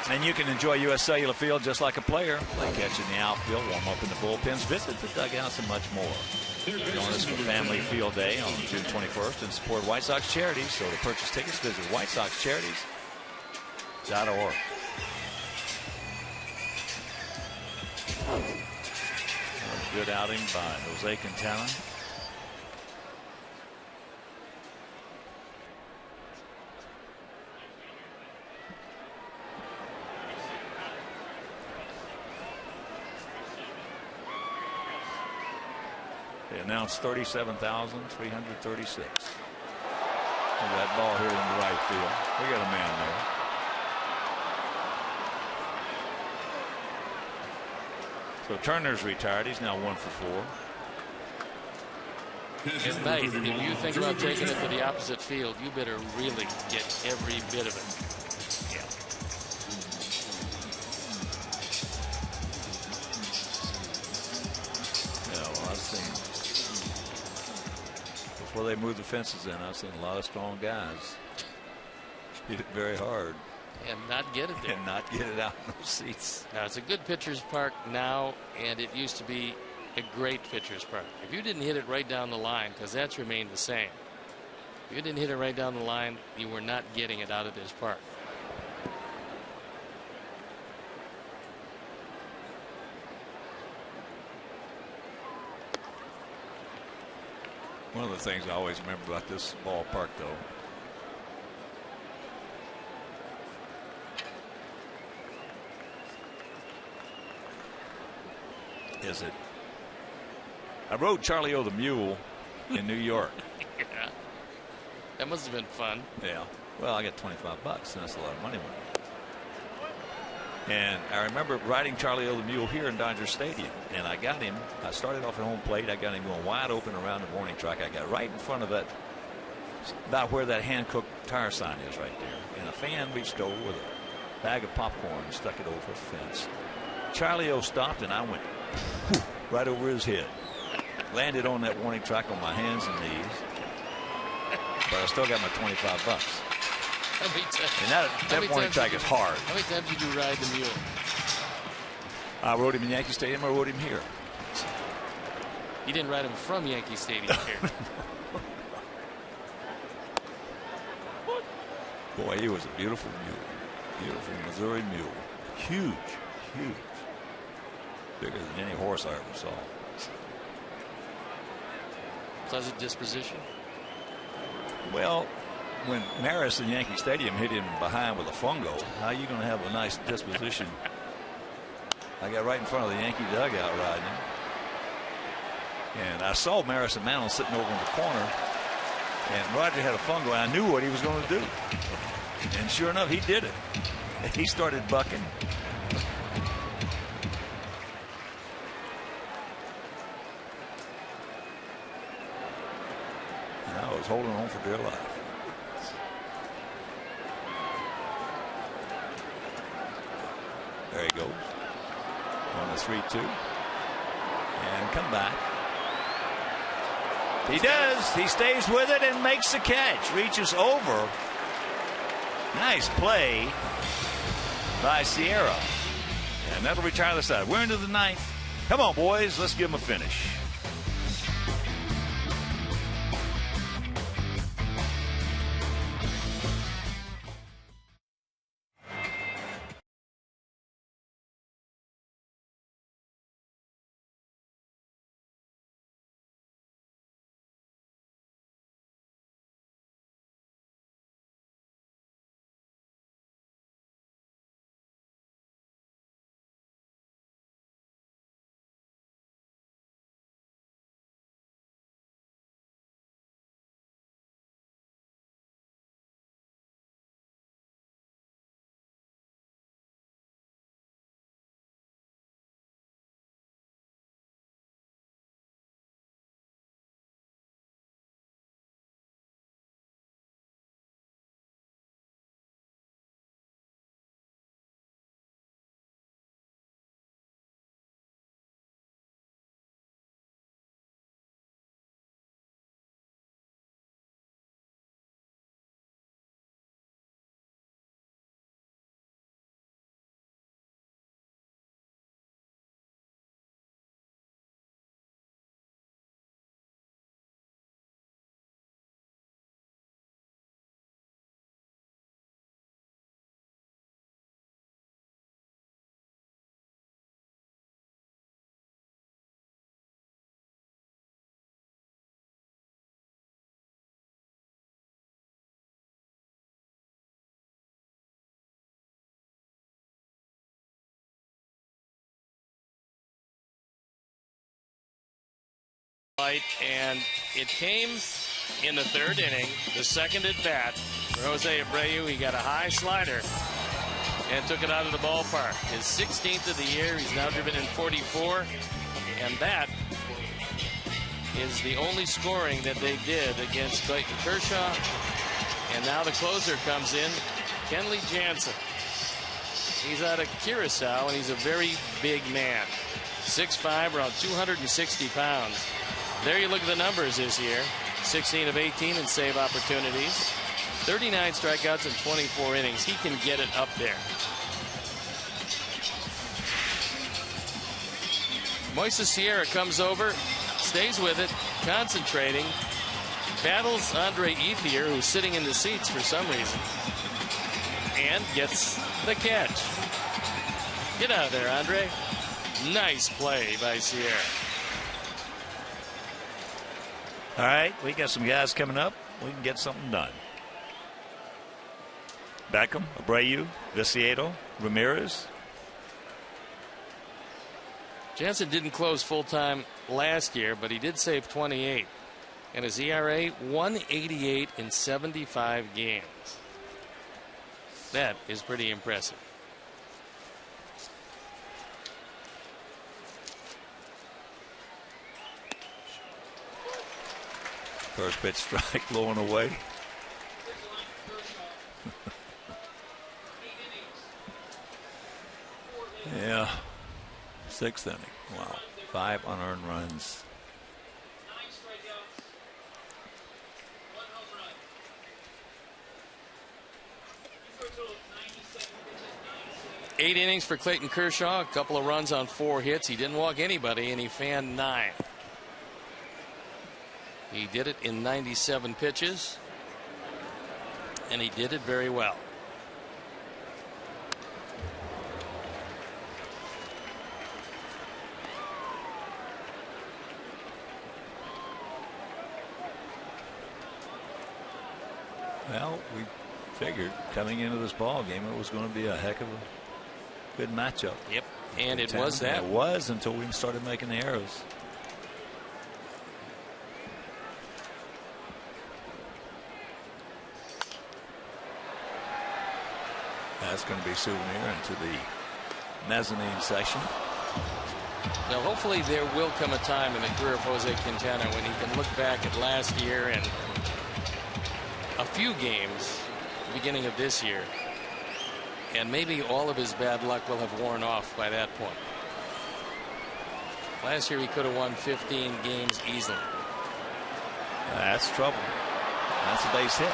And you can enjoy U.S. Cellular Field just like a player. Play catch in the outfield, warm up in the bullpens, visit the dugouts, and much more. Join us for Family Field Day on June 21st and support White Sox charities. So to purchase tickets, visit WhiteSoxCharities.org. A good outing by Jose Quintana. They announced 37,336. That ball here in the right field. We got a man there. So Turner's retired. He's now 1 for 4. At night, if you think about taking it to the opposite field, you better really get every bit of it. Yeah. Yeah, well, I've seen, before they moved the fences in, I've seen a lot of strong guys hit it very hard. And not get it there. And not get it out in those seats. Now, it's a good pitcher's park now, and it used to be a great pitcher's park. If you didn't hit it right down the line, because that's remained the same. If you didn't hit it right down the line, you were not getting it out of this park. One of the things I always remember about this ballpark, though, is it? I rode Charlie O the Mule in New York. Yeah. That must have been fun. Yeah. Well, I got $25, and that's a lot of money. And I remember riding Charlie O the Mule here in Dodger Stadium, and I got him. I started off at home plate. I got him going wide open around the warning track. I got right in front of that, about where that Hankook tire sign is right there. And a fan reached over with a bag of popcorn and stuck it over the fence. Charlie O stopped, and I went right over his head. Landed on that warning track on my hands and knees. But I still got my $25. And that warning track is hard. How many times did you ride the mule? I rode him in Yankee Stadium. I rode him here. You didn't ride him from Yankee Stadium here. Boy, he was a beautiful mule. Beautiful Missouri mule. Huge, huge. Bigger than any horse I ever saw. Pleasant disposition. Well, when Maris in Yankee Stadium hit him behind with a fungo, how are you going to have a nice disposition? I got right in front of the Yankee dugout riding him. And I saw Maris and Mantle sitting over in the corner. And Roger had a fungo, and I knew what he was going to do. And sure enough, he did it. He started bucking. And I was holding on for dear life. There he goes. On the 3-2. And come back. He does. He stays with it and makes the catch. Reaches over. Nice play by Sierra. And that'll retire the side. We're into the ninth. Come on, boys. Let's give him a finish. And it came in the third inning, the second at bat for Jose Abreu. He got a high slider and took it out of the ballpark. His 16th of the year. He's now driven in 44, and that is the only scoring that they did against Clayton Kershaw. And now the closer comes in, Kenley Jansen. He's out of Curacao, and he's a very big man, 6'5", around 260 pounds. There you look at the numbers this year. 16 of 18 in save opportunities. 39 strikeouts in 24 innings. He can get it up there. Moises Sierra comes over, stays with it, concentrating, battles Andre Ethier, who's sitting in the seats for some reason, and gets the catch. Get out of there, Andre. Nice play by Sierra. All right, we got some guys coming up. We can get something done. Beckham, Abreu, Viciedo, Ramirez. Jansen didn't close full-time last year, but he did save 28. And his ERA, 188 in 75 games. That is pretty impressive. First pitch strike, low and away. Yeah. Sixth inning. Wow. 5 unearned runs. 8 innings for Clayton Kershaw, a couple of runs on 4 hits. He didn't walk anybody, and he fanned 9. He did it in 97 pitches, and he did it very well. Well, we figured coming into this ball game it was going to be a heck of a good matchup. Yep, and it was that. It was until we started making the errors. That's going to be souvenir into the mezzanine section. Now, hopefully there will come a time in the career of Jose Quintana when he can look back at last year and a few games, beginning of this year, and maybe all of his bad luck will have worn off by that point. Last year he could have won 15 games easily. That's trouble. That's a base hit.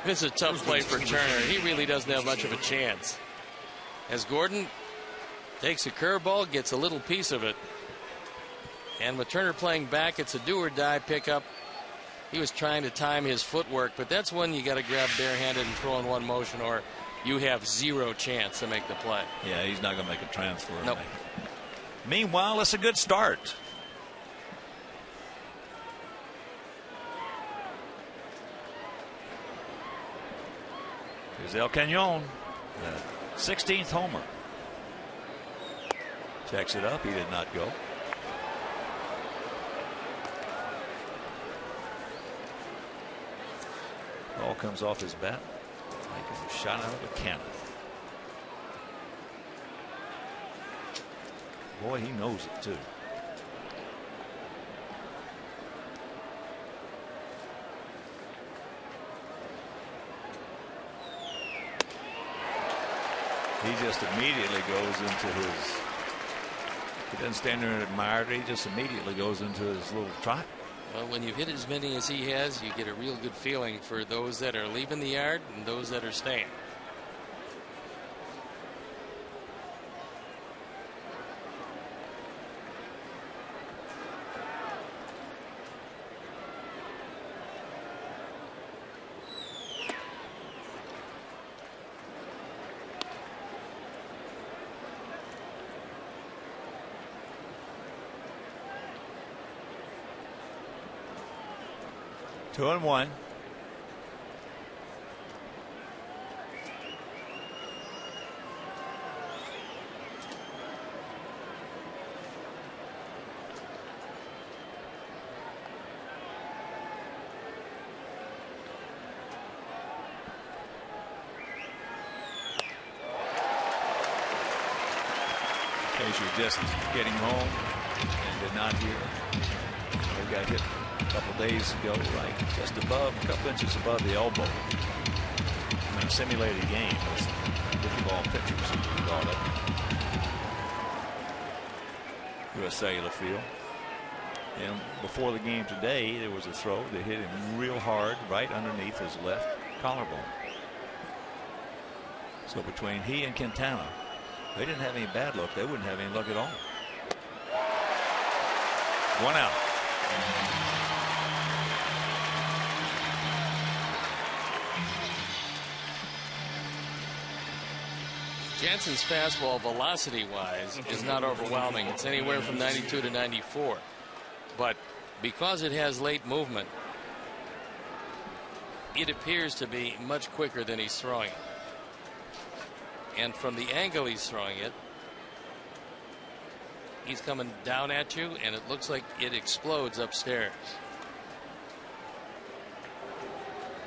This is a tough play for Turner. He really doesn't have much of a chance. As Gordon takes a curveball, gets a little piece of it. And with Turner playing back, it's a do-or-die pickup. He was trying to time his footwork, but that's when you got to grab barehanded and throw in one motion, or you have zero chance to make the play. Yeah, he's not going to make a transfer. Nope. Meanwhile, it's a good start. Here's El Cañon, 16th homer. Checks it up. He did not go. Ball comes off his bat like it's a shot out of a cannon. Boy, he knows it too. He just immediately goes into his. He doesn't stand there and admire it. He just immediately goes into his little trot. Well, when you've hit as many as he has, you get a real good feeling for those that are leaving the yard and those that are staying. Two and one. In case you're just getting home and did not hear, they got hit a couple days ago, right just above, a couple inches above the elbow. In a simulated game, rookie ball pitchers brought up to a cellular field. And before the game today, there was a throw that hit him real hard right underneath his left collarbone. So between he and Quintana, they didn't have any bad luck. They wouldn't have any luck at all. One out. Jansen's fastball, velocity-wise, is not overwhelming. It's anywhere from 92 to 94. But because it has late movement, it appears to be much quicker than he's throwing it. And from the angle he's throwing it, he's coming down at you, and it looks like it explodes upstairs.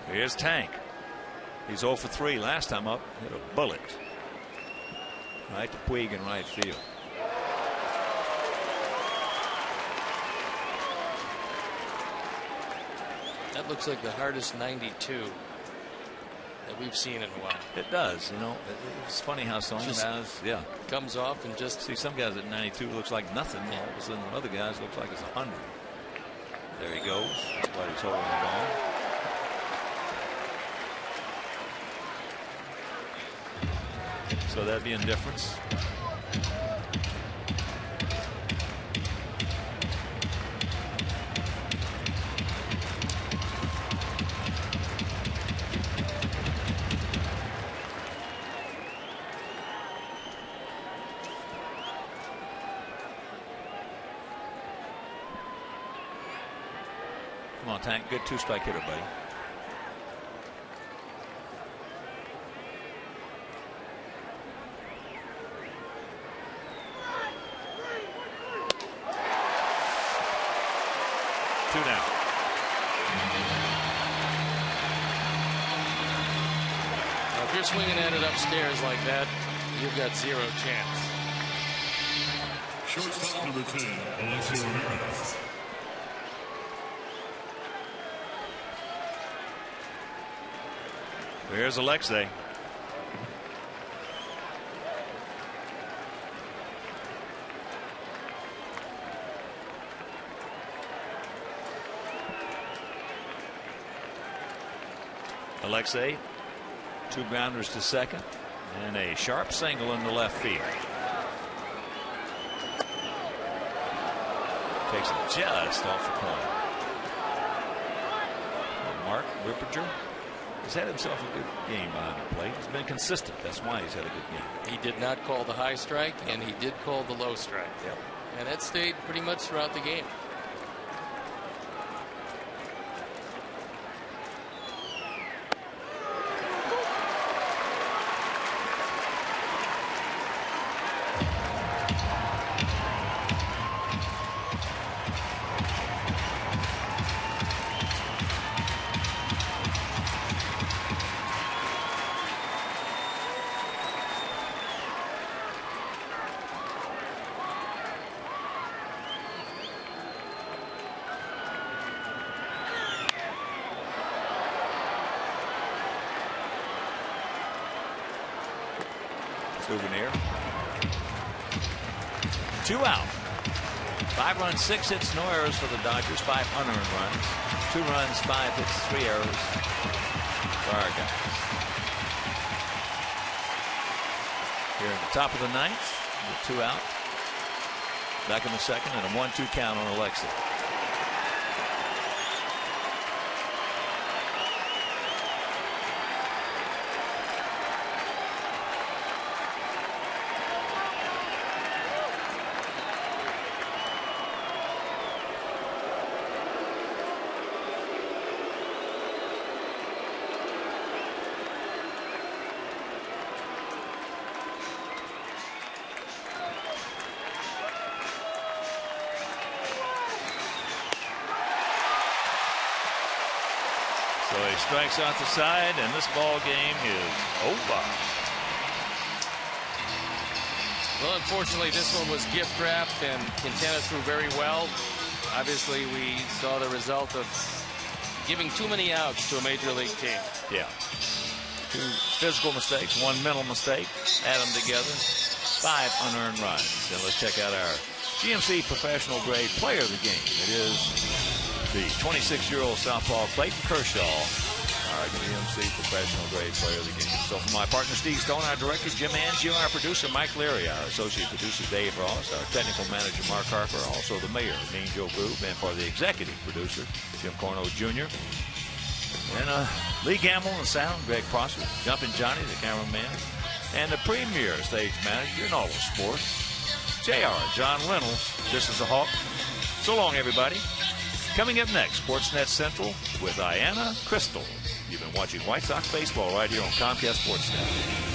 Here's Tank. He's 0 for 3 last time up. Hit a bullet right to Puig in right field. That looks like the hardest 92 that we've seen in a while. It does, you know. It's funny how some guys, yeah, comes off and just see some guys at 92 looks like nothing. All of a sudden, other guys looks like it's 100. There he goes. But he's holding the ball. So that'd be indifference. Come on, Tank. Good 2-strike hitter, buddy. Two down. Now, if you're swinging at it upstairs like that, you've got zero chance. Shortstop number 10, Alexei Ramirez. Here's Alexei. Alexei, 2 grounders to second, and a sharp single in the left field. Takes it just off the corner. Mark Ripperger has had himself a good game behind the plate. He's been consistent. That's why he's had a good game. He did not call the high strike, and he did call the low strike. Yep. And that stayed pretty much throughout the game. Souvenir. 2 out. 5 runs, 6 hits, no errors for the Dodgers. 5 unearned runs. 2 runs, 5 hits, 3 errors for our guys. Here in the top of the 9th, with 2 out. Back in the 2nd, and a 1-2 count on Alexei. So he strikes out the side, and this ball game is over. Well, unfortunately, this one was gift wrapped, and Quintana threw very well. Obviously, we saw the result of giving too many outs to a major league team. Yeah. 2 physical mistakes, 1 mental mistake. Add them together. 5 unearned runs. And let's check out our GMC professional grade player of the game. It is the 26-year-old southpaw Clayton Kershaw, our GMC professional grade player of the game. So for my partner Steve Stone, our director Jim Angio, our producer Mike Leary, our associate producer Dave Ross, our technical manager Mark Harper, also the mayor Mean Joe Boob, and for the executive producer Jim Corno Jr. And Lee Gamble and sound, Greg Prosser, Jumpin' Johnny, the cameraman, and the premier stage manager in all of sports, JR John Reynolds. This is the Hawk. So long, everybody. Coming up next, Sportsnet Central with Ayanna Crystal. You've been watching White Sox baseball right here on Comcast Sportsnet.